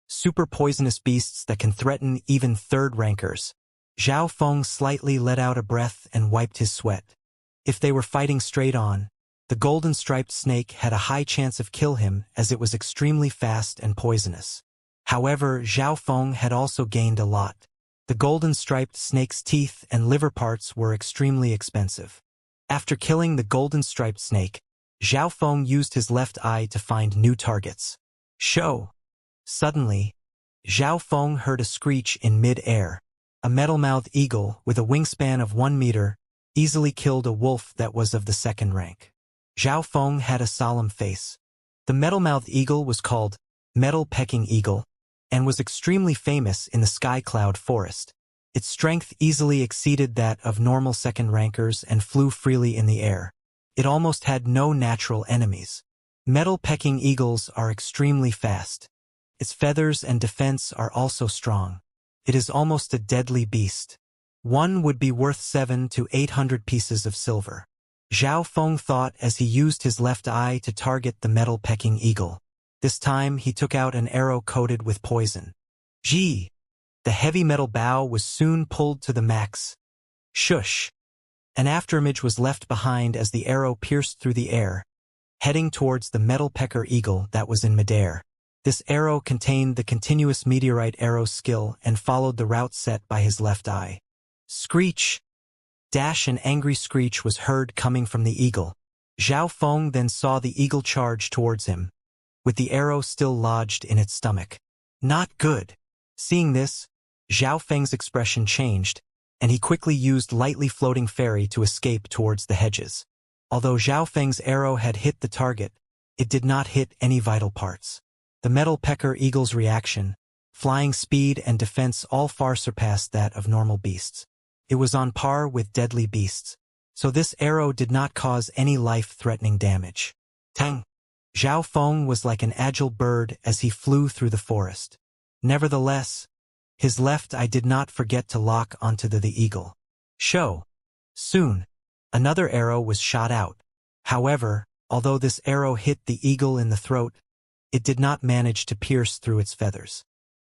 Super poisonous beasts that can threaten even third rankers. Zhao Feng slightly let out a breath and wiped his sweat. If they were fighting straight on, the golden-striped snake had a high chance of kill him as it was extremely fast and poisonous. However, Zhao Feng had also gained a lot. The golden-striped snake's teeth and liver parts were extremely expensive. After killing the golden-striped snake, Zhao Feng used his left eye to find new targets. Show. Suddenly, Zhao Feng heard a screech in mid-air. A metal-mouthed eagle with a wingspan of 1 meter easily killed a wolf that was of the second rank. Zhao Feng had a solemn face. The metal-mouthed eagle was called metal-pecking eagle and was extremely famous in the Sky Cloud Forest. Its strength easily exceeded that of normal second rankers and flew freely in the air. It almost had no natural enemies. Metal-pecking eagles are extremely fast. Its feathers and defense are also strong. It is almost a deadly beast. One would be worth 700 to 800 pieces of silver. Zhao Feng thought as he used his left eye to target the metal-pecking eagle. This time he took out an arrow coated with poison. Gee! The heavy metal bow was soon pulled to the max. Shush! An afterimage was left behind as the arrow pierced through the air, heading towards the metal-pecker eagle that was in midair. This arrow contained the continuous meteorite arrow skill and followed the route set by his left eye. Screech! Dash! An angry screech was heard coming from the eagle. Zhao Feng then saw the eagle charge towards him, with the arrow still lodged in its stomach. Not good. Seeing this, Zhao Feng's expression changed, and he quickly used lightly floating fairy to escape towards the hedges. Although Zhao Feng's arrow had hit the target, it did not hit any vital parts. The metal pecker eagle's reaction, flying speed and defense all far surpassed that of normal beasts. It was on par with deadly beasts, so this arrow did not cause any life-threatening damage. Tang! Zhao Feng was like an agile bird as he flew through the forest. Nevertheless, his left eye did not forget to lock onto the eagle. Soon, another arrow was shot out. However, although this arrow hit the eagle in the throat, it did not manage to pierce through its feathers.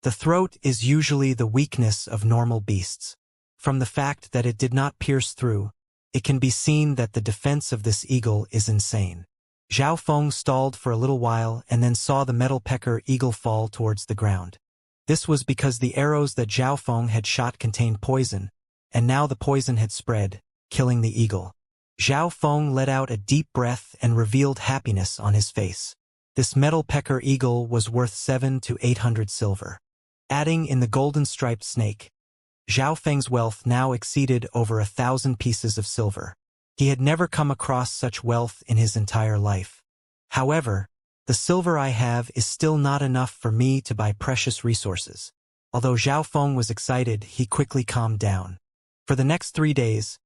The throat is usually the weakness of normal beasts. From the fact that it did not pierce through, it can be seen that the defense of this eagle is insane. Zhao Feng stalled for a little while and then saw the metal pecker eagle fall towards the ground. This was because the arrows that Zhao Feng had shot contained poison, and now the poison had spread, killing the eagle. Zhao Feng let out a deep breath and revealed happiness on his face. This metal pecker eagle was worth 700 to 800 silver. Adding in the golden-striped snake, Zhao Feng's wealth now exceeded over 1,000 pieces of silver. He had never come across such wealth in his entire life. However, the silver I have is still not enough for me to buy precious resources. Although Zhao Feng was excited, he quickly calmed down. For the next 3 days,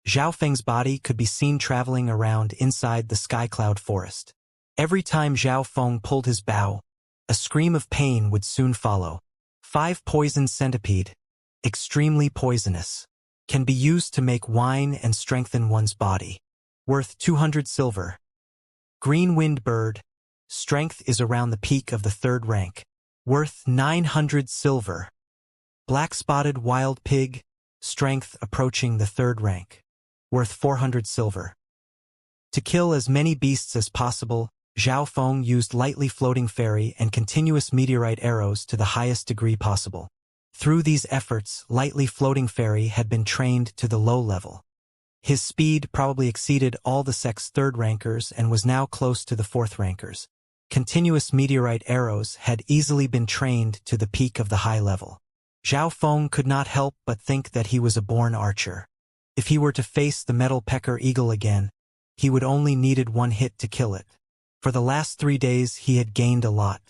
Zhao Feng's body could be seen traveling around inside the sky cloud forest. Every time Zhao Feng pulled his bow, a scream of pain would soon follow. 5 poison centipede, extremely poisonous, can be used to make wine and strengthen one's body. Worth 200 silver. Green winged bird, strength is around the peak of the 3rd rank. Worth 900 silver. Black spotted wild pig, strength approaching the 3rd rank. Worth 400 silver. To kill as many beasts as possible, Zhao Feng used lightly floating fairy and continuous meteorite arrows to the highest degree possible. Through these efforts, lightly floating fairy had been trained to the low level. His speed probably exceeded all the sect's 3rd rankers and was now close to the 4th rankers. Continuous meteorite arrows had easily been trained to the peak of the high level. Zhao Feng could not help but think that he was a born archer. If he were to face the metal pecker eagle again, he would only needed 1 hit to kill it. For the last 3 days he had gained a lot.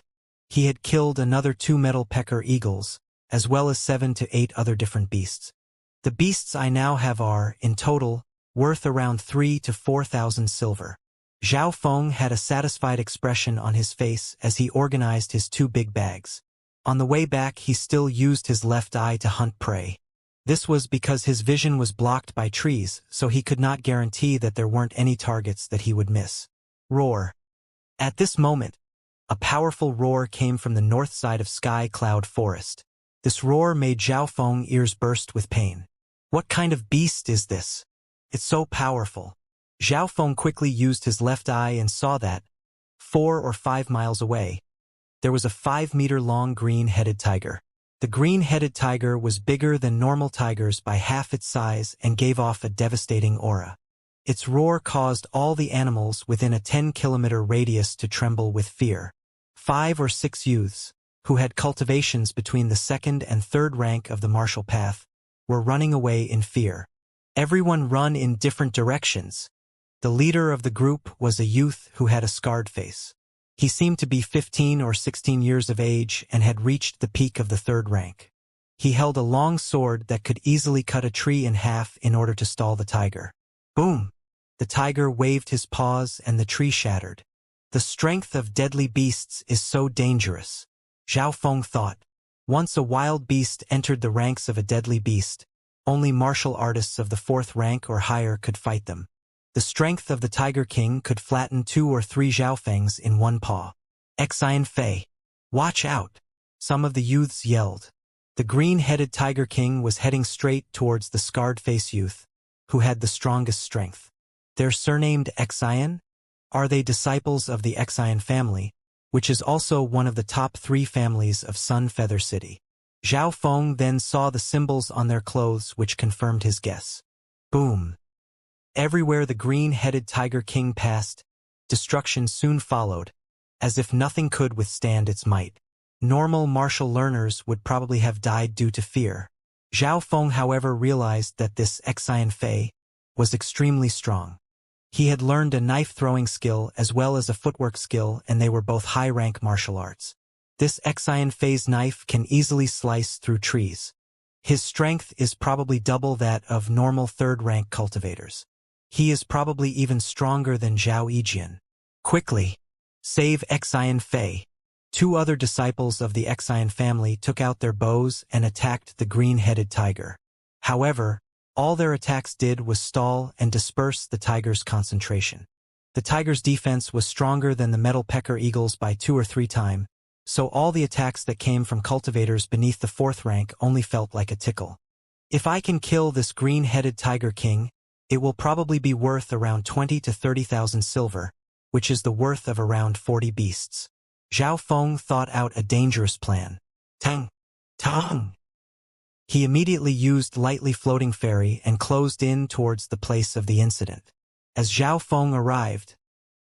He had killed another 2 metal pecker eagles, as well as 7 to 8 other different beasts. The beasts I now have are, in total, worth around 3,000 to 4,000 silver. Zhao Feng had a satisfied expression on his face as he organized his 2 big bags. On the way back he still used his left eye to hunt prey. This was because his vision was blocked by trees, so he could not guarantee that there weren't any targets that he would miss. Roar. At this moment, a powerful roar came from the north side of Sky Cloud Forest. This roar made Zhao Feng's ears burst with pain. What kind of beast is this? It's so powerful. Zhao Feng quickly used his left eye and saw that, 4 or 5 miles away, there was a 5-meter-long green-headed tiger. The green-headed tiger was bigger than normal tigers by half its size and gave off a devastating aura. Its roar caused all the animals within a 10-kilometer radius to tremble with fear. 5 or 6 youths, who had cultivations between the 2nd and 3rd rank of the martial path, were running away in fear. Everyone run in different directions. The leader of the group was a youth who had a scarred face. He seemed to be 15 or 16 years of age and had reached the peak of the 3rd rank. He held a long sword that could easily cut a tree in half in order to stall the tiger. Boom! The tiger waved his paws and the tree shattered. The strength of deadly beasts is so dangerous, Zhao Feng thought. Once a wild beast entered the ranks of a deadly beast, only martial artists of the 4th rank or higher could fight them. The strength of the Tiger King could flatten 2 or 3 Zhaofengs in one paw. Xian Fei, watch out! Some of the youths yelled. The green-headed Tiger King was heading straight towards the scarred-face youth, who had the strongest strength. They're surnamed Xian? Are they disciples of the Xian family, which is also one of the top 3 families of Sun Feather City? Zhao Feng then saw the symbols on their clothes which confirmed his guess. Boom! Everywhere the green-headed Tiger King passed, destruction soon followed, as if nothing could withstand its might. Normal martial learners would probably have died due to fear. Zhao Feng, however, realized that this Xian Fei was extremely strong. He had learned a knife-throwing skill as well as a footwork skill, and they were both high-rank martial arts. This Xianxia's knife can easily slice through trees. His strength is probably double that of normal third-rank cultivators. He is probably even stronger than Zhao Yijian. Quickly, save Xianfei. Two other disciples of the Xian family took out their bows and attacked the green-headed tiger. However, all their attacks did was stall and disperse the tiger's concentration. The tiger's defense was stronger than the metal pecker eagles by 2 or 3 times, so all the attacks that came from cultivators beneath the 4th rank only felt like a tickle. If I can kill this green-headed tiger king, it will probably be worth around 20 to 30,000 silver, which is the worth of around 40 beasts. Zhao Feng thought out a dangerous plan. Tang! Tang! He immediately used lightly floating fairy and closed in towards the place of the incident. As Zhao Feng arrived,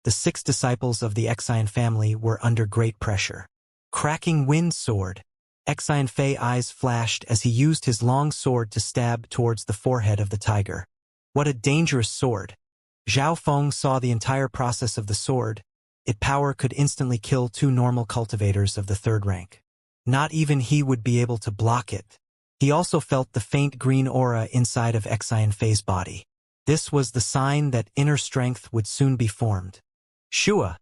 the 6 disciples of the Xian family were under great pressure. Cracking wind sword. Xianfei's eyes flashed as he used his long sword to stab towards the forehead of the tiger. What a dangerous sword! Zhao Feng saw the entire process of the sword. Its power could instantly kill 2 normal cultivators of the 3rd rank. Not even he would be able to block it. He also felt the faint green aura inside of Xianfei's body. This was the sign that inner strength would soon be formed. Shua!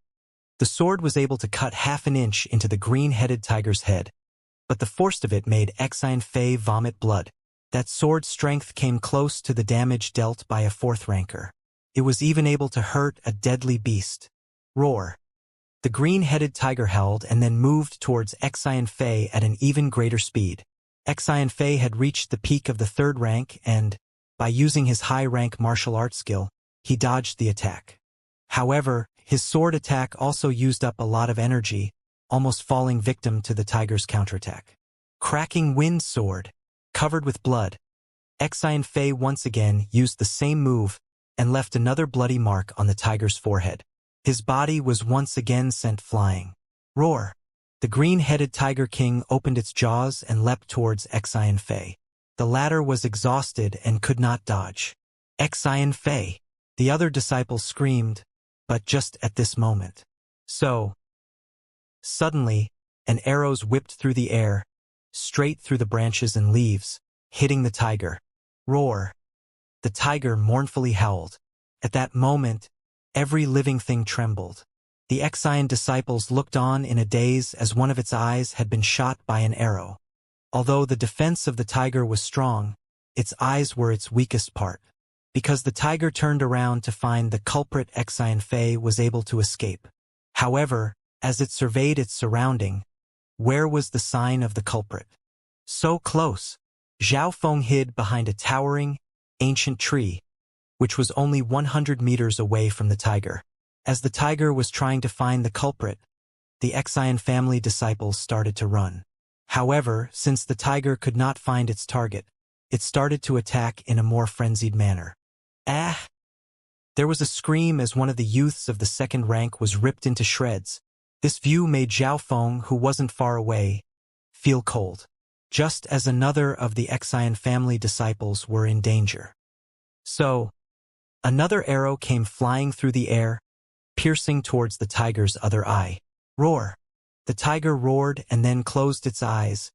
The sword was able to cut half an inch into the green-headed tiger's head, but the force of it made Xianfei vomit blood. That sword's strength came close to the damage dealt by a 4th ranker. It was even able to hurt a deadly beast. Roar! The green-headed tiger howled and then moved towards Xianfei at an even greater speed. Xianfei had reached the peak of the 3rd rank and, by using his high-rank martial arts skill, he dodged the attack. However, his sword attack also used up a lot of energy, almost falling victim to the tiger's counterattack. Cracking wind sword. Covered with blood, Xianfei once again used the same move and left another bloody mark on the tiger's forehead. His body was once again sent flying. Roar! The green-headed tiger king opened its jaws and leapt towards Xianfei. The latter was exhausted and could not dodge. Xianfei! The other disciples screamed, but just at this moment. Suddenly, an arrow whipped through the air, straight through the branches and leaves, hitting the tiger. Roar! The tiger mournfully howled. At that moment, every living thing trembled. The Xian disciples looked on in a daze as one of its eyes had been shot by an arrow. Although the defense of the tiger was strong, its eyes were its weakest part. Because the tiger turned around to find the culprit, Xianfei was able to escape. However, as it surveyed its surrounding, where was the sign of the culprit? So close! Zhao Feng hid behind a towering, ancient tree, which was only 100 meters away from the tiger. As the tiger was trying to find the culprit, the Xian family disciples started to run. However, since the tiger could not find its target, it started to attack in a more frenzied manner. Ah! There was a scream as one of the youths of the 2nd rank was ripped into shreds. This view made Zhao Feng, who wasn't far away, feel cold. Just as another of the Xian family disciples were in danger. So, another arrow came flying through the air, piercing towards the tiger's other eye. Roar! The tiger roared and then closed its eyes.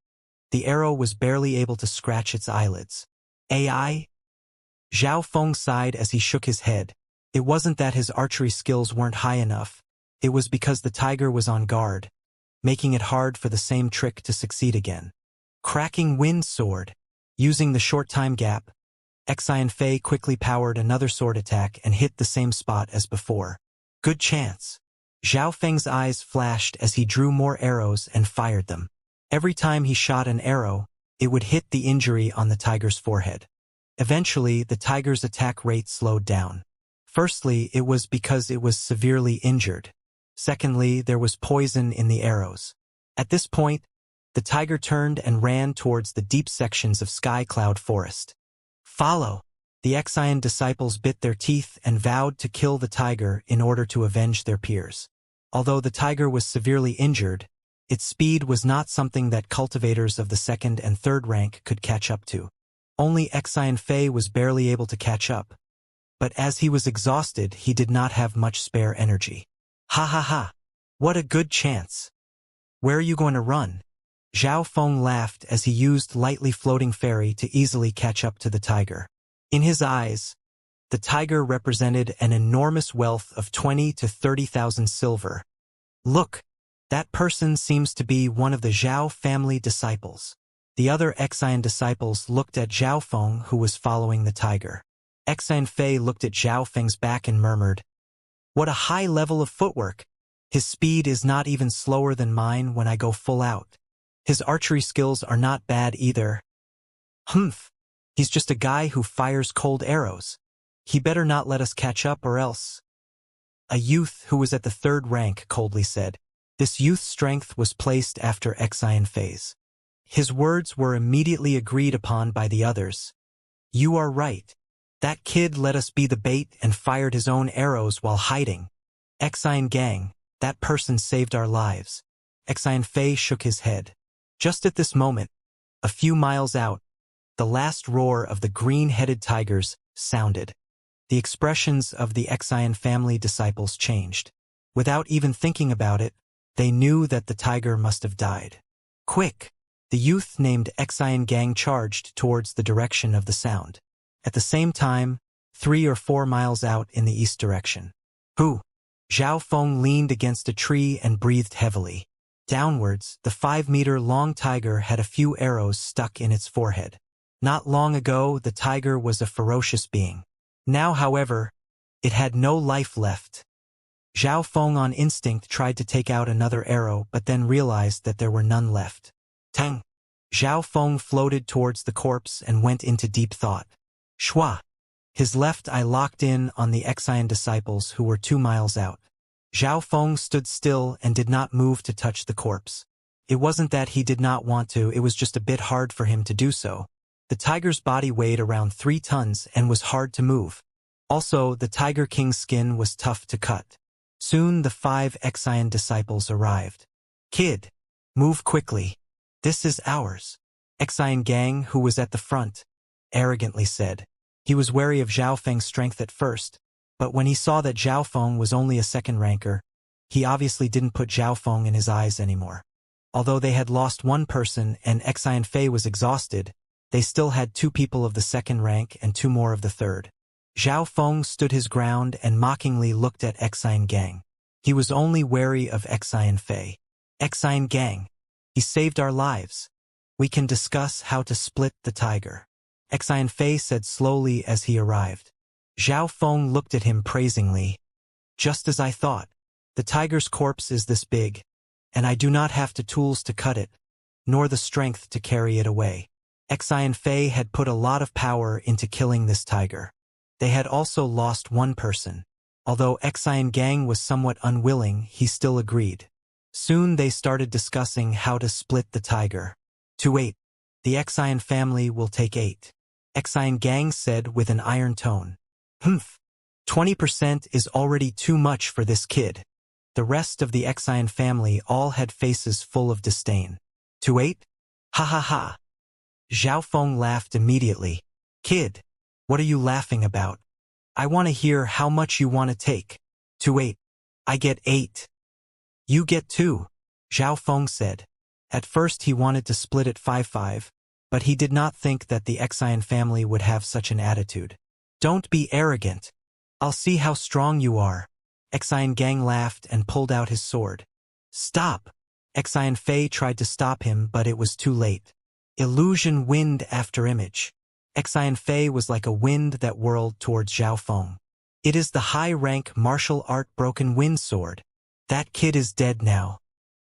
The arrow was barely able to scratch its eyelids. AI? Zhao Feng sighed as he shook his head. It wasn't that his archery skills weren't high enough. It was because the tiger was on guard, making it hard for the same trick to succeed again. Cracking wind sword. Using the short time gap, Xianfei quickly powered another sword attack and hit the same spot as before. Good chance. Zhao Feng's eyes flashed as he drew more arrows and fired them. Every time he shot an arrow, it would hit the injury on the tiger's forehead. Eventually, the tiger's attack rate slowed down. Firstly, it was because it was severely injured. Secondly, there was poison in the arrows. At this point, the tiger turned and ran towards the deep sections of Sky Cloud Forest. Follow! The Xian disciples bit their teeth and vowed to kill the tiger in order to avenge their peers. Although the tiger was severely injured, its speed was not something that cultivators of the 2nd and 3rd rank could catch up to. Only Xianfei was barely able to catch up. but as he was exhausted, he did not have much spare energy. Ha ha ha! What a good chance! Where are you going to run? Zhao Feng laughed as he used lightly floating fairy to easily catch up to the tiger. In his eyes, the tiger represented an enormous wealth of 20 to 30,000 silver. Look, that person seems to be one of the Zhao family disciples. The other Xian disciples looked at Zhao Feng, who was following the tiger. Xian Fei looked at Zhao Feng's back and murmured, "What a high level of footwork! His speed is not even slower than mine when I go full out. His archery skills are not bad either. Humph! He's just a guy who fires cold arrows. He better not let us catch up or else." A youth who was at the third rank coldly said. This youth's strength was placed after Xian Fei's. His words were immediately agreed upon by the others. You are right. That kid let us be the bait and fired his own arrows while hiding. Xian gang, that person saved our lives. Xian Fei shook his head. Just at this moment, a few miles out, the last roar of the green-headed tigers sounded. The expressions of the Xian family disciples changed. Without even thinking about it, they knew that the tiger must have died. Quick! The youth named Xian gang charged towards the direction of the sound. At the same time, 3 or 4 miles out in the east direction. Who? Zhao Feng leaned against a tree and breathed heavily. Downwards, the 5-meter-long tiger had a few arrows stuck in its forehead. Not long ago, the tiger was a ferocious being. Now, however, it had no life left. Zhao Feng on instinct tried to take out another arrow but then realized that there were none left. Tang! Zhao Feng floated towards the corpse and went into deep thought. Shua! His left eye locked in on the Xian disciples who were 2 miles out. Zhao Feng stood still and did not move to touch the corpse. It wasn't that he did not want to, it was just a bit hard for him to do so. The tiger's body weighed around 3 tons and was hard to move. Also, the Tiger King's skin was tough to cut. Soon the 5 Xian disciples arrived. Kid, move quickly. This is ours. Xian gang, who was at the front, arrogantly said. He was wary of Zhao Feng's strength at first, but when he saw that Zhao Feng was only a second ranker, he obviously didn't put Zhao Feng in his eyes anymore. Although they had lost 1 person and Xian Fei was exhausted, they still had 2 people of the second rank and 2 more of the third. Zhao Feng stood his ground and mockingly looked at Xian gang. He was only wary of Xian Fei. Xian gang, he saved our lives. We can discuss how to split the tiger. Xian Fei said slowly as he arrived. Zhao Feng looked at him praisingly. Just as I thought. The tiger's corpse is this big, and I do not have the tools to cut it, nor the strength to carry it away. Xian Fei had put a lot of power into killing this tiger. They had also lost 1 person. Although Xian gang was somewhat unwilling, he still agreed. Soon they started discussing how to split the tiger. To 8. The Xian family will take 8. Xian gang said with an iron tone. 20% is already too much for this kid. The rest of the Xian family all had faces full of disdain. To 8? Ha ha ha. Zhao Feng laughed immediately. Kid, what are you laughing about? I want to hear how much you want to take. To 8. I get 8. You get 2, Zhao Feng said. At first he wanted to split it 5-5, but he did not think that the Xian family would have such an attitude. Don't be arrogant. I'll see how strong you are. Xian gang laughed and pulled out his sword. Stop! Xian Fei tried to stop him, but it was too late. Illusion wind after image. Xian Fei was like a wind that whirled towards Zhao Feng. It is the high-rank martial art broken wind sword. That kid is dead now.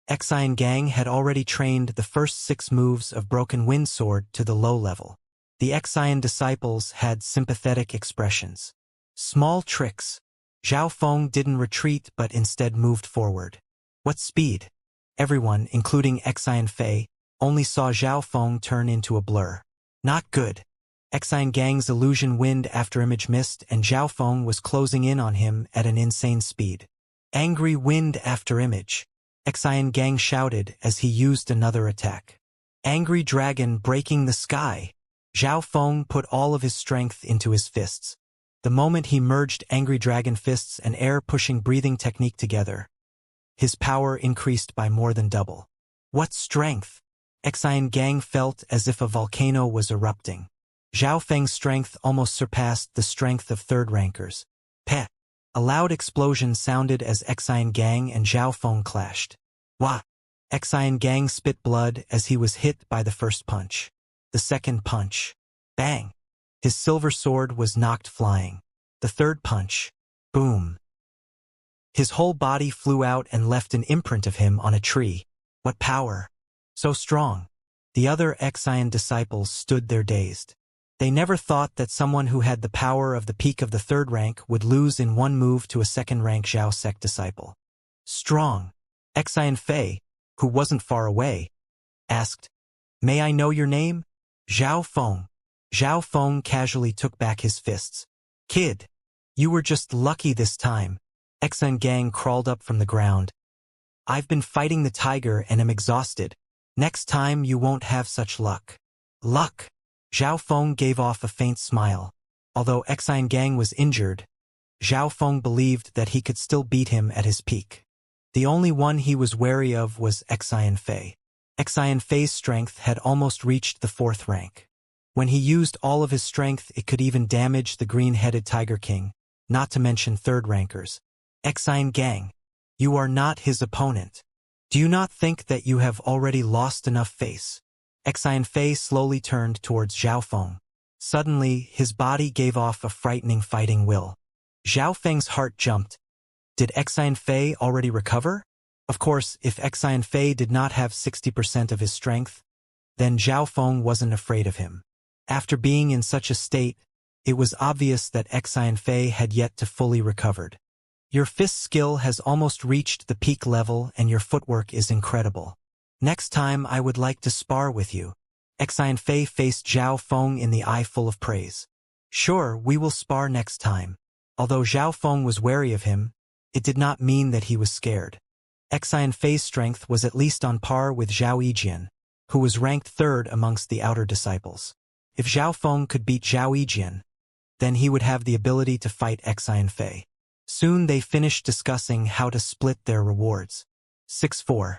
Xian gang had already trained the first 6 moves of broken wind sword to the low level. The Xian disciples had sympathetic expressions. Small tricks. Zhao Feng didn't retreat but instead moved forward. What speed? Everyone, including Xian Fei, only saw Zhao Feng turn into a blur. Not good. Xian gang's illusion wind after image missed and Zhao Feng was closing in on him at an insane speed. Angry wind after image. Xian gang shouted as he used another attack. Angry dragon breaking the sky. Zhao Feng put all of his strength into his fists. The moment he merged angry dragon fists and air-pushing breathing technique together, his power increased by more than double. What strength! Xianxia felt as if a volcano was erupting. Zhao Feng's strength almost surpassed the strength of third-rankers. Peh! A loud explosion sounded as Xianxia and Zhao Feng clashed. Wah! Xianxia spit blood as he was hit by the first punch. The second punch. Bang! His silver sword was knocked flying. The third punch. Boom! His whole body flew out and left an imprint of him on a tree. What power! So strong! The other Xian disciples stood there dazed. They never thought that someone who had the power of the peak of the third rank would lose in one move to a second-rank Zhao sect disciple. Strong! Xianfei, who wasn't far away, asked, "May I know your name?" Zhao Feng. Zhao Feng casually took back his fists. "Kid, you were just lucky this time." Xianxia crawled up from the ground. "I've been fighting the tiger and am exhausted. Next time you won't have such luck." Luck! Zhao Feng gave off a faint smile. Although Xianxia was injured, Zhao Feng believed that he could still beat him at his peak. The only one he was wary of was Xianfei. Xianfei's strength had almost reached the fourth rank. When he used all of his strength, it could even damage the green-headed Tiger King, not to mention third-rankers. Xianxia, you are not his opponent. Do you not think that you have already lost enough face? Xianfei slowly turned towards Zhao Feng. Suddenly, his body gave off a frightening fighting will. Zhao Feng's heart jumped. Did Xianfei already recover? Of course, if Xianfei did not have 60% of his strength, then Zhao Feng wasn't afraid of him. After being in such a state, it was obvious that Xianfei had yet to fully recovered. Your fist skill has almost reached the peak level and your footwork is incredible. Next time I would like to spar with you. Xianfei faced Zhao Feng in the eye full of praise. Sure, we will spar next time. Although Zhao Feng was wary of him, it did not mean that he was scared. Xianfei's strength was at least on par with Zhao Yijian, who was ranked third amongst the outer disciples. If Zhao Feng could beat Zhao Yijian, then he would have the ability to fight Xianfei. Soon they finished discussing how to split their rewards. 6-4.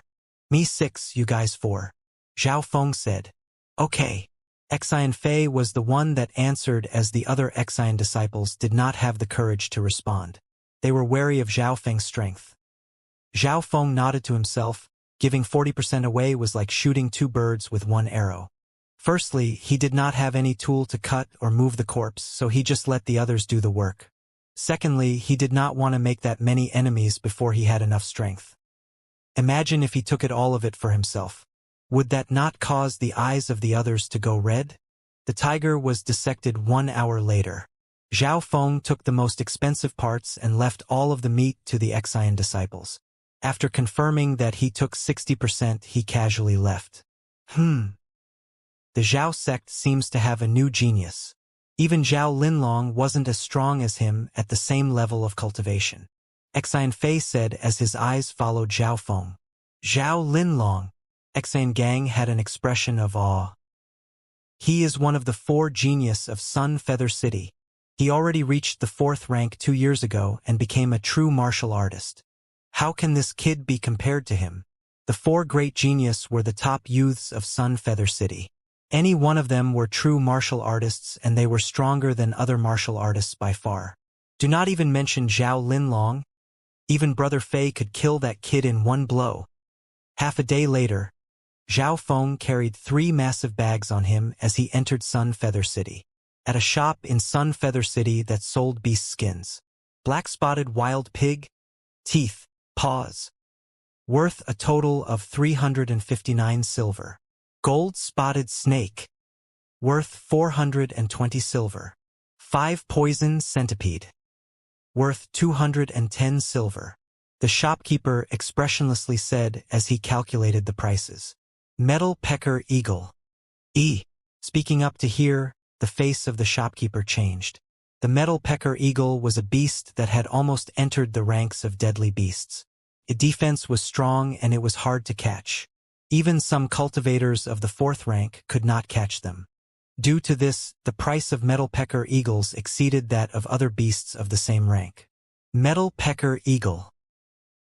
Me 6, you guys 4. Zhao Feng said. Okay. Xianfei was the one that answered as the other Xian disciples did not have the courage to respond. They were wary of Zhao Feng's strength. Zhao Feng nodded to himself. Giving 40% away was like shooting two birds with one arrow. Firstly, he did not have any tool to cut or move the corpse, so he just let the others do the work. Secondly, he did not want to make that many enemies before he had enough strength. Imagine if he took all of it for himself. Would that not cause the eyes of the others to go red? The tiger was dissected 1 hour later. Zhao Feng took the most expensive parts and left all of the meat to the Xian disciples. After confirming that he took 60%, he casually left. The Zhao sect seems to have a new genius. Even Zhao Linlong wasn't as strong as him at the same level of cultivation. Xianfei said as his eyes followed Zhao Feng. Zhao Linlong. Xianxia had an expression of awe. He is one of the 4 genius of Sun Feather City. He already reached the 4th rank 2 years ago and became a true martial artist. How can this kid be compared to him? The 4 great genius were the top youths of Sun Feather City. Any one of them were true martial artists and they were stronger than other martial artists by far. Do not even mention Zhao Linlong. Even Brother Fei could kill that kid in one blow. Half a day later, Zhao Feng carried 3 massive bags on him as he entered Sun Feather City. At a shop in Sun Feather City that sold beast skins. Black-spotted wild pig, teeth, paws. Worth a total of 359 silver. Gold-spotted snake. Worth 420 silver. 5 poison centipede. Worth 210 silver. The shopkeeper expressionlessly said as he calculated the prices. Metal pecker eagle. Speaking up to hear, the face of the shopkeeper changed. The metal pecker eagle was a beast that had almost entered the ranks of deadly beasts. Its defense was strong and it was hard to catch. Even some cultivators of the 4th rank could not catch them. Due to this, the price of metal pecker eagles exceeded that of other beasts of the same rank. Metal pecker eagle.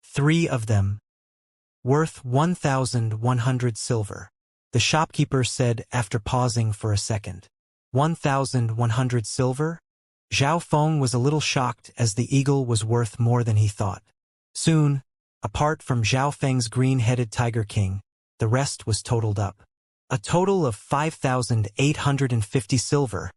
3 of them. Worth 1,100 silver. The shopkeeper said after pausing for a second. 1,100 silver? Zhao Feng was a little shocked as the eagle was worth more than he thought. Soon, apart from Zhao Feng's green-headed Tiger King, the rest was totaled up. A total of 5,850 silver,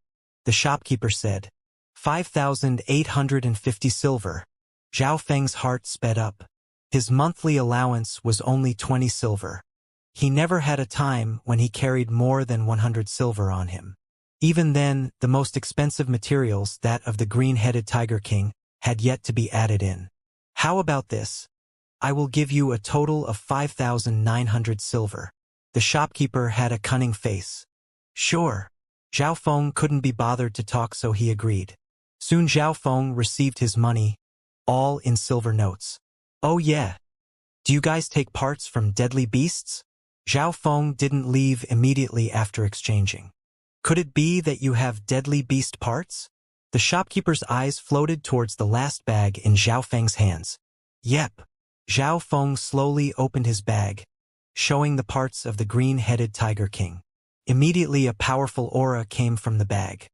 the shopkeeper said. 5,850 silver. Zhao Feng's heart sped up. His monthly allowance was only 20 silver. He never had a time when he carried more than 100 silver on him. Even then, the most expensive materials, that of the green-headed Tiger King, had yet to be added in. How about this? I will give you a total of 5,900 silver. The shopkeeper had a cunning face. Sure. Zhao Feng couldn't be bothered to talk, so he agreed. Soon Zhao Feng received his money, all in silver notes. Oh yeah. Do you guys take parts from deadly beasts? Zhao Feng didn't leave immediately after exchanging. Could it be that you have deadly beast parts? The shopkeeper's eyes floated towards the last bag in Zhao Feng's hands. Yep. Zhao Feng slowly opened his bag, showing the parts of the green-headed Tiger King. Immediately a powerful aura came from the bag.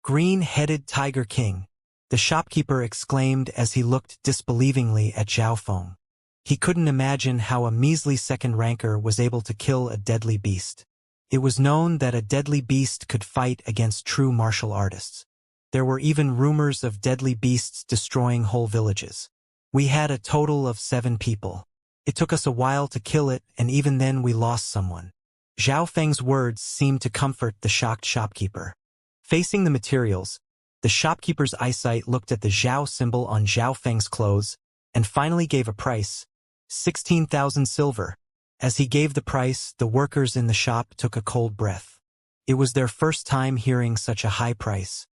Green-headed Tiger King, the shopkeeper exclaimed as he looked disbelievingly at Zhao Feng. He couldn't imagine how a measly second ranker was able to kill a deadly beast. It was known that a deadly beast could fight against true martial artists. There were even rumors of deadly beasts destroying whole villages. We had a total of 7 people. It took us a while to kill it, and even then we lost someone. Zhao Feng's words seemed to comfort the shocked shopkeeper. Facing the materials, the shopkeeper's eyesight looked at the Zhao symbol on Zhao Feng's clothes, and finally gave a price, 16,000 silver. As he gave the price, the workers in the shop took a cold breath. It was their first time hearing such a high price.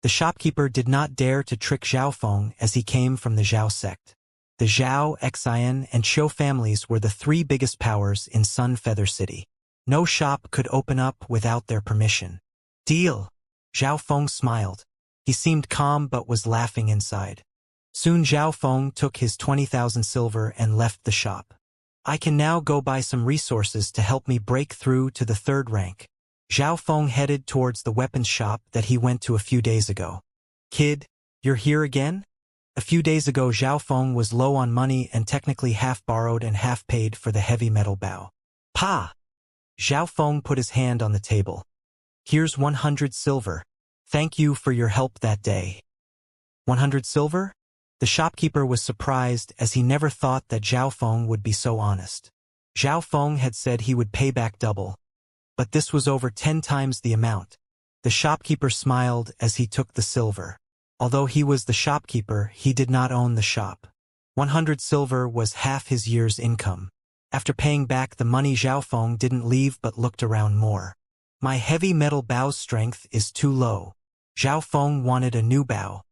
The shopkeeper did not dare to trick Zhao Feng as he came from the Zhao sect. The Zhao, Xian, and Qiu families were the 3 biggest powers in Sun Feather City. No shop could open up without their permission. Deal. Zhao Feng smiled. He seemed calm but was laughing inside. Soon Zhao Feng took his 20,000 silver and left the shop. I can now go buy some resources to help me break through to the 3rd rank. Zhao Feng headed towards the weapons shop that he went to a few days ago. Kid, you're here again? A few days ago Zhao Feng was low on money and technically half borrowed and half paid for the heavy metal bow. Pa! Zhao Feng put his hand on the table. Here's 100 silver. Thank you for your help that day. 100 silver? The shopkeeper was surprised as he never thought that Zhao Feng would be so honest. Zhao Feng had said he would pay back double, but this was over 10 times the amount. The shopkeeper smiled as he took the silver. Although he was the shopkeeper, he did not own the shop. 100 silver was half his year's income. After paying back the money, Zhao Feng didn't leave but looked around more. My heavy metal bow's strength is too low. Zhao Feng wanted a new bow.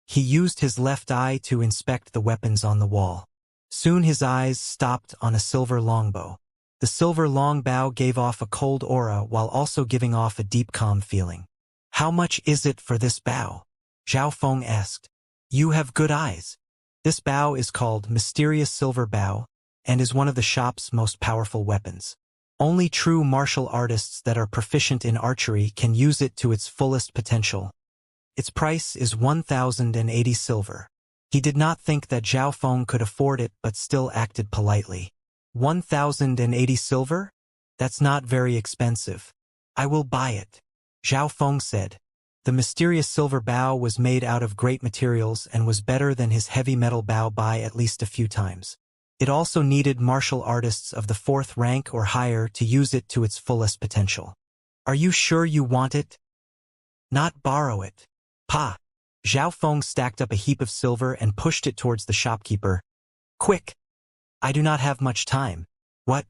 He used his left eye to inspect the weapons on the wall. Soon his eyes stopped on a silver longbow. The silver longbow gave off a cold aura while also giving off a deep calm feeling. How much is it for this bow? Zhao Feng asked. You have good eyes. This bow is called Mysterious Silver Bow and is one of the shop's most powerful weapons. Only true martial artists that are proficient in archery can use it to its fullest potential. Its price is 1,080 silver. He did not think that Zhao Feng could afford it but still acted politely. 1,080 silver? That's not very expensive. I will buy it. Zhao Feng said. The mysterious silver bow was made out of great materials and was better than his heavy metal bow by at least a few times. It also needed martial artists of the 4th rank or higher to use it to its fullest potential. Are you sure you want it? Not borrow it. Pa! Zhao Feng stacked up a heap of silver and pushed it towards the shopkeeper. Quick! I do not have much time. What?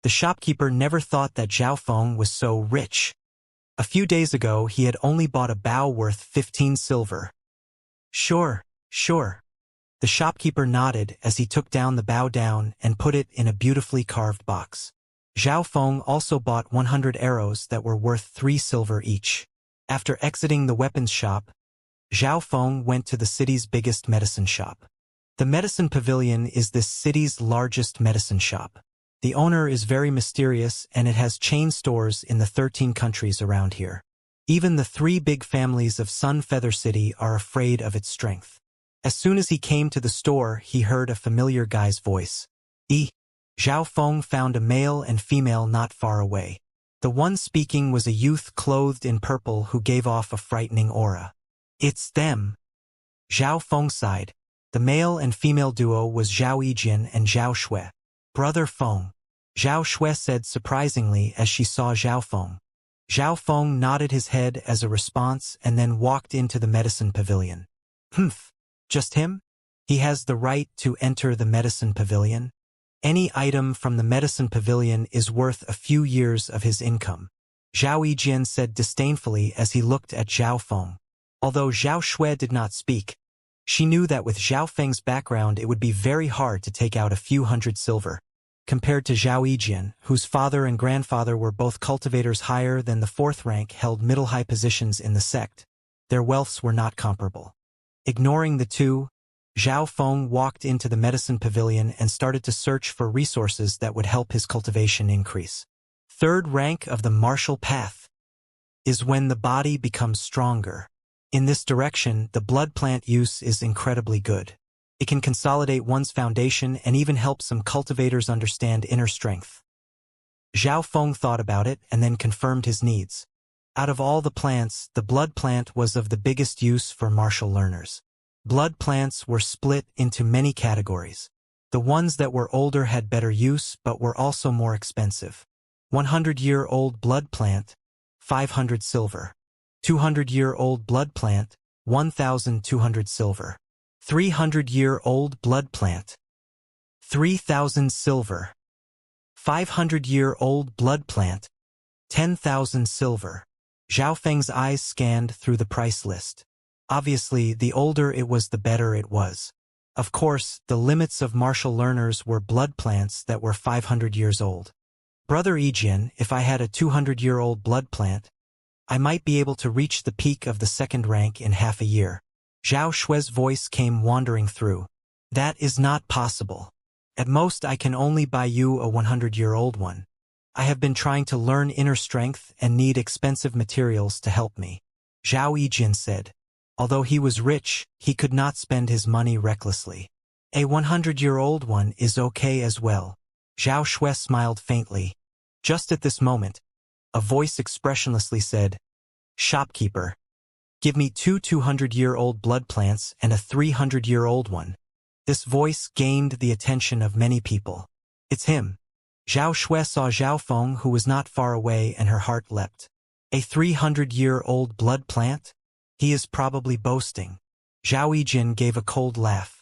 The shopkeeper never thought that Zhao Feng was so rich. A few days ago he had only bought a bow worth 15 silver. Sure. The shopkeeper nodded as he took down the bow and put it in a beautifully carved box. Zhao Feng also bought 100 arrows that were worth 3 silver each. After exiting the weapons shop, Zhao Feng went to the city's biggest medicine shop. The Medicine Pavilion is this city's largest medicine shop. The owner is very mysterious and it has chain stores in the 13 countries around here. Even the 3 big families of Sun Feather City are afraid of its strength. As soon as he came to the store, he heard a familiar guy's voice. Zhao Feng found a male and female not far away. The one speaking was a youth clothed in purple who gave off a frightening aura. It's them. Zhao Feng sighed. The male and female duo was Zhao Yijian and Zhao Shui. Brother Feng, Zhao Shui said surprisingly as she saw Zhao Feng. Zhao Feng nodded his head as a response and then walked into the medicine pavilion. Just him? He has the right to enter the medicine pavilion? Any item from the medicine pavilion is worth a few years of his income. Zhao Yijian said disdainfully as he looked at Zhao Feng. Although Zhao Shui did not speak, she knew that with Zhao Feng's background it would be very hard to take out a few hundred silver. Compared to Zhao Yijian, whose father and grandfather were both cultivators higher than the 4th rank held middle-high positions in the sect, their wealths were not comparable. Ignoring the two, Zhao Feng walked into the medicine pavilion and started to search for resources that would help his cultivation increase. 3rd rank of the martial path is when the body becomes stronger. In this direction, the blood plant use is incredibly good. It can consolidate one's foundation and even help some cultivators understand inner strength. Zhao Feng thought about it and then confirmed his needs. Out of all the plants, the blood plant was of the biggest use for martial learners. Blood plants were split into many categories. The ones that were older had better use but were also more expensive. 100-year-old blood plant, 500 silver. 200-year-old blood plant, 1,200 silver. 300-year-old blood plant, 3,000 silver. 500-year-old blood plant, 10,000 silver. Zhao Feng's eyes scanned through the price list. Obviously, the older it was the better it was. Of course, the limits of martial learners were blood plants that were 500 years old. Brother Yijian, if I had a 200-year-old blood plant, I might be able to reach the peak of the 2nd rank in half a year. Zhao Shui's voice came wandering through. That is not possible. At most I can only buy you a 100-year-old one. I have been trying to learn inner strength and need expensive materials to help me. Zhao Yijian said. Although he was rich, he could not spend his money recklessly. A 100-year-old one is okay as well. Zhao Shui smiled faintly. Just at this moment, a voice expressionlessly said, Shopkeeper, give me 2 200-year-old blood plants and a 300-year-old one. This voice gained the attention of many people. It's him. Zhao Shui saw Zhao Feng, who was not far away, and her heart leapt. A 300-year-old blood plant? He is probably boasting. Zhao Yijian gave a cold laugh.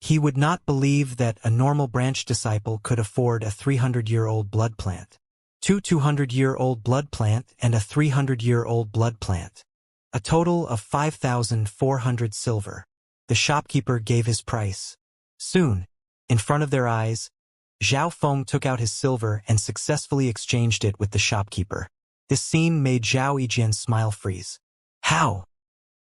He would not believe that a normal branch disciple could afford a 300-year-old blood plant. 2 200-year-old blood plant and a 300-year-old blood plant. A total of 5,400 silver. The shopkeeper gave his price. Soon, in front of their eyes, Zhao Feng took out his silver and successfully exchanged it with the shopkeeper. This scene made Zhao Yijian smile freeze. How?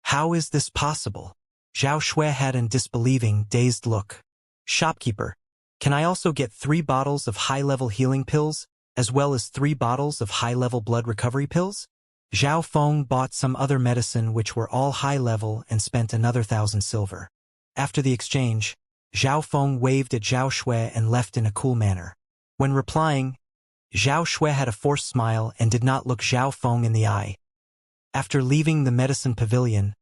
How is this possible? Zhao Shui had a disbelieving, dazed look. Shopkeeper, can I also get 3 bottles of high-level healing pills, as well as 3 bottles of high-level blood recovery pills? Zhao Feng bought some other medicine which were all high-level and spent another 1,000 silver. After the exchange, Zhao Feng waved at Zhao Shui and left in a cool manner. When replying, Zhao Shui had a forced smile and did not look Zhao Feng in the eye. After leaving the medicine pavilion,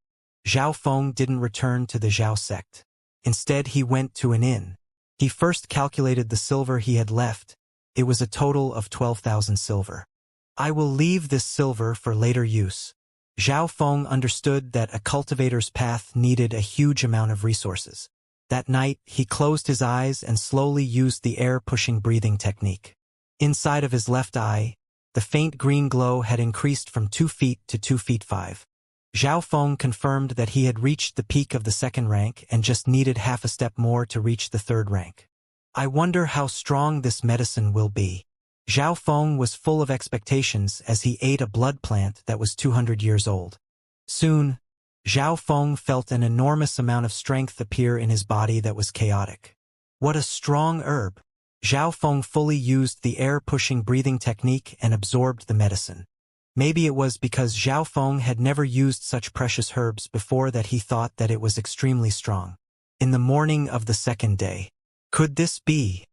Zhao Feng didn't return to the Zhao sect. Instead, he went to an inn. He first calculated the silver he had left. It was a total of 12,000 silver. I will leave this silver for later use. Zhao Feng understood that a cultivator's path needed a huge amount of resources. That night, he closed his eyes and slowly used the air-pushing breathing technique. Inside of his left eye, the faint green glow had increased from 2 feet to 2 feet 5. Zhao Feng confirmed that he had reached the peak of the 2nd rank and just needed half a step more to reach the 3rd rank. I wonder how strong this medicine will be. Zhao Feng was full of expectations as he ate a blood plant that was 200 years old. Soon, Zhao Feng felt an enormous amount of strength appear in his body that was chaotic. What a strong herb! Zhao Feng fully used the air-pushing breathing technique and absorbed the medicine. Maybe it was because Zhao Feng had never used such precious herbs before that he thought that it was extremely strong. In the morning of the second day, could this be?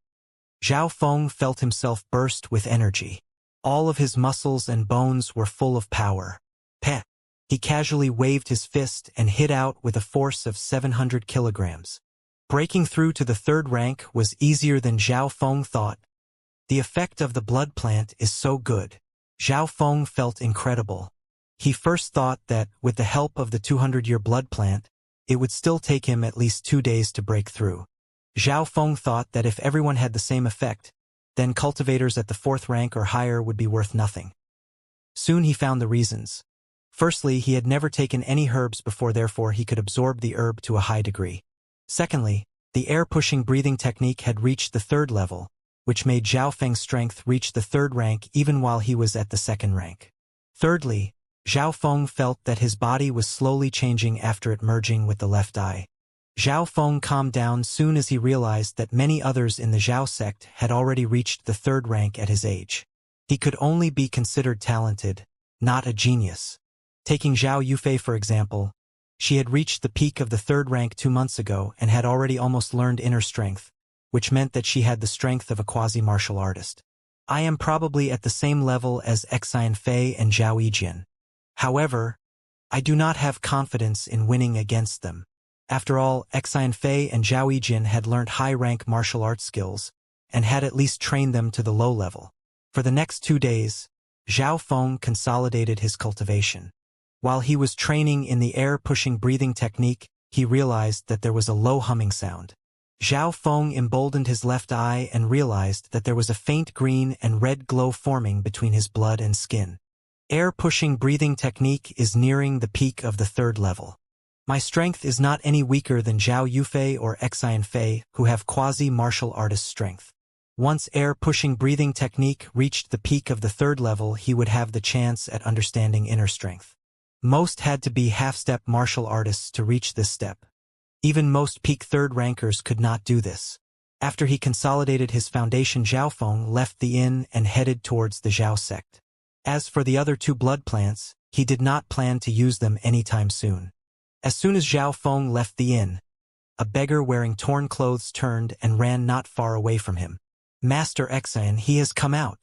Zhao Feng felt himself burst with energy. All of his muscles and bones were full of power. Peh! He casually waved his fist and hit out with a force of 700 kilograms. Breaking through to the third rank was easier than Zhao Feng thought. The effect of the blood plant is so good. Zhao Feng felt incredible. He first thought that, with the help of the 200-year blood plant, it would still take him at least 2 days to break through. Zhao Feng thought that if everyone had the same effect, then cultivators at the 4th rank or higher would be worth nothing. Soon he found the reasons. Firstly, he had never taken any herbs before, therefore he could absorb the herb to a high degree. Secondly, the air-pushing breathing technique had reached the 3rd level, which made Zhao Feng's strength reach the 3rd rank even while he was at the 2nd rank. Thirdly, Zhao Feng felt that his body was slowly changing after it merging with the left eye. Zhao Feng calmed down soon as he realized that many others in the Zhao sect had already reached the 3rd rank at his age. He could only be considered talented, not a genius. Taking Zhao Yufei for example, she had reached the peak of the 3rd rank 2 months ago and had already almost learned inner strength, which meant that she had the strength of a quasi-martial artist. I am probably at the same level as Xianxia and Zhao Yijian. However, I do not have confidence in winning against them. After all, Xianxia and Zhao Yijian had learned high-rank martial arts skills and had at least trained them to the low level. For the next 2 days, Zhao Feng consolidated his cultivation. While he was training in the air-pushing breathing technique, he realized that there was a low humming sound. Zhao Feng emboldened his left eye and realized that there was a faint green and red glow forming between his blood and skin. Air-pushing breathing technique is nearing the peak of the 3rd level. My strength is not any weaker than Zhao Yufei or Xianxia, who have quasi-martial artist strength. Once air-pushing breathing technique reached the peak of the 3rd level, he would have the chance at understanding inner strength. Most had to be half-step martial artists to reach this step. Even most peak 3rd rankers could not do this. After he consolidated his foundation, Zhao Feng left the inn and headed towards the Zhao sect. As for the other 2 blood plants, he did not plan to use them anytime soon. As soon as Zhao Feng left the inn, a beggar wearing torn clothes turned and ran not far away from him. Master Xian, he has come out.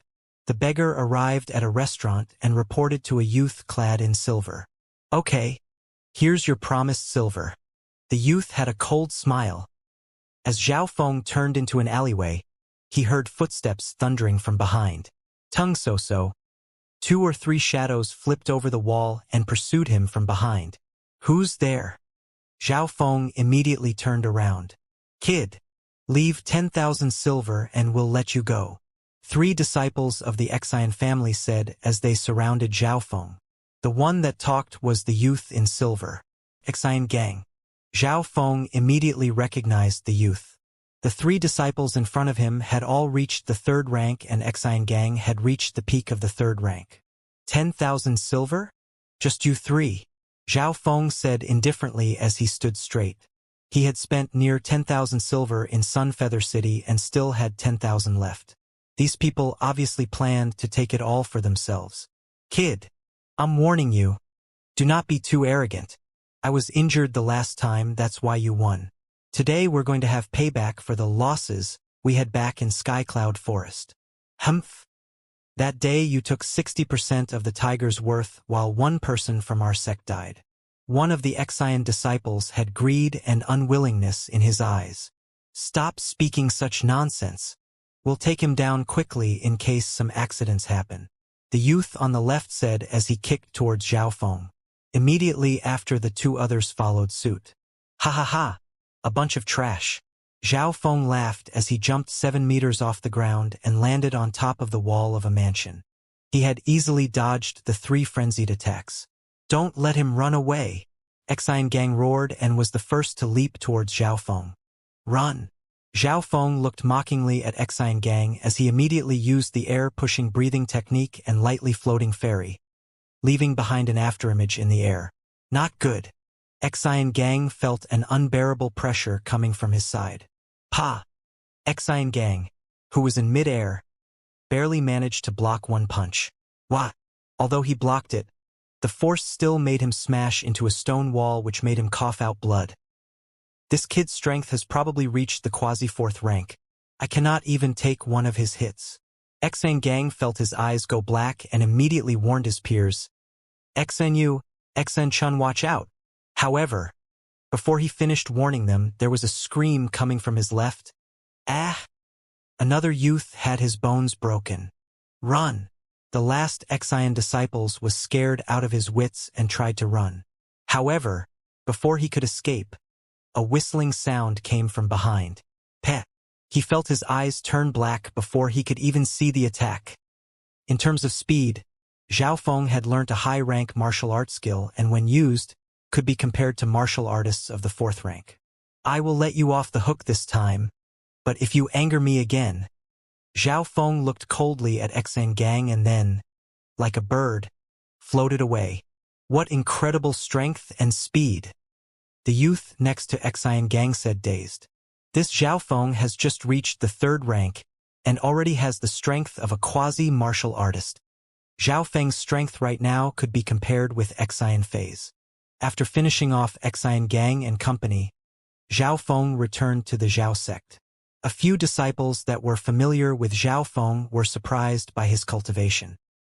The beggar arrived at a restaurant and reported to a youth clad in silver. Okay, here's your promised silver. The youth had a cold smile. As Zhao Feng turned into an alleyway, he heard footsteps thundering from behind. Tung so. 2 or 3 shadows flipped over the wall and pursued him from behind. Who's there? Zhao Feng immediately turned around. Kid, leave 10,000 silver and we'll let you go. 3 disciples of the Xian family said as they surrounded Zhao Feng. The one that talked was the youth in silver. Xian gang. Zhao Feng immediately recognized the youth. The 3 disciples in front of him had all reached the 3rd rank and Xian gang had reached the peak of the 3rd rank. 10,000 silver? Just you 3. Zhao Feng said indifferently as he stood straight. He had spent near 10,000 silver in Sunfeather City and still had 10,000 left. These people obviously planned to take it all for themselves. Kid, I'm warning you. Do not be too arrogant. I was injured the last time, that's why you won. Today we're going to have payback for the losses we had back in Skycloud Forest. Humph. That day you took 60% of the tiger's worth while 1 person from our sect died. One of the Xian disciples had greed and unwillingness in his eyes. Stop speaking such nonsense. We'll take him down quickly in case some accidents happen. The youth on the left said as he kicked towards Zhao Feng. Immediately after, the 2 others followed suit. Ha ha ha! A bunch of trash. Zhao Feng laughed as he jumped 7 meters off the ground and landed on top of the wall of a mansion. He had easily dodged the 3 frenzied attacks. Don't let him run away! Xian gang roared and was the first to leap towards Zhao Feng. Run! Zhao Feng looked mockingly at Xianxia as he immediately used the air-pushing breathing technique and lightly floating fairy, leaving behind an afterimage in the air. Not good. Xianxia felt an unbearable pressure coming from his side. Pa! Xianxia, who was in mid-air, barely managed to block one punch. What? Although he blocked it, the force still made him smash into a stone wall which made him cough out blood. This kid's strength has probably reached the quasi-4th rank. I cannot even take one of his hits. Xianxia felt his eyes go black and immediately warned his peers. Xenyu, Chun, watch out. However, before he finished warning them, there was a scream coming from his left. Ah! Another youth had his bones broken. Run! The last Xian disciples was scared out of his wits and tried to run. However, before he could escape, a whistling sound came from behind. Peh! He felt his eyes turn black before he could even see the attack. In terms of speed, Zhao Feng had learnt a high-rank martial arts skill and when used, could be compared to martial artists of the 4th rank. I will let you off the hook this time, but if you anger me again. Zhao Feng looked coldly at Xianxia and then, like a bird, floated away. What incredible strength and speed! The youth next to Xianxia said dazed. This Zhao Feng has just reached the 3rd rank and already has the strength of a quasi-martial artist. Zhao Feng's strength right now could be compared with Xianfei's. After finishing off Xianxia and company, Zhao Feng returned to the Zhao sect. A few disciples that were familiar with Zhao Feng were surprised by his cultivation.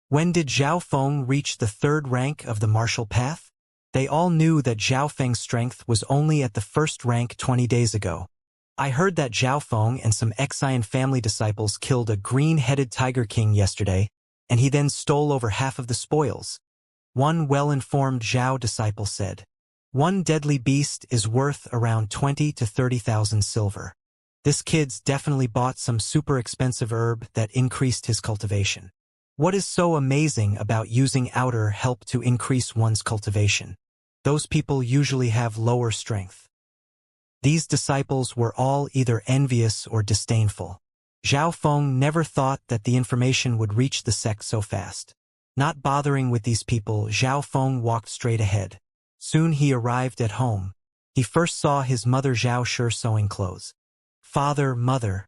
When did Zhao Feng reach the 3rd rank of the martial path? They all knew that Zhao Feng's strength was only at the 1st rank 20 days ago. I heard that Zhao Feng and some Xian family disciples killed a green-headed tiger king yesterday, and he then stole over half of the spoils. One well-informed Zhao disciple said. One deadly beast is worth around 20 to 30,000 silver. This kid's definitely bought some super expensive herb that increased his cultivation. What is so amazing about using outer help to increase one's cultivation? Those people usually have lower strength. These disciples were all either envious or disdainful. Zhao Feng never thought that the information would reach the sect so fast. Not bothering with these people, Zhao Feng walked straight ahead. Soon he arrived at home. He first saw his mother Zhao Shi sewing clothes. Father, mother,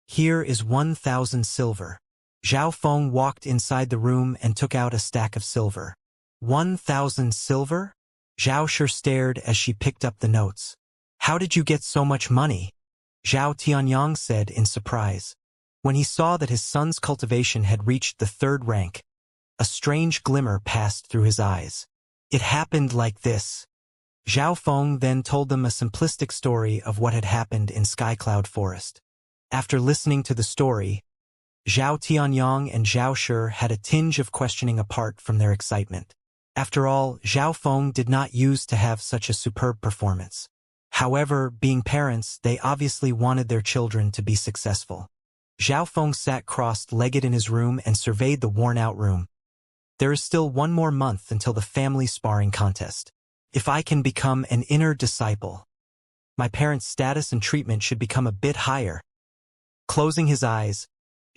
here is 1,000 silver. Zhao Feng walked inside the room and took out a stack of silver. 1,000 silver? Zhao Shi stared as she picked up the notes. How did you get so much money? Zhao Tianyang said in surprise. When he saw that his son's cultivation had reached the 3rd rank, a strange glimmer passed through his eyes. It happened like this. Zhao Feng then told them a simplistic story of what had happened in Skycloud Forest. After listening to the story, Zhao Tianyang and Zhao Shi had a tinge of questioning apart from their excitement. After all, Zhao Feng did not used to have such a superb performance. However, being parents, they obviously wanted their children to be successful. Zhao Feng sat crossed-legged in his room and surveyed the worn-out room. There is still one more month until the family sparring contest. If I can become an inner disciple, my parents' status and treatment should become a bit higher. Closing his eyes,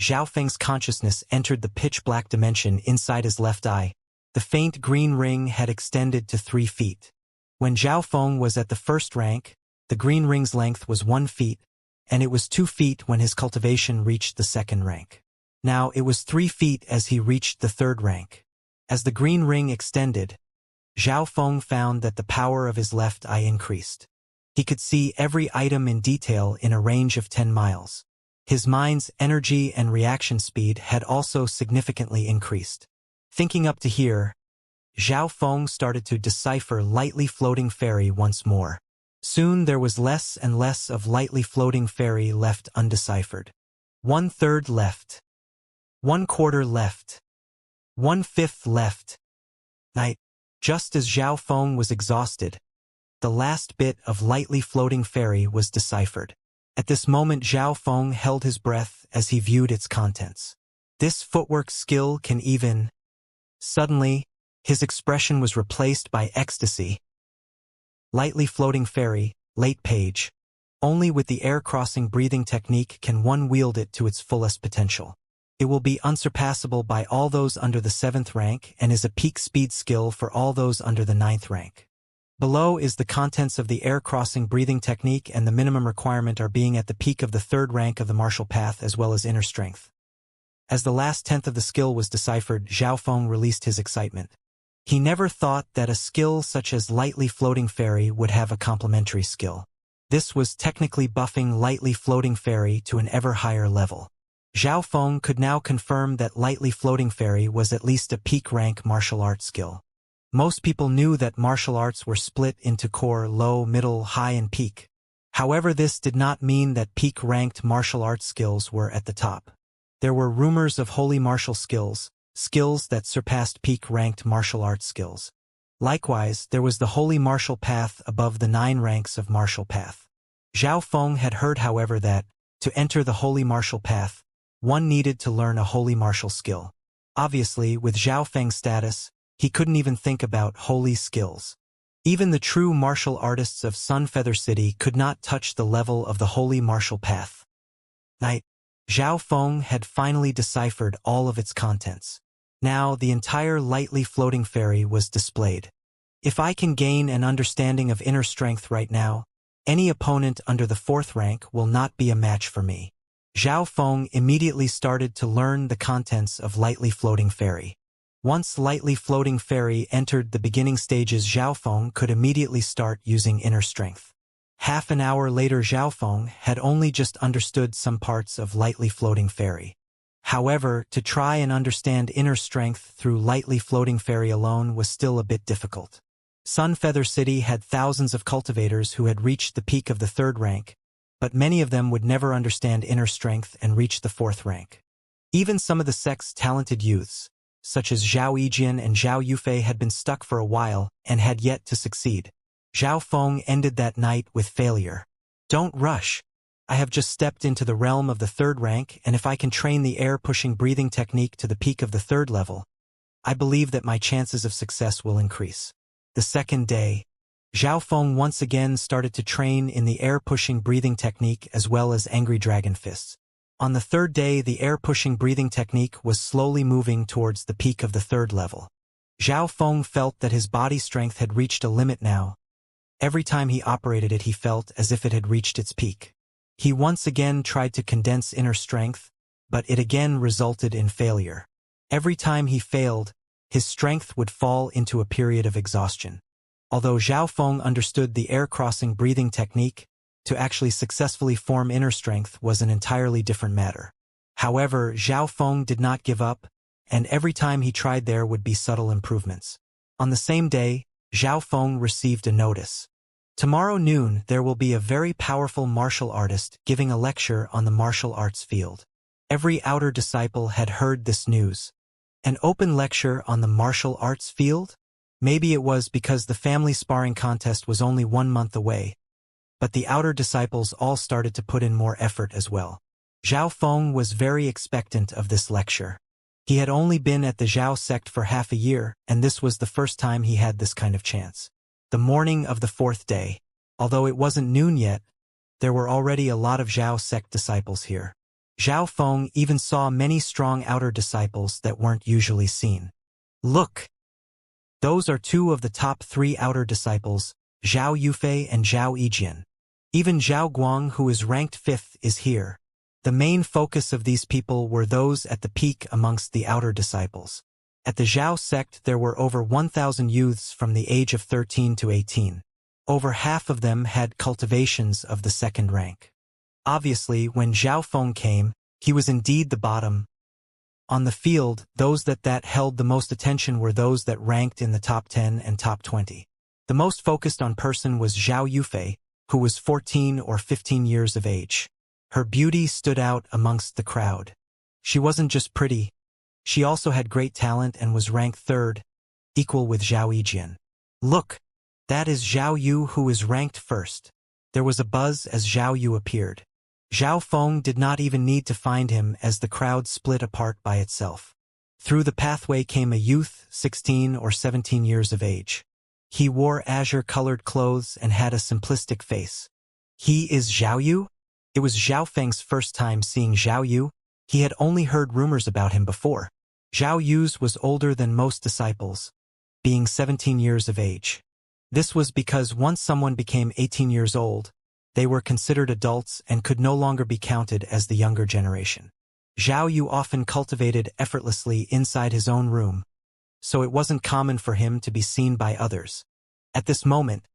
Zhao Feng's consciousness entered the pitch-black dimension inside his left eye. The faint green ring had extended to 3 feet. When Zhao Feng was at the 1st rank, the green ring's length was 1 feet, and it was 2 feet when his cultivation reached the 2nd rank. Now it was 3 feet as he reached the 3rd rank. As the green ring extended, Zhao Feng found that the power of his left eye increased. He could see every item in detail in a range of 10 miles. His mind's energy and reaction speed had also significantly increased. Thinking up to here, Zhao Feng started to decipher lightly floating fairy once more. Soon there was less and less of lightly floating fairy left undeciphered. 1/3 left. 1/4 left. 1/5 left. Night. Just as Zhao Feng was exhausted, the last bit of lightly floating fairy was deciphered. At this moment Zhao Feng held his breath as he viewed its contents. This footwork skill can even... Suddenly, his expression was replaced by ecstasy. Lightly floating fairy, late page. Only with the air-crossing breathing technique can one wield it to its fullest potential. It will be unsurpassable by all those under the 7th rank and is a peak speed skill for all those under the 9th rank. Below is the contents of the air-crossing breathing technique, and the minimum requirement are being at the peak of the 3rd rank of the martial path as well as inner strength. As the last 10th of the skill was deciphered, Zhao Feng released his excitement. He never thought that a skill such as lightly floating fairy would have a complementary skill. This was technically buffing lightly floating fairy to an ever higher level. Zhao Feng could now confirm that lightly floating fairy was at least a peak rank martial arts skill. Most people knew that martial arts were split into core, low, middle, high, and peak. However, this did not mean that peak-ranked martial arts skills were at the top. There were rumors of holy martial skills, skills that surpassed peak-ranked martial arts skills. Likewise, there was the holy martial path above the 9 ranks of martial path. Zhao Feng had heard, however, that, to enter the holy martial path, one needed to learn a holy martial skill. Obviously, with Zhao Feng's status, he couldn't even think about holy skills. Even the true martial artists of Sunfeather City could not touch the level of the holy martial path. Night. Zhao Feng had finally deciphered all of its contents. Now the entire lightly floating fairy was displayed. If I can gain an understanding of inner strength right now, any opponent under the 4th rank will not be a match for me. Zhao Feng immediately started to learn the contents of lightly floating fairy. Once lightly floating fairy entered the beginning stages, Zhao Feng could immediately start using inner strength. Half an hour later, Zhao Feng had only just understood some parts of lightly floating fairy. However, to try and understand inner strength through lightly floating fairy alone was still a bit difficult. Sunfeather City had thousands of cultivators who had reached the peak of the 3rd rank, but many of them would never understand inner strength and reach the 4th rank. Even some of the sect's talented youths, such as Zhao Yijian and Zhao Yufei, had been stuck for a while and had yet to succeed. Zhao Feng ended that night with failure. Don't rush. I have just stepped into the realm of the 3rd rank, and if I can train the air-pushing breathing technique to the peak of the 3rd level, I believe that my chances of success will increase. The 2nd day, Zhao Feng once again started to train in the air-pushing breathing technique as well as Angry Dragon Fists. On the 3rd day, the air-pushing breathing technique was slowly moving towards the peak of the 3rd level. Zhao Feng felt that his body strength had reached a limit now. Every time he operated it, he felt as if it had reached its peak. He once again tried to condense inner strength, but it again resulted in failure. Every time he failed, his strength would fall into a period of exhaustion. Although Zhao Feng understood the air-crossing breathing technique, to actually successfully form inner strength was an entirely different matter. However, Zhao Feng did not give up, and every time he tried there would be subtle improvements. On the same day, Zhao Feng received a notice. Tomorrow noon there will be a very powerful martial artist giving a lecture on the martial arts field. Every outer disciple had heard this news. An open lecture on the martial arts field? Maybe it was because the family sparring contest was only 1 month away, but the outer disciples all started to put in more effort as well. Zhao Feng was very expectant of this lecture. He had only been at the Zhao sect for half a year, and this was the first time he had this kind of chance. The morning of the 4th day, although it wasn't noon yet, there were already a lot of Zhao sect disciples here. Zhao Feng even saw many strong outer disciples that weren't usually seen. Look! Those are 2 of the top 3 outer disciples, Zhao Yufei and Zhao Yijian. Even Zhao Guang, who is ranked 5th, is here. The main focus of these people were those at the peak amongst the outer disciples. At the Zhao sect there were over 1,000 youths from the age of 13 to 18. Over half of them had cultivations of the 2nd rank. Obviously, when Zhao Feng came, he was indeed the bottom. On the field, those that held the most attention were those that ranked in the top 10 and top 20. The most focused on person was Zhao Yufei, who was 14 or 15 years of age. Her beauty stood out amongst the crowd. She wasn't just pretty. She also had great talent and was ranked 3rd, equal with Zhao Yijian. Look! That is Zhao Yu, who is ranked 1st. There was a buzz as Zhao Yu appeared. Zhao Feng did not even need to find him as the crowd split apart by itself. Through the pathway came a youth, 16 or 17 years of age. He wore azure-colored clothes and had a simplistic face. He is Zhao Yu? It was Zhao Feng's first time seeing Zhao Yu. He had only heard rumors about him before. Zhao Yu's was older than most disciples, being 17 years of age. This was because once someone became 18 years old, they were considered adults and could no longer be counted as the younger generation. Zhao Yu often cultivated effortlessly inside his own room, so it wasn't common for him to be seen by others. At this moment,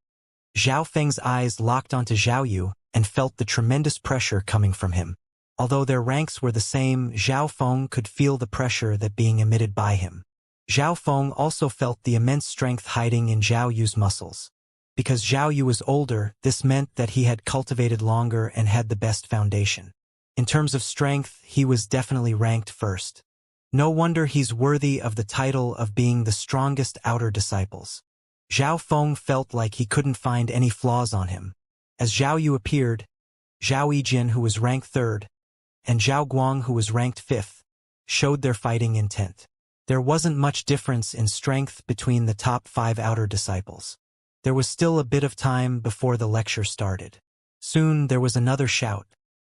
Zhao Feng's eyes locked onto Zhao Yu and felt the tremendous pressure coming from him. Although their ranks were the same, Zhao Feng could feel the pressure that being emitted by him. Zhao Feng also felt the immense strength hiding in Zhao Yu's muscles. Because Zhao Yu was older, this meant that he had cultivated longer and had the best foundation. In terms of strength, he was definitely ranked first. No wonder he's worthy of the title of being the strongest outer disciples. Zhao Feng felt like he couldn't find any flaws on him. As Zhao Yu appeared, Zhao Yijin, who was ranked third, and Zhao Guang, who was ranked fifth, showed their fighting intent. There wasn't much difference in strength between the top 5 outer disciples. There was still a bit of time before the lecture started. Soon there was another shout.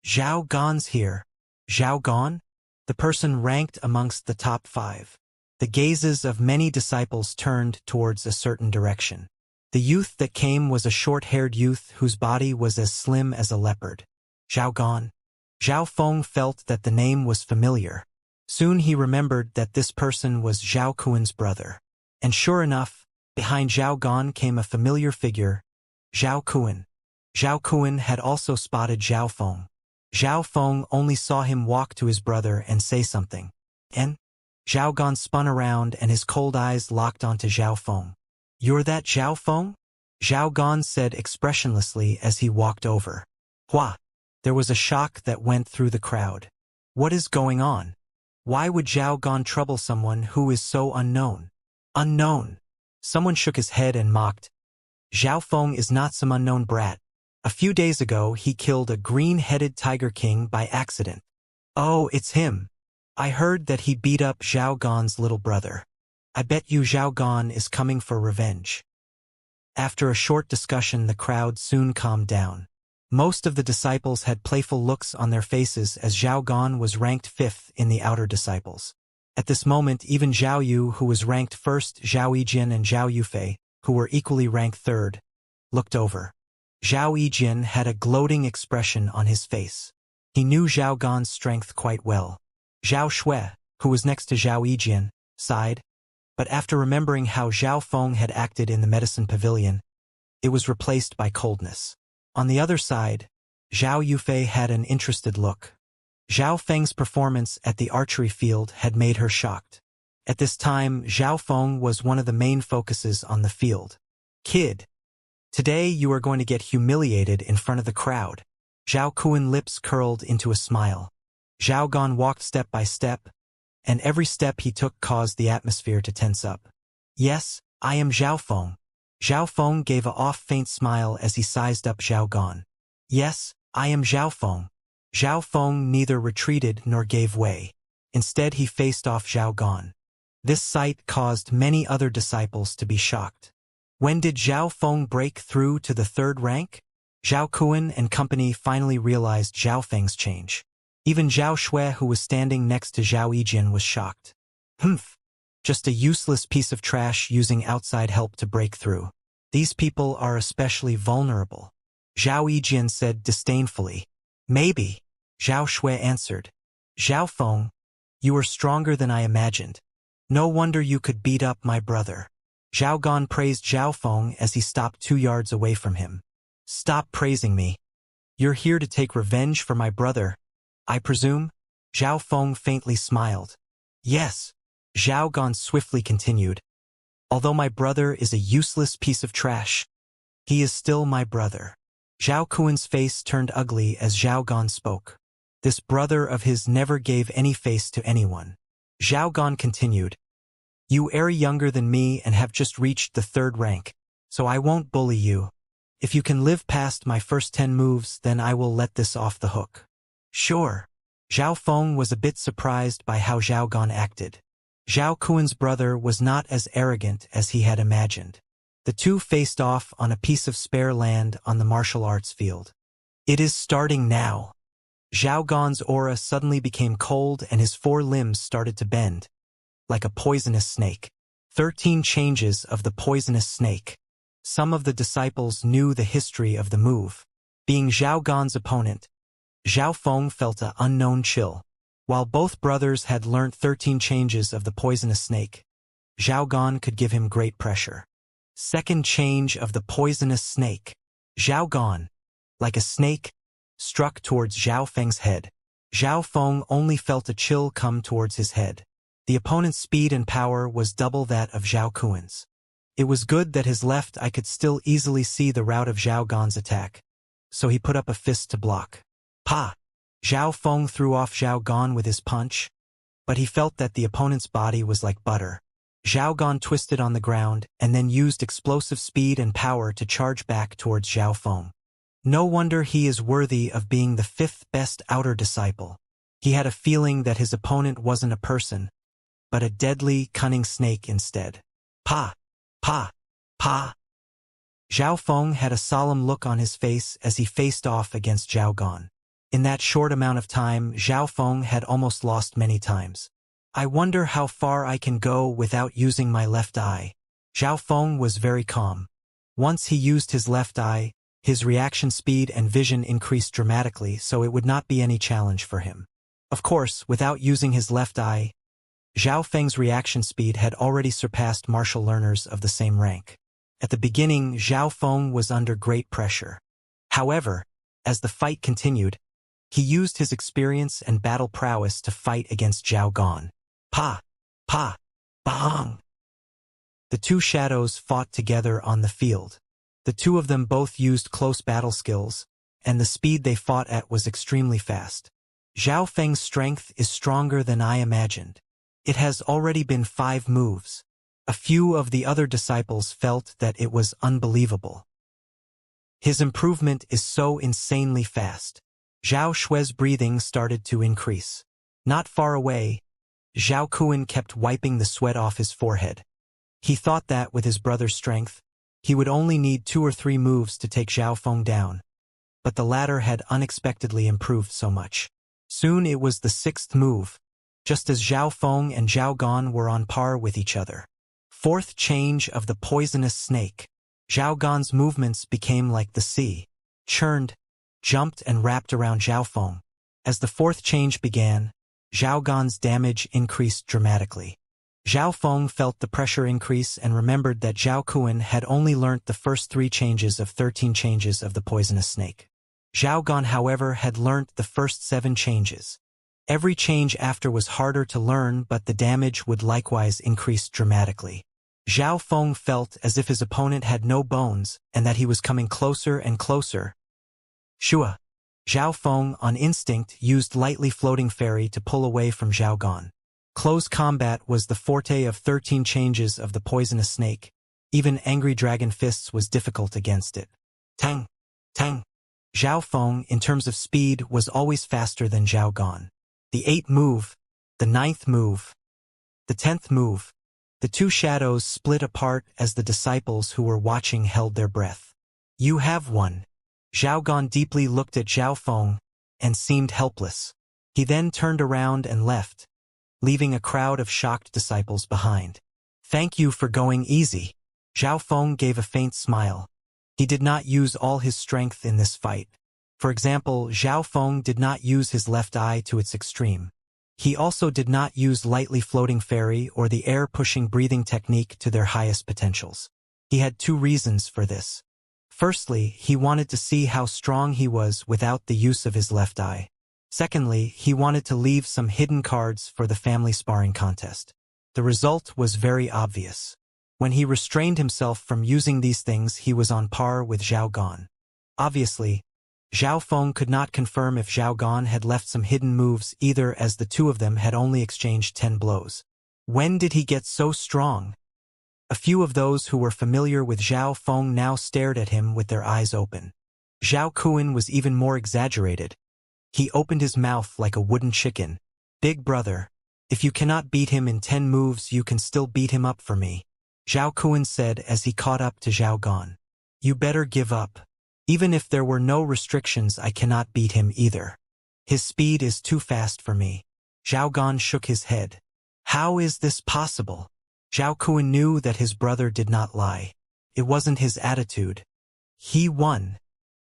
Zhao Gan's here. Zhao Gan? The person ranked amongst the top 5. The gazes of many disciples turned towards a certain direction. The youth that came was a short-haired youth whose body was as slim as a leopard. Zhao Gan. Zhao Feng felt that the name was familiar. Soon he remembered that this person was Zhao Kuan's brother. And sure enough, behind Zhao Gan came a familiar figure, Zhao Kuan. Zhao Kuan had also spotted Zhao Feng. Zhao Feng only saw him walk to his brother and say something. And Zhao Gan spun around and his cold eyes locked onto Zhao Feng. You're that Zhao Feng? Zhao Gan said expressionlessly as he walked over. Hua! There was a shock that went through the crowd. What is going on? Why would Zhao Gan trouble someone who is so unknown? Unknown! Someone shook his head and mocked. Zhao Feng is not some unknown brat. A few days ago he killed a green-headed tiger king by accident. Oh, it's him. I heard that he beat up Zhao Gan's little brother. I bet you Zhao Gan is coming for revenge. After a short discussion, the crowd soon calmed down. Most of the disciples had playful looks on their faces as Zhao Gan was ranked 5th in the outer disciples. At this moment, even Zhao Yu, who was ranked first, Zhao Yijin and Zhao Yufei, who were equally ranked 3rd, looked over. Zhao Yijin had a gloating expression on his face. He knew Zhao Gan's strength quite well. Zhao Shui, who was next to Zhao Yijin, sighed. But after remembering how Zhao Feng had acted in the medicine pavilion, it was replaced by coldness. On the other side, Zhao Yufei had an interested look. Zhao Feng's performance at the archery field had made her shocked. At this time, Zhao Feng was one of the main focuses on the field. Kid, today you are going to get humiliated in front of the crowd. Zhao Kuan's lips curled into a smile. Zhao Gan walked step by step, and every step he took caused the atmosphere to tense up. Yes, I am Zhao Feng. Zhao Feng gave a off-faint smile as he sized up Zhao Gan. Yes, I am Zhao Feng. Zhao Feng neither retreated nor gave way. Instead he faced off Zhao Gan. This sight caused many other disciples to be shocked. When did Zhao Feng break through to the 3rd rank? Zhao Kuan and company finally realized Zhao Feng's change. Even Zhao Shui, who was standing next to Zhao Yijin, was shocked. Humph! Just a useless piece of trash using outside help to break through. These people are especially vulnerable. Zhao Yijin said disdainfully. Maybe. Zhao Shui answered. Zhao Feng, you are stronger than I imagined. No wonder you could beat up my brother. Zhao Gan praised Zhao Feng as he stopped 2 yards away from him. Stop praising me. You're here to take revenge for my brother, I presume? Zhao Feng faintly smiled. Yes. Zhao Gan swiftly continued. Although my brother is a useless piece of trash, he is still my brother. Zhao Kuan's face turned ugly as Zhao Gan spoke. This brother of his never gave any face to anyone. Zhao Gan continued. You are younger than me and have just reached the 3rd rank, so I won't bully you. If you can live past my first 10 moves, then I will let this off the hook. Sure. Zhao Feng was a bit surprised by how Zhao Gan acted. Zhao Kuan's brother was not as arrogant as he had imagined. The two faced off on a piece of spare land on the martial arts field. It is starting now. Zhao Gan's aura suddenly became cold and his 4 limbs started to bend, like a poisonous snake. 13 changes of the poisonous snake. Some of the disciples knew the history of the move. Being Zhao Gan's opponent, Zhao Feng felt an unknown chill. While both brothers had learnt 13 changes of the poisonous snake, Zhao Gan could give him great pressure. Second change of the poisonous snake. Zhao Gan, like a snake, struck towards Zhao Feng's head. Zhao Feng only felt a chill come towards his head. The opponent's speed and power was double that of Zhao Kuan's. It was good that his left eye could still easily see the route of Zhao Gan's attack, so he put up a fist to block. Pa! Zhao Feng threw off Zhao Gan with his punch, but he felt that the opponent's body was like butter. Zhao Gan twisted on the ground and then used explosive speed and power to charge back towards Zhao Feng. No wonder he is worthy of being the 5th best outer disciple. He had a feeling that his opponent wasn't a person, but a deadly, cunning snake instead. Pa! Pa! Pa! Zhao Feng had a solemn look on his face as he faced off against Zhao Gan. In that short amount of time, Zhao Feng had almost lost many times. I wonder how far I can go without using my left eye. Zhao Feng was very calm. Once he used his left eye, his reaction speed and vision increased dramatically, so it would not be any challenge for him. Of course, without using his left eye, Zhao Feng's reaction speed had already surpassed martial learners of the same rank. At the beginning, Zhao Feng was under great pressure. However, as the fight continued, he used his experience and battle prowess to fight against Zhao Gan. Pa! Pa! Bang! The 2 shadows fought together on the field. The 2 of them both used close battle skills, and the speed they fought at was extremely fast. Zhao Feng's strength is stronger than I imagined. It has already been 5 moves. A few of the other disciples felt that it was unbelievable. His improvement is so insanely fast. Zhao Xue's breathing started to increase. Not far away, Zhao Kuan kept wiping the sweat off his forehead. He thought that with his brother's strength, he would only need 2 or 3 moves to take Zhao Feng down, but the latter had unexpectedly improved so much. Soon it was the 6th move, just as Zhao Feng and Zhao Gan were on par with each other. 4th change of the poisonous snake. Zhao Gan's movements became like the sea, churned, jumped and wrapped around Zhao Feng. As the 4th change began, Zhao Gan's damage increased dramatically. Zhao Feng felt the pressure increase and remembered that Zhao Kuan had only learnt the first 3 changes of 13 changes of the poisonous snake. Zhao Gan, however, had learnt the first 7 changes. Every change after was harder to learn, but the damage would likewise increase dramatically. Zhao Feng felt as if his opponent had no bones and that he was coming closer and closer. Shua. Zhao Feng, on instinct, used lightly floating fairy to pull away from Zhao Gan. Close combat was the forte of 13 changes of the poisonous snake. Even angry dragon fists was difficult against it. Tang! Tang! Zhao Feng, in terms of speed, was always faster than Zhao Gan. The 8th move, the 9th move, the 10th move. The 2 shadows split apart as the disciples who were watching held their breath. You have won. Zhao Gan deeply looked at Zhao Feng and seemed helpless. He then turned around and left, leaving a crowd of shocked disciples behind. Thank you for going easy. Zhao Feng gave a faint smile. He did not use all his strength in this fight. For example, Zhao Feng did not use his left eye to its extreme. He also did not use lightly floating fairy or the air-pushing breathing technique to their highest potentials. He had 2 reasons for this. Firstly, he wanted to see how strong he was without the use of his left eye. Secondly, he wanted to leave some hidden cards for the family sparring contest. The result was very obvious. When he restrained himself from using these things, he was on par with Zhao Gan. Obviously, Zhao Feng could not confirm if Zhao Gan had left some hidden moves either, as the 2 of them had only exchanged 10 blows. When did he get so strong? A few of those who were familiar with Zhao Feng now stared at him with their eyes open. Zhao Kuan was even more exaggerated. He opened his mouth like a wooden chicken. Big brother, if you cannot beat him in 10 moves, you can still beat him up for me. Zhao Kuan said as he caught up to Zhao Gan. You better give up. Even if there were no restrictions, I cannot beat him either. His speed is too fast for me. Zhao Gan shook his head. How is this possible? Zhao Kun knew that his brother did not lie. It wasn't his attitude. He won.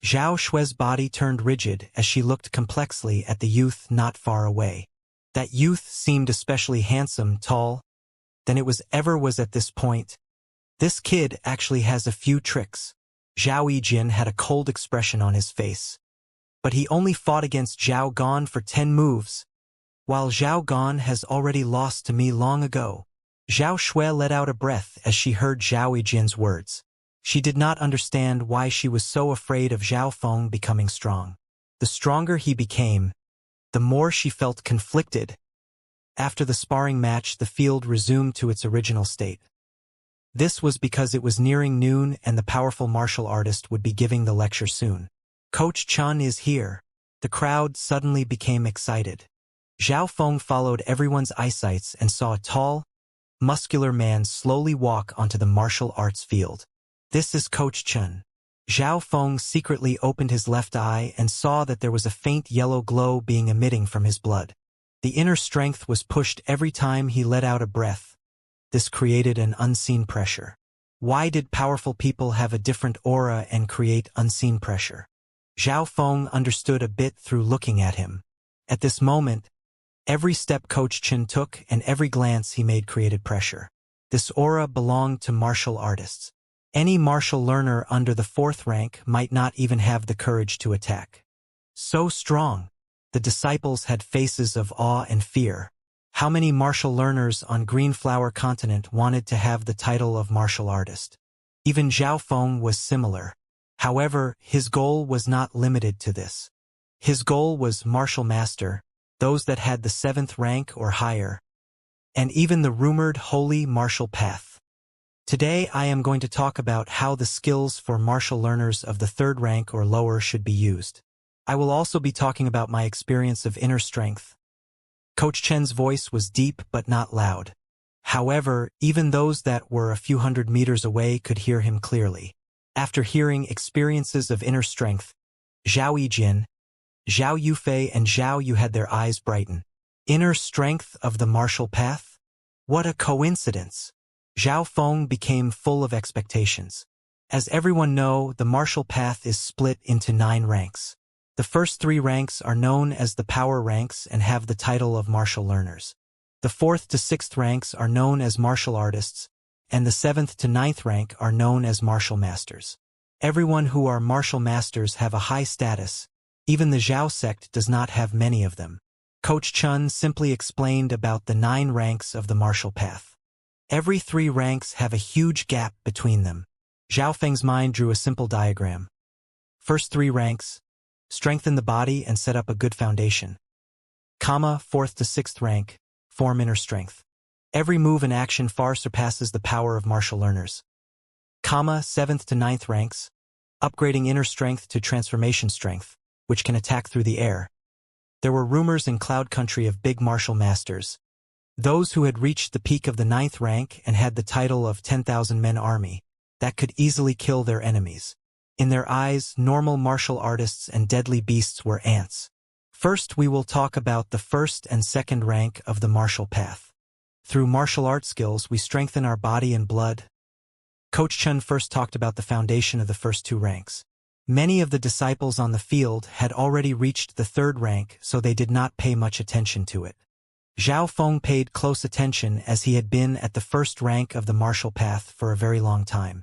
Zhao Shui's body turned rigid as she looked complexly at the youth not far away. That youth seemed especially handsome, tall, than it was at this point. This kid actually has a few tricks. Zhao Yijin had a cold expression on his face. But he only fought against Zhao Gan for 10 moves, while Zhao Gan has already lost to me long ago. Zhao Shui let out a breath as she heard Zhao Yijin's words. She did not understand why she was so afraid of Zhao Feng becoming strong. The stronger he became, the more she felt conflicted. After the sparring match, the field resumed to its original state. This was because it was nearing noon and the powerful martial artist would be giving the lecture soon. Coach Chun is here. The crowd suddenly became excited. Zhao Feng followed everyone's eyesights and saw a tall, muscular man slowly walk onto the martial arts field. This is Coach Chun. Zhao Feng secretly opened his left eye and saw that there was a faint yellow glow being emitting from his blood. The inner strength was pushed every time he let out a breath. This created an unseen pressure. Why did powerful people have a different aura and create unseen pressure? Zhao Feng understood a bit through looking at him. At this moment, every step Coach Chun took and every glance he made created pressure. This aura belonged to martial artists. Any martial learner under the 4th rank might not even have the courage to attack. So strong. The disciples had faces of awe and fear. How many martial learners on Green Flower Continent wanted to have the title of martial artist? Even Zhao Feng was similar. However, his goal was not limited to this. His goal was martial master, those that had the 7th rank or higher, and even the rumored holy martial path. Today I am going to talk about how the skills for martial learners of the 3rd rank or lower should be used. I will also be talking about my experience of inner strength. Coach Chen's voice was deep but not loud. However, even those that were a few hundred meters away could hear him clearly. After hearing experiences of inner strength, Zhao Yijin, Zhao Yufei and Zhao Yu had their eyes brighten. Inner strength of the martial path? What a coincidence! Zhao Feng became full of expectations. As everyone know, the martial path is split into 9 ranks. The first 3 ranks are known as the power ranks and have the title of martial learners. The 4th to 6th ranks are known as martial artists, and the 7th to 9th rank are known as martial masters. Everyone who are martial masters have a high status. Even the Zhao sect does not have many of them. Coach Chun simply explained about the 9 ranks of the martial path. Every 3 ranks have a huge gap between them. Zhao Feng's mind drew a simple diagram. First 3 ranks, strengthen the body and set up a good foundation. 4th to 6th rank, form inner strength. Every move and action far surpasses the power of martial learners. 7th to 9th ranks, upgrading inner strength to transformation strength, which can attack through the air. There were rumors in Cloud Country of big martial masters. Those who had reached the peak of the 9th rank and had the title of 10,000 men army, that could easily kill their enemies. In their eyes, normal martial artists and deadly beasts were ants. First, we will talk about the 1st and 2nd rank of the martial path. Through martial art skills, we strengthen our body and blood. Coach Chun first talked about the foundation of the first 2 ranks. Many of the disciples on the field had already reached the 3rd rank, so they did not pay much attention to it. Zhao Feng paid close attention as he had been at the 1st rank of the martial path for a very long time.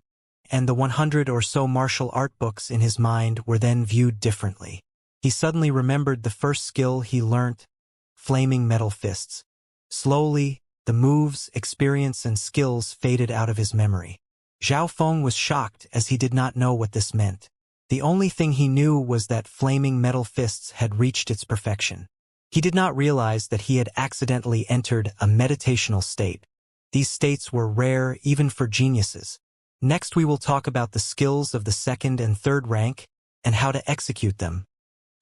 And the 100 or so martial art books in his mind were then viewed differently. He suddenly remembered the first skill he learnt, flaming metal fists. Slowly, the moves, experience and skills faded out of his memory. Zhao Feng was shocked as he did not know what this meant. The only thing he knew was that flaming metal fists had reached its perfection. He did not realize that he had accidentally entered a meditational state. These states were rare even for geniuses. Next we will talk about the skills of the 2nd and 3rd rank and how to execute them.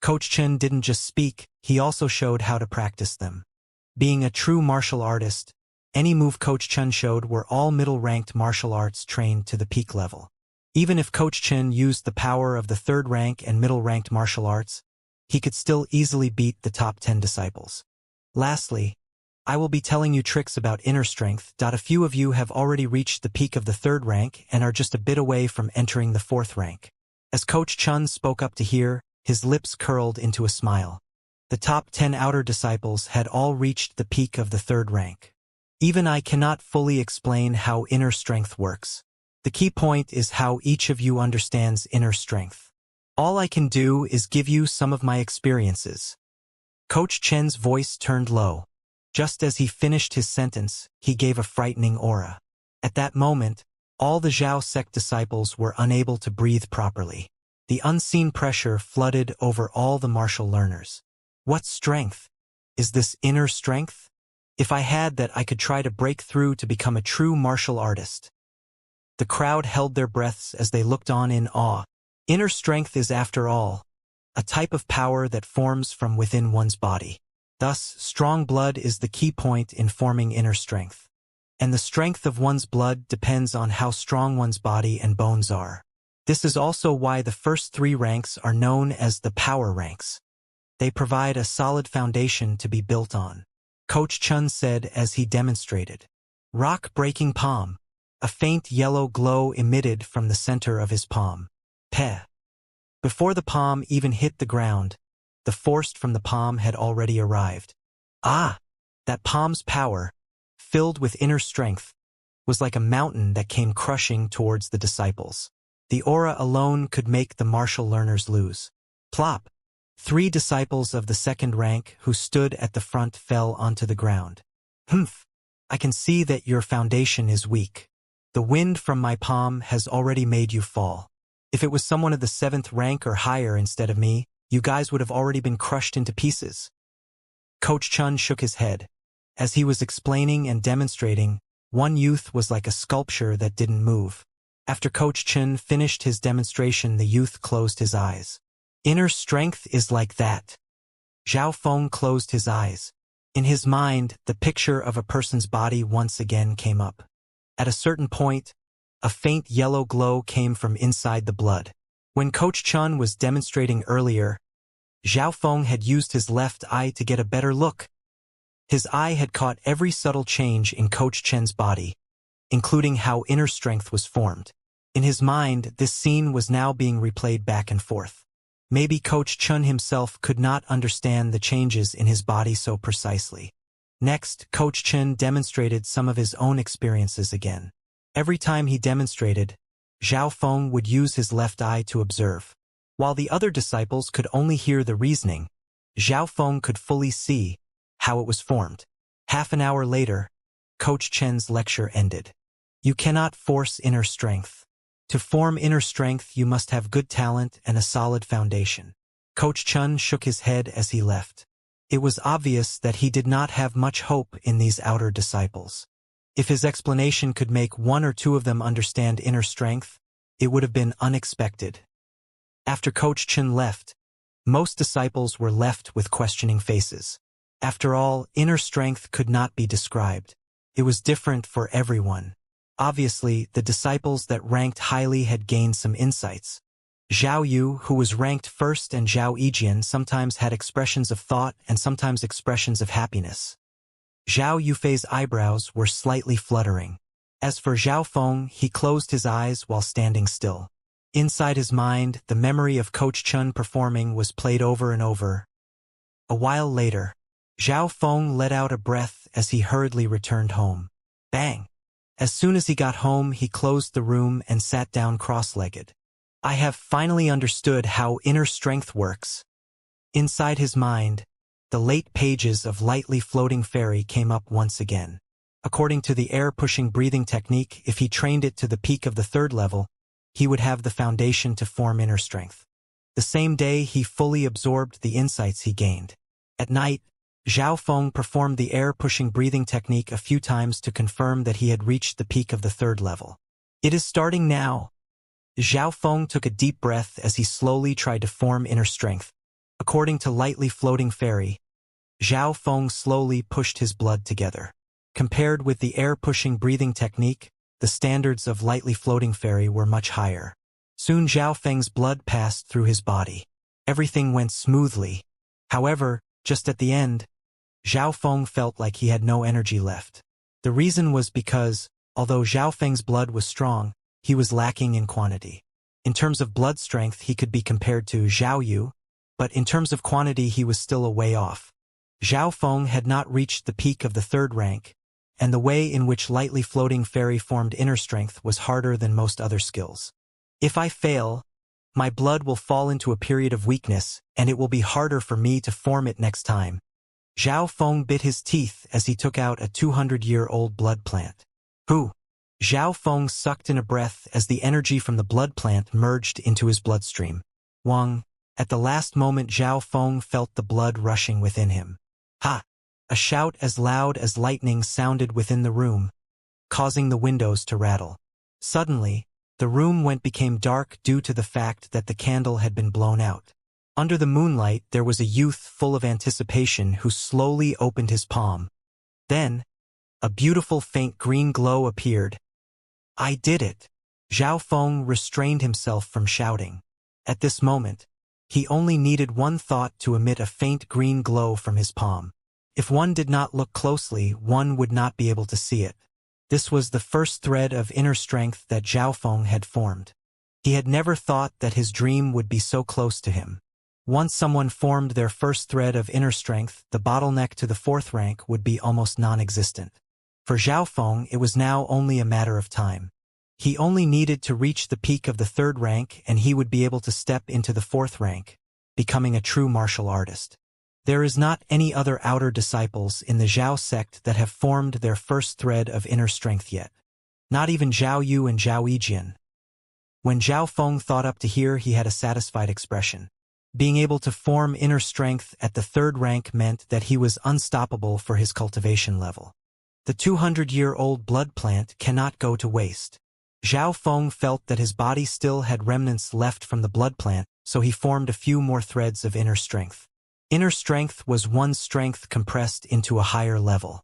Coach Chen didn't just speak, he also showed how to practice them. Being a true martial artist, any move Coach Chen showed were all middle-ranked martial arts trained to the peak level. Even if Coach Chen used the power of the third rank and middle-ranked martial arts, he could still easily beat the top 10 disciples. Lastly, I will be telling you tricks about inner strength. A few of you have already reached the peak of the third rank and are just a bit away from entering the fourth rank. As Coach Chen spoke up to hear, his lips curled into a smile. The top 10 outer disciples had all reached the peak of the third rank. Even I cannot fully explain how inner strength works. The key point is how each of you understands inner strength. All I can do is give you some of my experiences. Coach Chen's voice turned low. Just as he finished his sentence, he gave a frightening aura. At that moment, all the Zhao sect disciples were unable to breathe properly. The unseen pressure flooded over all the martial learners. What strength? Is this inner strength? If I had that, I could try to break through to become a true martial artist. The crowd held their breaths as they looked on in awe. Inner strength is, after all, a type of power that forms from within one's body. Thus, strong blood is the key point in forming inner strength. And the strength of one's blood depends on how strong one's body and bones are. This is also why the first 3 ranks are known as the power ranks. They provide a solid foundation to be built on. Coach Chen said as he demonstrated. Rock-breaking palm. A faint yellow glow emitted from the center of his palm. Peh. Before the palm even hit the ground, the force from the palm had already arrived. Ah! That palm's power, filled with inner strength, was like a mountain that came crushing towards the disciples. The aura alone could make the martial learners lose. Plop! 3 disciples of the second rank who stood at the front fell onto the ground. Humph! I can see that your foundation is weak. The wind from my palm has already made you fall. If it was someone of the 7th rank or higher instead of me, you guys would have already been crushed into pieces. Coach Chen shook his head. As he was explaining and demonstrating, one youth was like a sculpture that didn't move. After Coach Chen finished his demonstration, the youth closed his eyes. Inner strength is like that. Zhao Feng closed his eyes. In his mind, the picture of a person's body once again came up. At a certain point, a faint yellow glow came from inside the blood. When Coach Chen was demonstrating earlier, Zhao Feng had used his left eye to get a better look. His eye had caught every subtle change in Coach Chen's body, including how inner strength was formed. In his mind, this scene was now being replayed back and forth. Maybe Coach Chen himself could not understand the changes in his body so precisely. Next, Coach Chen demonstrated some of his own experiences again. Every time he demonstrated, Zhao Feng would use his left eye to observe. While the other disciples could only hear the reasoning, Zhao Feng could fully see how it was formed. Half an hour later, Coach Chen's lecture ended. You cannot force inner strength. To form inner strength, you must have good talent and a solid foundation. Coach Chen shook his head as he left. It was obvious that he did not have much hope in these outer disciples. If his explanation could make 1 or 2 of them understand inner strength, it would have been unexpected. After Coach Chen left, most disciples were left with questioning faces. After all, inner strength could not be described. It was different for everyone. Obviously, the disciples that ranked highly had gained some insights. Zhao Yu, who was ranked first, and Zhao Yijian sometimes had expressions of thought and sometimes expressions of happiness. Zhao Yufei's eyebrows were slightly fluttering. As for Zhao Feng, he closed his eyes while standing still. Inside his mind, the memory of Coach Chen performing was played over and over. A while later, Zhao Feng let out a breath as he hurriedly returned home. Bang! As soon as he got home, he closed the room and sat down cross-legged. I have finally understood how inner strength works. Inside his mind, the late pages of Lightly Floating Fairy came up once again. According to the air-pushing breathing technique, if he trained it to the peak of the 3rd level, he would have the foundation to form inner strength. The same day, he fully absorbed the insights he gained. At night, Zhao Feng performed the air-pushing breathing technique a few times to confirm that he had reached the peak of the 3rd level. It is starting now. Zhao Feng took a deep breath as he slowly tried to form inner strength. According to Lightly Floating Fairy, Zhao Feng slowly pushed his blood together. Compared with the air-pushing breathing technique, the standards of Lightly Floating Fairy were much higher. Soon Zhao Feng's blood passed through his body. Everything went smoothly. However, just at the end, Zhao Feng felt like he had no energy left. The reason was because, although Zhao Feng's blood was strong, he was lacking in quantity. In terms of blood strength, he could be compared to Zhao Yu, but in terms of quantity, he was still a way off. Zhao Feng had not reached the peak of the third rank, and the way in which lightly floating fairy formed inner strength was harder than most other skills. If I fail, my blood will fall into a period of weakness, and it will be harder for me to form it next time. Zhao Feng bit his teeth as he took out a 200-year-old blood plant. Who? Zhao Feng sucked in a breath as the energy from the blood plant merged into his bloodstream. Wang. At the last moment Zhao Feng felt the blood rushing within him. Ha! A shout as loud as lightning sounded within the room, causing the windows to rattle. Suddenly, the room became dark due to the fact that the candle had been blown out. Under the moonlight there was a youth full of anticipation who slowly opened his palm. Then, a beautiful faint green glow appeared. I did it! Zhao Feng restrained himself from shouting. At this moment, he only needed one thought to emit a faint green glow from his palm. If one did not look closely, one would not be able to see it. This was the first thread of inner strength that Zhao Feng had formed. He had never thought that his dream would be so close to him. Once someone formed their first thread of inner strength, the bottleneck to the fourth rank would be almost non-existent. For Zhao Feng, it was now only a matter of time. He only needed to reach the peak of the third rank and he would be able to step into the fourth rank, becoming a true martial artist. There is not any other outer disciples in the Zhao sect that have formed their first thread of inner strength yet. Not even Zhao Yu and Zhao Yijian. When Zhao Feng thought up to here, he had a satisfied expression. Being able to form inner strength at the third rank meant that he was unstoppable for his cultivation level. The 200-year-old blood plant cannot go to waste. Zhao Feng felt that his body still had remnants left from the blood plant, so he formed a few more threads of inner strength. Inner strength was one's strength compressed into a higher level.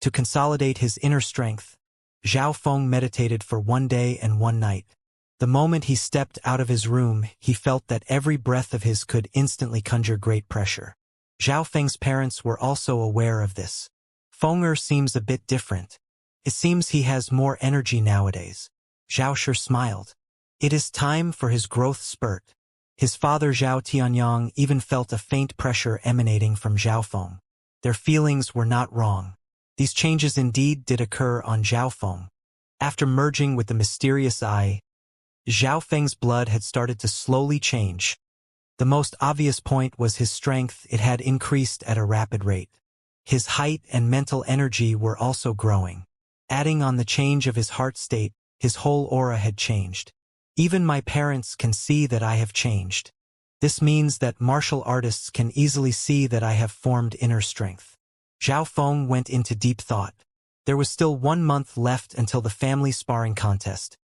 To consolidate his inner strength, Zhao Feng meditated for 1 day and 1 night. The moment he stepped out of his room, he felt that every breath of his could instantly conjure great pressure. Zhao Feng's parents were also aware of this. Fenger seems a bit different. It seems he has more energy nowadays. Zhao Shi smiled. It is time for his growth spurt. His father Zhao Tianyang even felt a faint pressure emanating from Zhao Feng. Their feelings were not wrong. These changes indeed did occur on Zhao Feng. After merging with the mysterious eye, Zhao Feng's blood had started to slowly change. The most obvious point was his strength. It had increased at a rapid rate. His height and mental energy were also growing. Adding on the change of his heart state, his whole aura had changed. Even my parents can see that I have changed. This means that martial artists can easily see that I have formed inner strength. Zhao Feng went into deep thought. There was still 1 month left until the family sparring contest,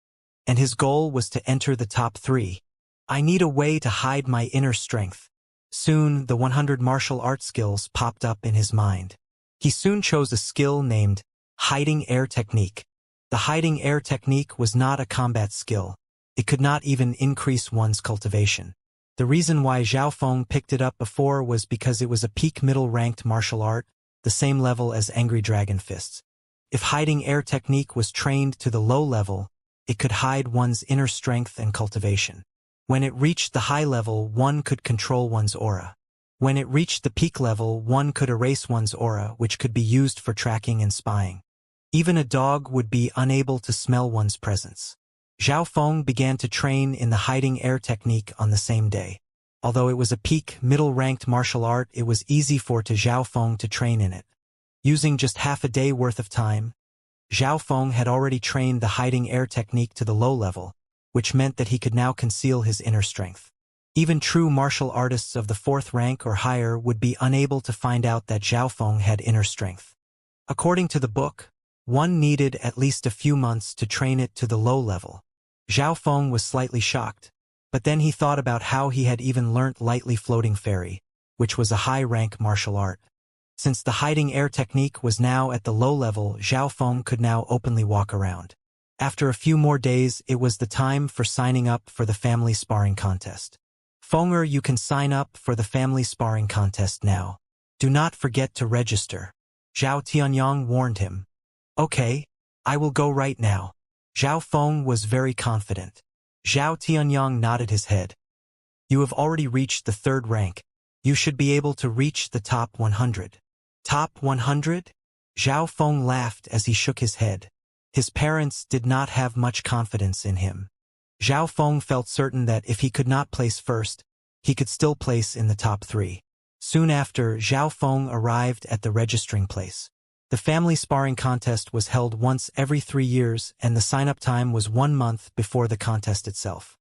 and his goal was to enter the top 3. I need a way to hide my inner strength. Soon, the 100 martial art skills popped up in his mind. He soon chose a skill named Hiding Air Technique. The hiding air technique was not a combat skill. It could not even increase one's cultivation. The reason why Zhao Feng picked it up before was because it was a peak middle-ranked martial art, the same level as Angry Dragon Fists. If hiding air technique was trained to the low level, it could hide one's inner strength and cultivation. When it reached the high level, one could control one's aura. When it reached the peak level, one could erase one's aura, which could be used for tracking and spying. Even a dog would be unable to smell one's presence. Zhao Feng began to train in the hiding air technique on the same day. Although it was a peak, middle-ranked martial art, it was easy for Zhao Feng to train in it. Using just half a day worth of time, Zhao Feng had already trained the hiding air technique to the low level, which meant that he could now conceal his inner strength. Even true martial artists of the 4th rank or higher would be unable to find out that Zhao Feng had inner strength. According to the book, one needed at least a few months to train it to the low level. Zhao Feng was slightly shocked, but then he thought about how he had even learnt lightly floating fairy, which was a high-rank martial art. Since the hiding air technique was now at the low level, Zhao Feng could now openly walk around. After a few more days, it was the time for signing up for the family sparring contest. Fenger, you can sign up for the family sparring contest now. Do not forget to register. Zhao Tianyang warned him. Okay, I will go right now. Zhao Feng was very confident. Zhao Tianyang nodded his head. You have already reached the 3rd rank. You should be able to reach the top 100. Top 100? Zhao Feng laughed as he shook his head. His parents did not have much confidence in him. Zhao Feng felt certain that if he could not place first, he could still place in the top 3. Soon after, Zhao Feng arrived at the registering place. The family sparring contest was held once every 3 years, and the sign-up time was 1 month before the contest itself.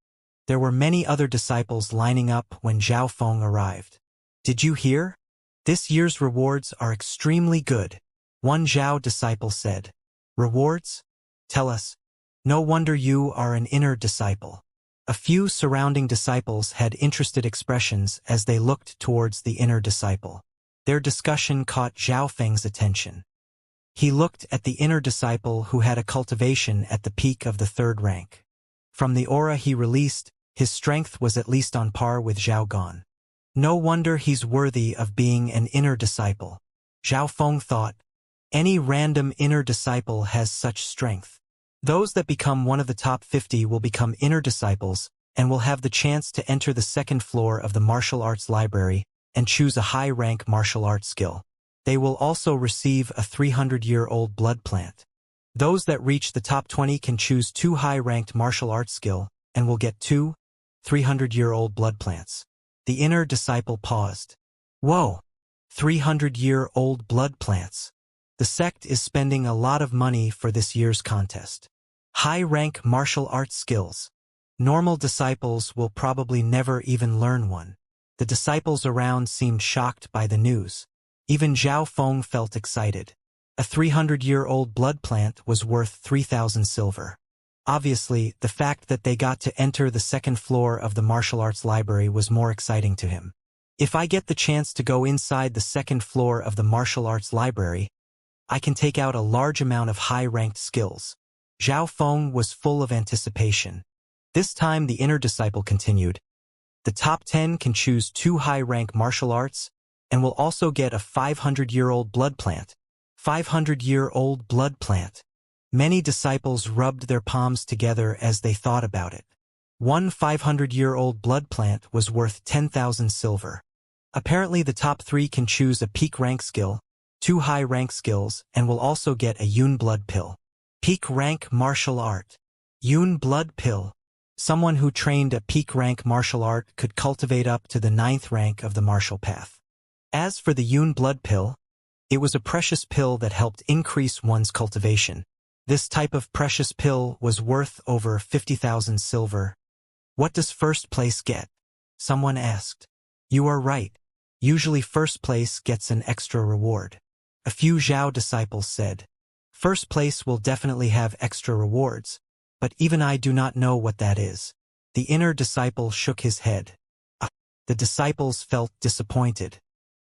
There were many other disciples lining up when Zhao Feng arrived. Did you hear? This year's rewards are extremely good, one Zhao disciple said. Rewards? Tell us. No wonder you are an inner disciple. A few surrounding disciples had interested expressions as they looked towards the inner disciple. Their discussion caught Zhao Feng's attention. He looked at the inner disciple who had a cultivation at the peak of the 3rd rank. From the aura he released, his strength was at least on par with Zhao Gan. No wonder he's worthy of being an inner disciple. Zhao Feng thought. Any random inner disciple has such strength. Those that become one of the top 50 will become inner disciples and will have the chance to enter the 2nd floor of the martial arts library and choose a high-rank martial arts skill. They will also receive a 300-year-old blood plant. Those that reach the top 20 can choose 2 high-ranked martial arts skill and will get 2 300-year-old blood plants. The inner disciple paused. Whoa! 300-year-old blood plants. The sect is spending a lot of money for this year's contest. High-rank martial arts skills. Normal disciples will probably never even learn one. The disciples around seemed shocked by the news. Even Zhao Feng felt excited. A 300-year-old blood plant was worth 3,000 silver. Obviously, the fact that they got to enter the 2nd floor of the martial arts library was more exciting to him. If I get the chance to go inside the 2nd floor of the martial arts library, I can take out a large amount of high-ranked skills. Zhao Feng was full of anticipation. This time the inner disciple continued. The top 10 can choose 2 high-rank martial arts and will also get a 500-year-old blood plant. 500-year-old blood plant. Many disciples rubbed their palms together as they thought about it. One 500-year-old blood plant was worth 10,000 silver. Apparently the top 3 can choose a peak rank skill, 2 high rank skills, and will also get a Yun blood pill. Peak rank martial art. Yun blood pill. Someone who trained a peak rank martial art could cultivate up to the 9th rank of the martial path. As for the Yun blood pill, it was a precious pill that helped increase one's cultivation. This type of precious pill was worth over 50,000 silver. What does first place get? Someone asked. You are right. Usually first place gets an extra reward. A few Zhao disciples said. First place will definitely have extra rewards, but even I do not know what that is. The inner disciple shook his head. The disciples felt disappointed.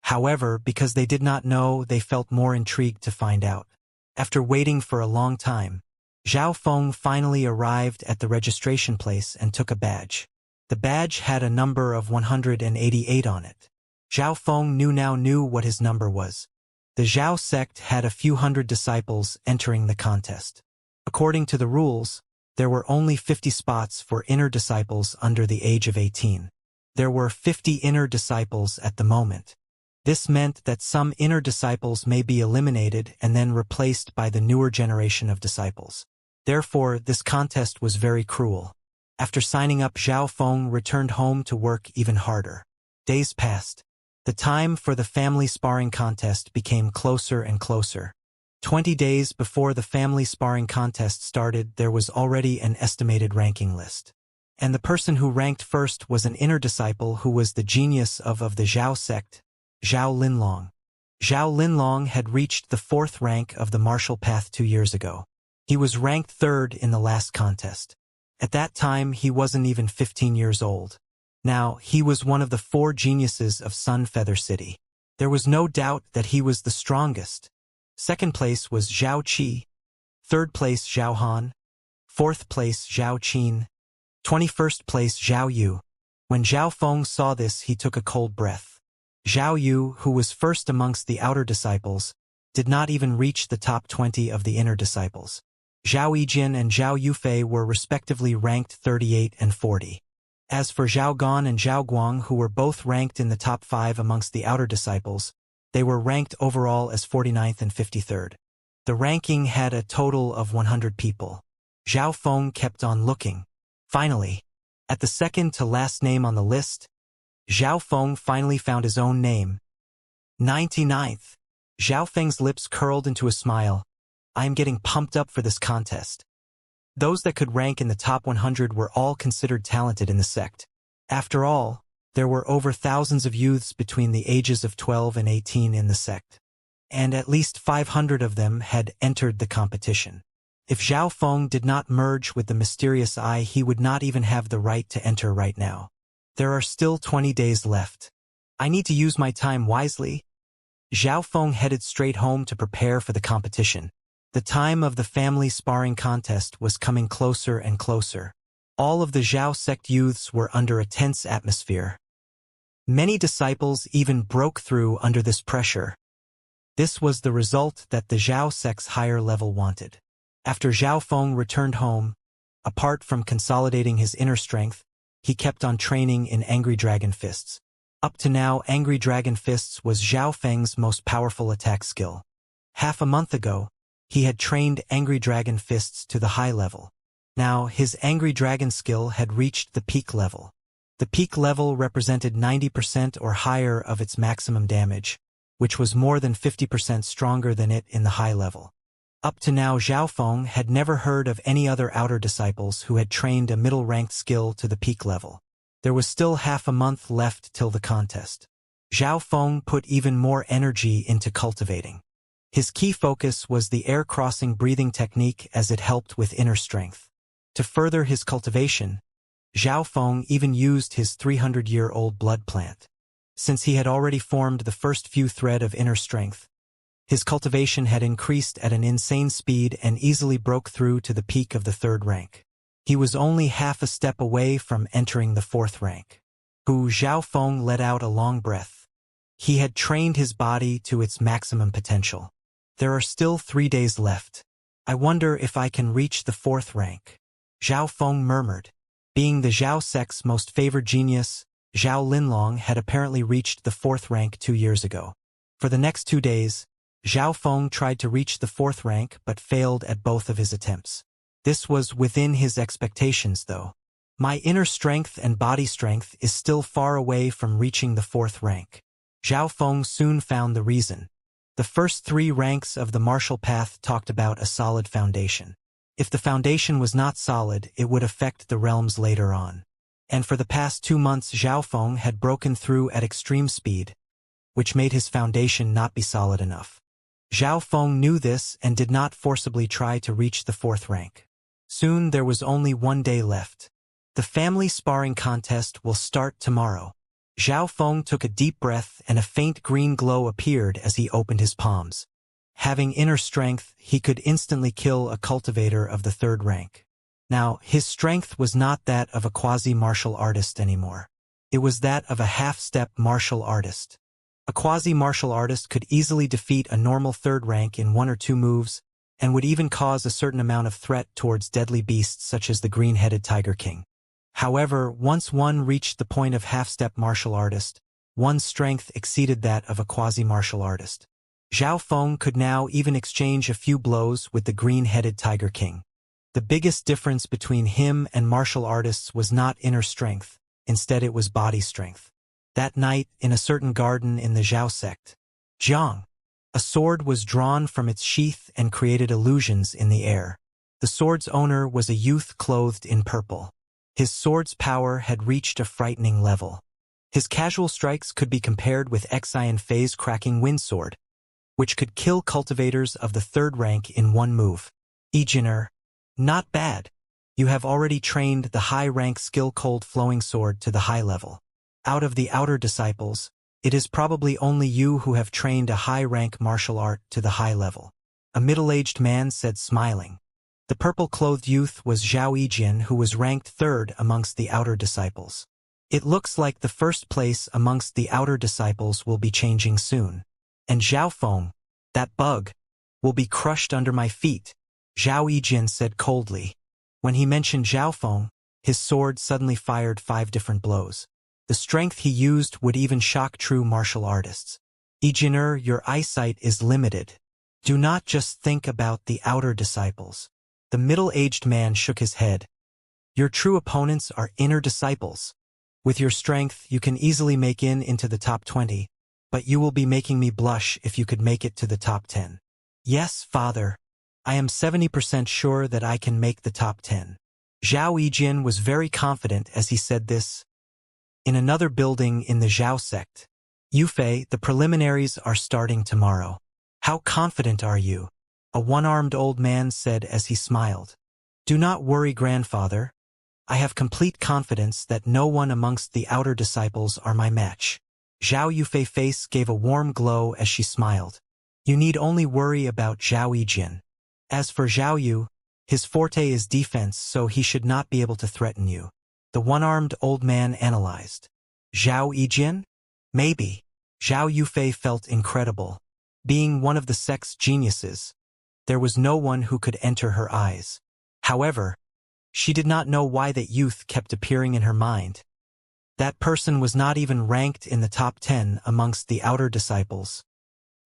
However, because they did not know, they felt more intrigued to find out. After waiting for a long time, Zhao Feng finally arrived at the registration place and took a badge. The badge had a number of 188 on it. Zhao Feng knew what his number was. The Zhao sect had a few hundred disciples entering the contest. According to the rules, there were only 50 spots for inner disciples under the age of 18. There were 50 inner disciples at the moment. This meant that some inner disciples may be eliminated and then replaced by the newer generation of disciples. Therefore, this contest was very cruel. After signing up, Zhao Feng returned home to work even harder. Days passed. The time for the family sparring contest became closer and closer. 20 days before the family sparring contest started, there was already an estimated ranking list. And the person who ranked first was an inner disciple who was the genius of the Zhao sect, Zhao Linlong. Zhao Linlong had reached the 4th rank of the martial path 2 years ago. He was ranked 3rd in the last contest. At that time, he wasn't even 15 years old. Now, he was one of the 4 geniuses of Sun Feather City. There was no doubt that he was the strongest. 2nd place was Zhao Qi. 3rd place Zhao Han. 4th place Zhao Qin, 21st place Zhao Yu. When Zhao Feng saw this, he took a cold breath. Zhao Yu, who was first amongst the outer disciples, did not even reach the top 20 of the inner disciples. Zhao Yijin and Zhao Yufei were respectively ranked 38 and 40. As for Zhao Gan and Zhao Guang, who were both ranked in the top 5 amongst the outer disciples, they were ranked overall as 49th and 53rd. The ranking had a total of 100 people. Zhao Feng kept on looking. Finally, at the second to last name on the list, Zhao Feng finally found his own name. 99th. Zhao Feng's lips curled into a smile. I am getting pumped up for this contest. Those that could rank in the top 100 were all considered talented in the sect. After all, there were over thousands of youths between the ages of 12 and 18 in the sect, and at least 500 of them had entered the competition. If Zhao Feng did not merge with the mysterious eye, he would not even have the right to enter right now. There are still 20 days left. I need to use my time wisely. Zhao Feng headed straight home to prepare for the competition. The time of the family sparring contest was coming closer and closer. All of the Zhao sect youths were under a tense atmosphere. Many disciples even broke through under this pressure. This was the result that the Zhao sect's higher level wanted. After Zhao Feng returned home, apart from consolidating his inner strength, he kept on training in Angry Dragon Fists. Up to now, Angry Dragon Fists was Zhao Feng's most powerful attack skill. Half a month ago, he had trained Angry Dragon Fists to the high level. Now, his Angry Dragon skill had reached the peak level. The peak level represented 90% or higher of its maximum damage, which was more than 50% stronger than it in the high level. Up to now, Zhao Feng had never heard of any other outer disciples who had trained a middle-ranked skill to the peak level. There was still half a month left till the contest. Zhao Feng put even more energy into cultivating. His key focus was the air-crossing breathing technique, as it helped with inner strength. To further his cultivation, Zhao Feng even used his 300-year-old blood plant. Since he had already formed the first few thread of inner strength, his cultivation had increased at an insane speed and easily broke through to the peak of the 3rd rank. He was only half a step away from entering the 4th rank. Zhao Feng let out a long breath. He had trained his body to its maximum potential. There are still 3 days left. I wonder if I can reach the 4th rank. Zhao Feng murmured. Being the Zhao sect's most favored genius, Zhao Linlong had apparently reached the 4th rank 2 years ago. For the next 2 days, Zhao Feng tried to reach the 4th rank but failed at both of his attempts. This was within his expectations, though. My inner strength and body strength is still far away from reaching the 4th rank. Zhao Feng soon found the reason. The first 3 ranks of the martial path talked about a solid foundation. If the foundation was not solid, it would affect the realms later on. And for the past 2 months, Zhao Feng had broken through at extreme speed, which made his foundation not be solid enough. Zhao Feng knew this and did not forcibly try to reach the 4th rank. Soon there was only 1 day left. The family sparring contest will start tomorrow. Zhao Feng took a deep breath and a faint green glow appeared as he opened his palms. Having inner strength, he could instantly kill a cultivator of the 3rd rank. Now, his strength was not that of a quasi-martial artist anymore. It was that of a half-step martial artist. A quasi-martial artist could easily defeat a normal 3rd rank in 1 or 2 moves, and would even cause a certain amount of threat towards deadly beasts such as the green-headed Tiger King. However, once one reached the point of half-step martial artist, one's strength exceeded that of a quasi-martial artist. Zhao Feng could now even exchange a few blows with the green-headed Tiger King. The biggest difference between him and martial artists was not inner strength, instead it was body strength. That night, in a certain garden in the Zhao sect, Jiang, a sword was drawn from its sheath and created illusions in the air. The sword's owner was a youth clothed in purple. His sword's power had reached a frightening level. His casual strikes could be compared with Xian Fei's cracking wind sword, which could kill cultivators of the 3rd rank in 1 move. Ejiner, not bad. You have already trained the high-rank skill cold flowing sword to the high level. Out of the outer disciples, it is probably only you who have trained a high-rank martial art to the high level. A middle-aged man said, smiling. The purple-clothed youth was Zhao Yijin, who was ranked third amongst the outer disciples. It looks like the first place amongst the outer disciples will be changing soon. And Zhao Feng, that bug, will be crushed under my feet, Zhao Yijin said coldly. When he mentioned Zhao Feng, his sword suddenly fired 5 different blows. The strength he used would even shock true martial artists. Yijiner, your eyesight is limited. Do not just think about the outer disciples. The middle-aged man shook his head. Your true opponents are inner disciples. With your strength, you can easily make into the top 20, but you will be making me blush if you could make it to the top 10. Yes, father. I am 70% sure that I can make the top 10. Zhao Yijin was very confident as he said this. In another building in the Zhao sect, Yufei, the preliminaries are starting tomorrow. How confident are you? A one-armed old man said as he smiled. Do not worry, grandfather. I have complete confidence that no one amongst the outer disciples are my match. Zhao Yufei's face gave a warm glow as she smiled. You need only worry about Zhao Yijin. As for Zhao Yu, his forte is defense, so he should not be able to threaten you. The one-armed old man analyzed. Zhao Yijin? Maybe. Zhao Yufei felt incredible. Being one of the sect's geniuses, there was no one who could enter her eyes. However, she did not know why that youth kept appearing in her mind. That person was not even ranked in the top 10 amongst the outer disciples.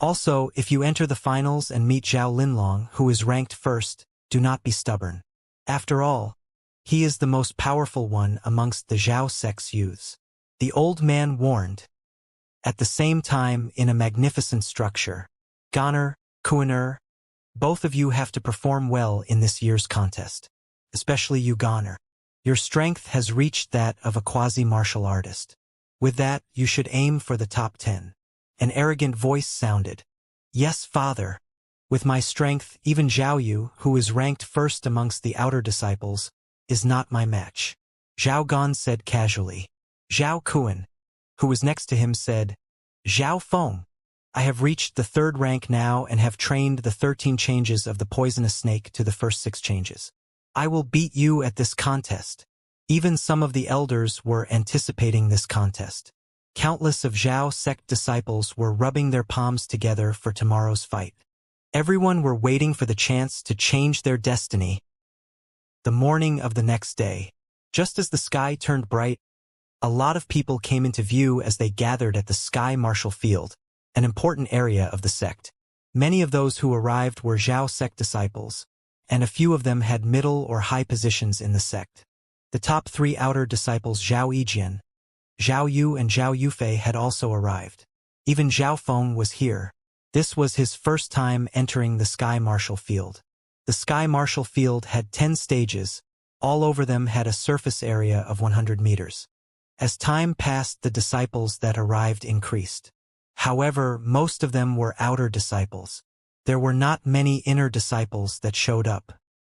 Also, if you enter the finals and meet Zhao Linlong, who is ranked first, do not be stubborn. After all, he is the most powerful one amongst the Zhao sect's youths. The old man warned. At the same time, in a magnificent structure, Goner, Kuiner, both of you have to perform well in this year's contest. Especially you, Goner. Your strength has reached that of a quasi-martial artist. With that, you should aim for the top 10. An arrogant voice sounded. Yes, father. With my strength, even Zhao Yu, who is ranked first amongst the outer disciples, is not my match. Zhao Gan said casually. Zhao Kuan, who was next to him, said, Zhao Feng. I have reached the 3rd rank now and have trained the 13 changes of the poisonous snake to the first 6 changes. I will beat you at this contest. Even some of the elders were anticipating this contest. Countless of Zhao sect disciples were rubbing their palms together for tomorrow's fight. Everyone were waiting for the chance to change their destiny. The morning of the next day, just as the sky turned bright, a lot of people came into view as they gathered at the Sky Martial Field, an important area of the sect. Many of those who arrived were Zhao sect disciples, and a few of them had middle or high positions in the sect. The top 3 outer disciples, Zhao Yijin, Zhao Yu and Zhao Yufei, had also arrived. Even Zhao Feng was here. This was his first time entering the Sky Martial Field. The Sky Martial Field had 10 stages. All over them had a surface area of 100 meters. As time passed, the disciples that arrived increased. However, most of them were outer disciples. There were not many inner disciples that showed up.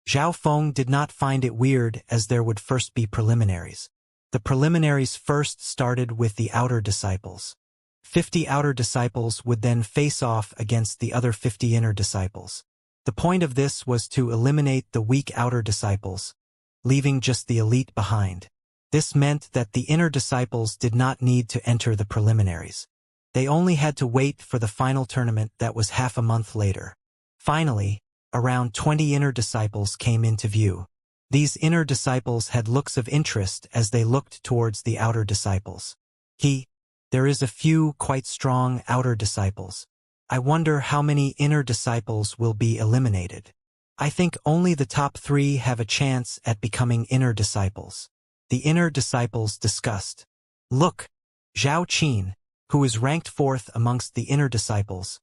Zhao Feng did not find it weird, as there would first be preliminaries. The preliminaries first started with the outer disciples. 50 outer disciples would then face off against the other 50 inner disciples. The point of this was to eliminate the weak outer disciples, leaving just the elite behind. This meant that the inner disciples did not need to enter the preliminaries. They only had to wait for the final tournament that was half a month later. Finally, around 20 inner disciples came into view. These inner disciples had looks of interest as they looked towards the outer disciples. There is a few quite strong outer disciples. I wonder how many inner disciples will be eliminated. I think only the top 3 have a chance at becoming inner disciples. The inner disciples discussed. Look, Zhao Qin, who is ranked 4th amongst the inner disciples,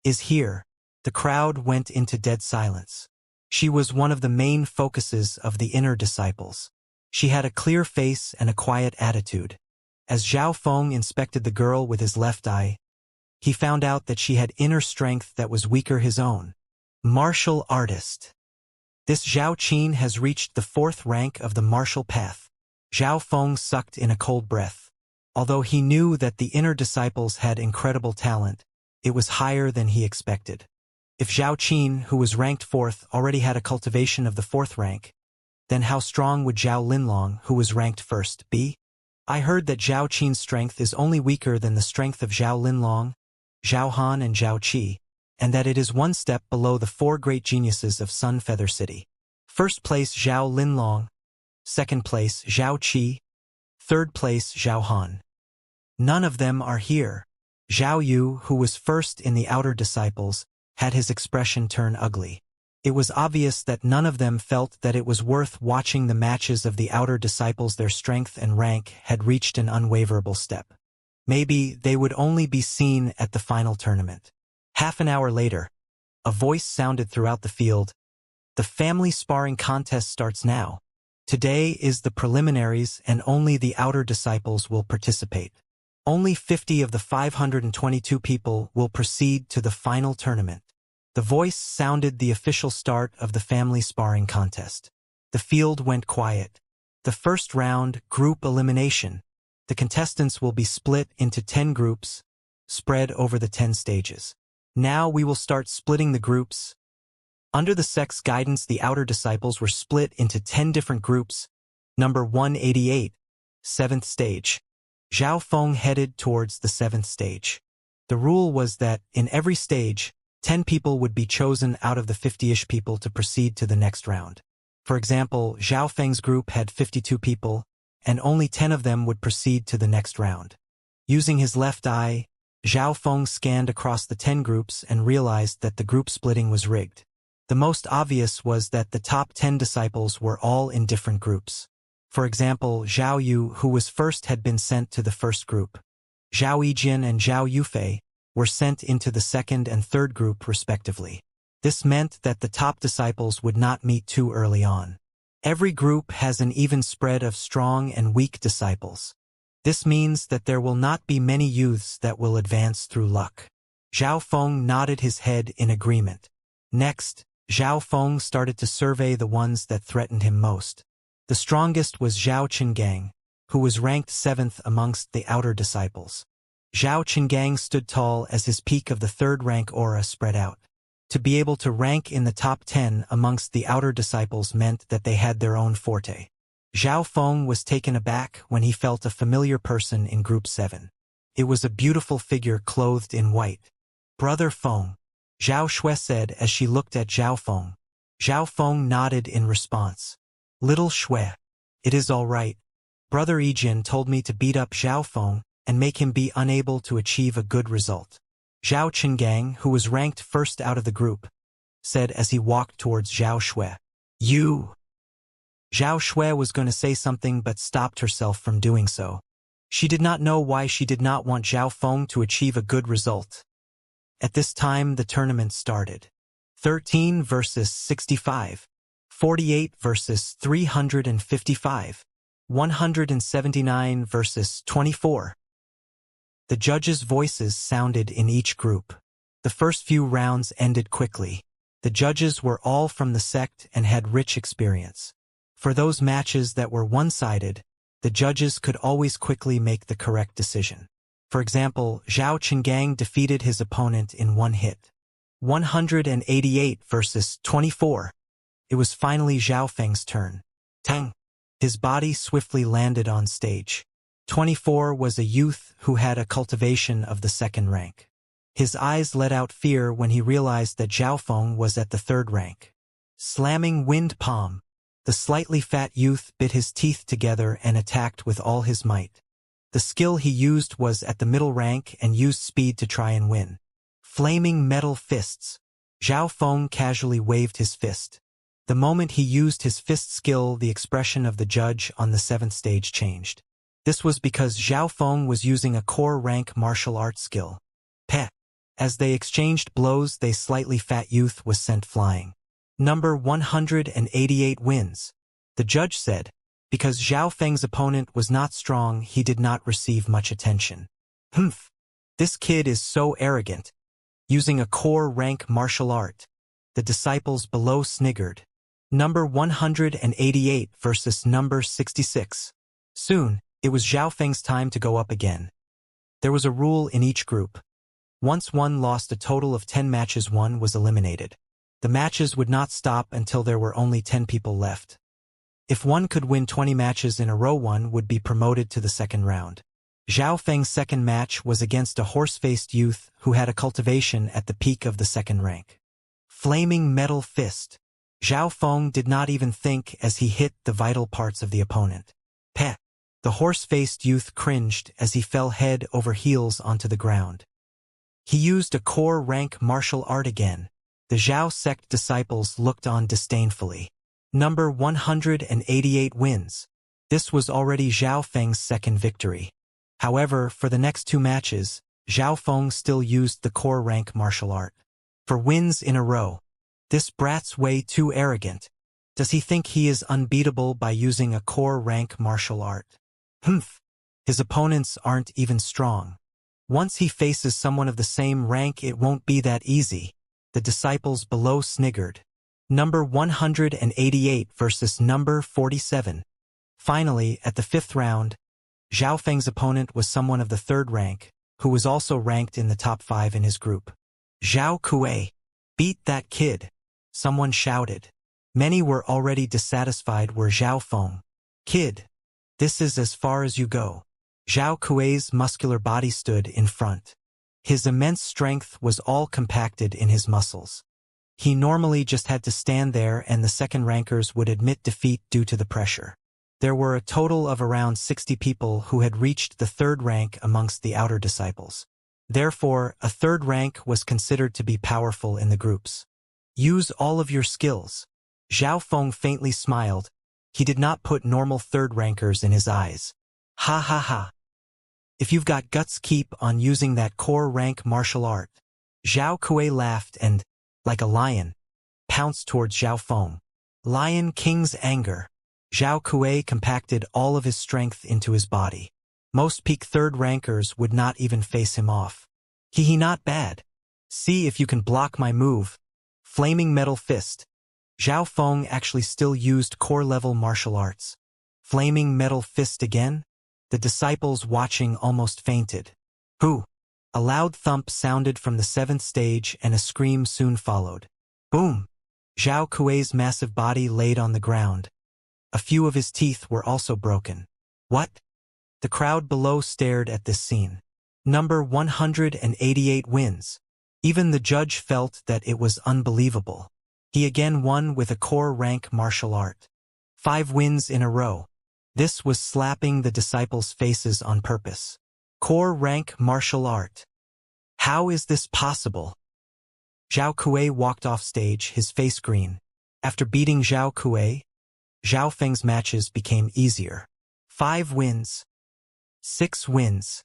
is here. The crowd went into dead silence. She was one of the main focuses of the inner disciples. She had a clear face and a quiet attitude. As Zhao Feng inspected the girl with his left eye, he found out that she had inner strength that was weaker his own. Martial artist. This Zhao Qin has reached the 4th rank of the martial path. Zhao Feng sucked in a cold breath. Although he knew that the inner disciples had incredible talent, it was higher than he expected. If Zhao Qin, who was ranked 4th, already had a cultivation of the 4th rank, then how strong would Zhao Linlong, who was ranked 1st, be? I heard that Zhao Qin's strength is only weaker than the strength of Zhao Linlong, Zhao Han and Zhao Qi, and that it is one step below the 4 great geniuses of Sun Feather City. 1st place Zhao Linlong, 2nd place Zhao Qi, 3rd place Zhao Han. None of them are here. Zhao Yu, who was 1st in the outer disciples, had his expression turn ugly. It was obvious that none of them felt that it was worth watching the matches of the outer disciples. Their strength and rank had reached an unwaverable step. Maybe they would only be seen at the final tournament. Half an hour later, a voice sounded throughout the field. The family sparring contest starts now. Today is the preliminaries and only the outer disciples will participate. Only 50 of the 522 people will proceed to the final tournament. The voice sounded the official start of the family sparring contest. The field went quiet. The first round, group elimination. The contestants will be split into 10 groups, spread over the 10 stages. Now we will start splitting the groups. Under the sex guidance, the outer disciples were split into 10 different groups. Number 188, 7th stage. Zhao Feng headed towards the 7th stage. The rule was that, in every stage, 10 people would be chosen out of the 50-ish people to proceed to the next round. For example, Zhao Feng's group had 52 people, and only 10 of them would proceed to the next round. Using his left eye, Zhao Feng scanned across the 10 groups and realized that the group splitting was rigged. The most obvious was that the top 10 disciples were all in different groups. For example, Zhao Yu, who was 1st, had been sent to the 1st group. Zhao Yijin and Zhao Yufei were sent into the 2nd and 3rd group respectively. This meant that the top disciples would not meet too early on. Every group has an even spread of strong and weak disciples. This means that there will not be many youths that will advance through luck. Zhao Feng nodded his head in agreement. Next, Zhao Feng started to survey the ones that threatened him most. The strongest was Zhao Qingang, who was ranked 7th amongst the outer disciples. Zhao Qingang stood tall as his peak of the 3rd rank aura spread out. To be able to rank in the top 10 amongst the outer disciples meant that they had their own forte. Zhao Feng was taken aback when he felt a familiar person in Group 7. It was a beautiful figure clothed in white. "Brother Feng," Zhao Shui said as she looked at Zhao Feng. Zhao Feng nodded in response. "Little Shui, it is all right. Brother Yijin told me to beat up Zhao Feng and make him be unable to achieve a good result." Zhao Qingang, who was ranked 1st out of the group, said as he walked towards Zhao Shui. "You." Zhao Shui was going to say something but stopped herself from doing so. She did not know why she did not want Zhao Feng to achieve a good result. At this time the tournament started. 13 versus 65. 48 versus 355. 179 versus 24. The judges' voices sounded in each group. The first few rounds ended quickly. The judges were all from the sect and had rich experience. For those matches that were one-sided, the judges could always quickly make the correct decision. For example, Zhao Qingang defeated his opponent in one hit. 188 versus 24. It was finally Zhao Feng's turn. Tang. His body swiftly landed on stage. 24 was a youth who had a cultivation of the 2nd rank. His eyes let out fear when he realized that Zhao Feng was at the 3rd rank. Slamming wind palm. The slightly fat youth bit his teeth together and attacked with all his might. The skill he used was at the middle rank and used speed to try and win. Flaming metal fists. Zhao Feng casually waved his fist. The moment he used his fist skill, the expression of the judge on the 7th stage changed. This was because Zhao Feng was using a core rank martial arts skill. Peh. As they exchanged blows, the slightly fat youth was sent flying. Number 188 wins. The judge said. Because Zhao Feng's opponent was not strong, he did not receive much attention. Humph. This kid is so arrogant. Using a core rank martial art. The disciples below sniggered. Number 188 versus number 66. Soon, it was Zhao Feng's time to go up again. There was a rule in each group. Once one lost a total of 10 matches, one was eliminated. The matches would not stop until there were only 10 people left. If one could win 20 matches in a row, one would be promoted to the second round. Zhao Feng's second match was against a horse-faced youth who had a cultivation at the peak of the second rank. Flaming metal fist. Zhao Feng did not even think as he hit the vital parts of the opponent. Peh! The horse-faced youth cringed as he fell head over heels onto the ground. He used a core rank martial art again. The Zhao sect disciples looked on disdainfully. Number 188 wins. This was already Zhao Feng's second victory. However, for the next 2 matches, Zhao Feng still used the core rank martial art. For wins in a row. This brat's way too arrogant. Does he think he is unbeatable by using a core rank martial art? Humph. His opponents aren't even strong. Once he faces someone of the same rank, it won't be that easy. The disciples below sniggered. Number 188 versus number 47. Finally, at the 5th round, Zhao Feng's opponent was someone of the 3rd rank, who was also ranked in the top 5 in his group. Zhao Kuei. Beat that kid. Someone shouted. Many were already dissatisfied were Zhao Feng. Kid. This is as far as you go. Zhao Kuei's muscular body stood in front. His immense strength was all compacted in his muscles. He normally just had to stand there and the second rankers would admit defeat due to the pressure. There were a total of around 60 people who had reached the 3rd rank amongst the outer disciples. Therefore, a 3rd rank was considered to be powerful in the groups. Use all of your skills. Zhao Feng faintly smiled. He did not put normal 3rd rankers in his eyes. Ha ha ha. If you've got guts, keep on using that core rank martial art. Zhao Kuei laughed and, like a lion, pounced towards Zhao Feng. Lion King's anger. Zhao Kuei compacted all of his strength into his body. Most peak 3rd rankers would not even face him off. He not bad. See if you can block my move. Flaming metal fist. Zhao Feng actually still used core-level martial arts. Flaming metal fist again? The disciples watching almost fainted. Who? A loud thump sounded from the 7th stage and a scream soon followed. Boom! Zhao Kuei's massive body laid on the ground. A few of his teeth were also broken. What? The crowd below stared at this scene. Number 188 wins. Even the judge felt that it was unbelievable. He again won with a core rank martial art. 5 wins in a row. This was slapping the disciples' faces on purpose. Core rank martial art. How is this possible? Zhao Kuei walked off stage, his face green. After beating Zhao Kuei, Zhao Feng's matches became easier. 5 wins. 6 wins.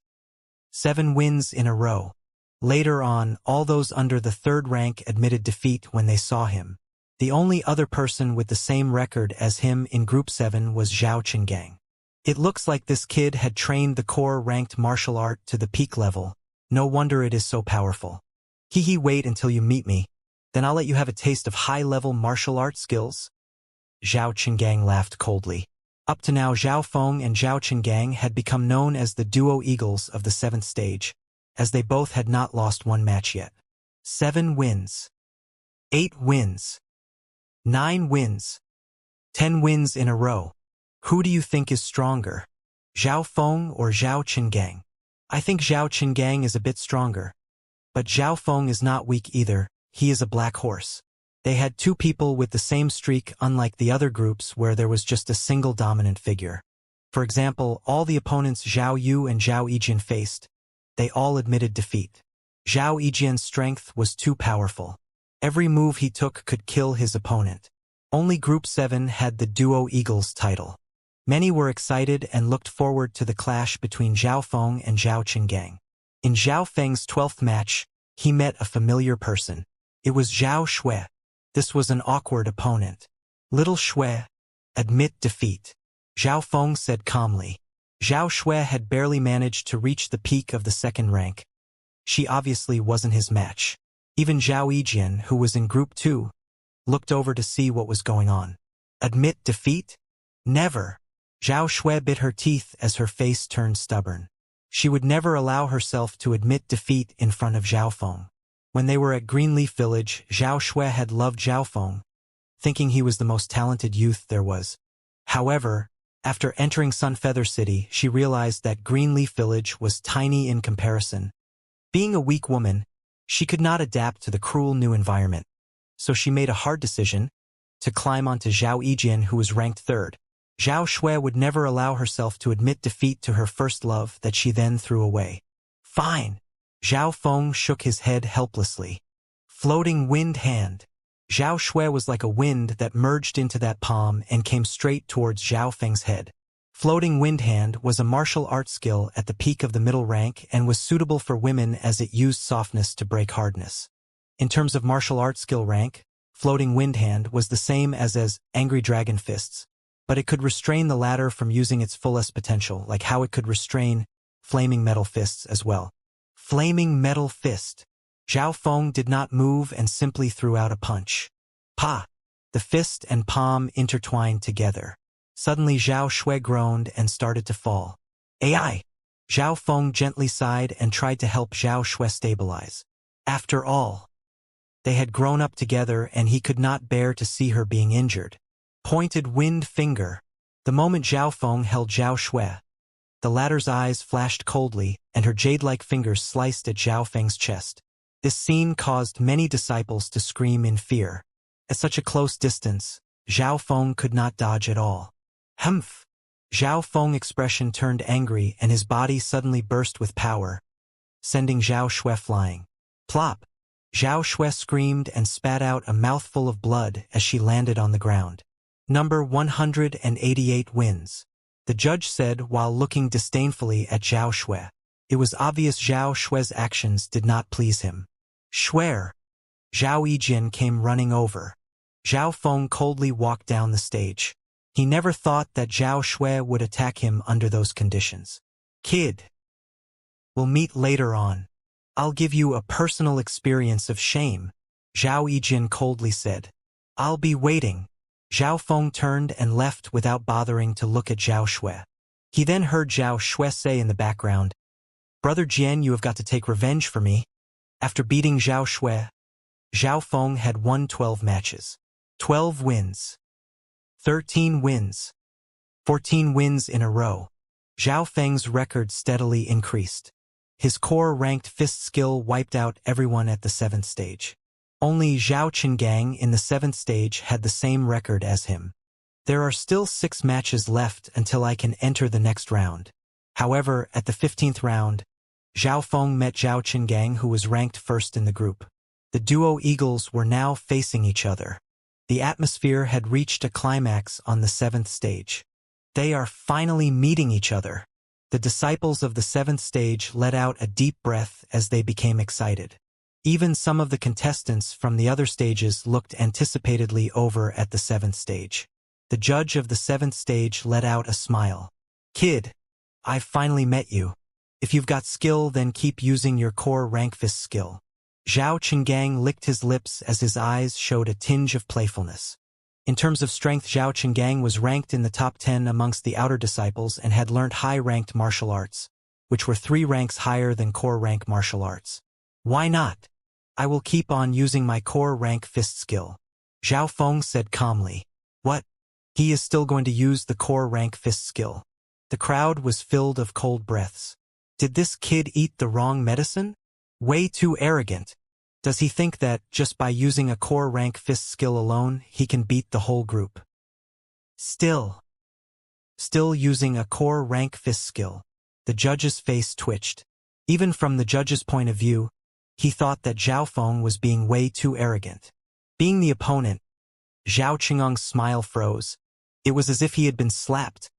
7 wins in a row. Later on, all those under the 3rd rank admitted defeat when they saw him. The only other person with the same record as him in Group 7 was Zhao Qinggang. It looks like this kid had trained the core-ranked martial art to the peak level. No wonder it is so powerful. Wait until you meet me. Then I'll let you have a taste of high-level martial art skills. Zhao Qinggang laughed coldly. Up to now, Zhao Feng and Zhao Qinggang had become known as the duo eagles of the 7th stage, as they both had not lost one match yet. 7 wins. 8 wins. 9 wins. 10 wins in a row. Who do you think is stronger? Zhao Feng or Zhao Qinggang? I think Zhao Qinggang is a bit stronger. But Zhao Feng is not weak either, he is a black horse. They had 2 people with the same streak, unlike the other groups where there was just a single dominant figure. For example, all the opponents Zhao Yu and Zhao Yijian faced, they all admitted defeat. Zhao Yijian's strength was too powerful. Every move he took could kill his opponent. Only Group 7 had the Duo Eagles title. Many were excited and looked forward to the clash between Zhao Feng and Zhao Qinggang. In Zhao Feng's 12th match, he met a familiar person. It was Zhao Shui. This was an awkward opponent. Little Shui, admit defeat. Zhao Feng said calmly. Zhao Shui had barely managed to reach the peak of the 2nd rank. She obviously wasn't his match. Even Zhao Yijian, who was in Group 2, looked over to see what was going on. Admit defeat? Never. Zhao Shui bit her teeth as her face turned stubborn. She would never allow herself to admit defeat in front of Zhao Feng. When they were at Greenleaf Village, Zhao Shui had loved Zhao Feng, thinking he was the most talented youth there was. However, after entering Sunfeather City, she realized that Greenleaf Village was tiny in comparison. Being a weak woman, she could not adapt to the cruel new environment. So she made a hard decision to climb onto Zhao Yijian, who was ranked third. Zhao Shui would never allow herself to admit defeat to her first love that she then threw away. Fine. Zhao Feng shook his head helplessly. Floating wind hand. Zhao Shui was like a wind that merged into that palm and came straight towards Zhao Feng's head. Floating wind hand was a martial arts skill at the peak of the middle rank and was suitable for women as it used softness to break hardness. In terms of martial arts skill rank, floating wind hand was the same as angry dragon fists, but it could restrain the latter from using its fullest potential, like how it could restrain flaming metal fists as well. Flaming metal fist. Zhao Feng did not move and simply threw out a punch. Pa! The fist and palm intertwined together. Suddenly Zhao Shui groaned and started to fall. AI! Zhao Feng gently sighed and tried to help Zhao Shui stabilize. After all, they had grown up together and he could not bear to see her being injured. Pointed wind finger. The moment Zhao Feng held Zhao Shui, the latter's eyes flashed coldly and her jade-like fingers sliced at Zhao Feng's chest. This scene caused many disciples to scream in fear. At such a close distance, Zhao Feng could not dodge at all. Humph! Zhao Feng's expression turned angry and his body suddenly burst with power, sending Zhao Shui flying. Plop! Zhao Shui screamed and spat out a mouthful of blood as she landed on the ground. Number 188 wins. The judge said while looking disdainfully at Zhao Shui. It was obvious Zhao Shui's actions did not please him. Swear! Zhao Yijian came running over. Zhao Feng coldly walked down the stage. He never thought that Zhao Shui would attack him under those conditions. Kid. We'll meet later on. I'll give you a personal experience of shame, Zhao Yijian coldly said. I'll be waiting. Zhao Feng turned and left without bothering to look at Zhao Shui. He then heard Zhao Shui say in the background, Brother Jian, you have got to take revenge for me. After beating Zhao Shui, Zhao Feng had won 12 matches. 12 wins. 13 wins. 14 wins in a row. Zhao Feng's record steadily increased. His core-ranked fist skill wiped out everyone at the 7th stage. Only Zhao Qingang in the 7th stage had the same record as him. There are still 6 matches left until I can enter the next round. However, at the 15th round, Zhao Feng met Zhao Qingang, who was ranked first in the group. The duo eagles were now facing each other. The atmosphere had reached a climax on the 7th stage. They are finally meeting each other. The disciples of the 7th stage let out a deep breath as they became excited. Even some of the contestants from the other stages looked anticipatedly over at the 7th stage. The judge of the 7th stage let out a smile. Kid, I've finally met you. If you've got skill, then keep using your core rank fist skill. Zhao Qingang licked his lips as his eyes showed a tinge of playfulness. In terms of strength, Zhao Qingang was ranked in the top 10 amongst the outer disciples and had learnt high-ranked martial arts, which were 3 ranks higher than core rank martial arts. Why not? I will keep on using my core rank fist skill. Zhao Feng said calmly. What? He is still going to use the core rank fist skill. The crowd was filled of cold breaths. Did this kid eat the wrong medicine? Way too arrogant. Does he think that, just by using a core rank fist skill alone, he can beat the whole group? Still using a core rank fist skill. The judge's face twitched. Even from the judge's point of view, he thought that Zhao Feng was being way too arrogant. Being the opponent, Zhao Qinggang's smile froze. It was as if he had been slapped.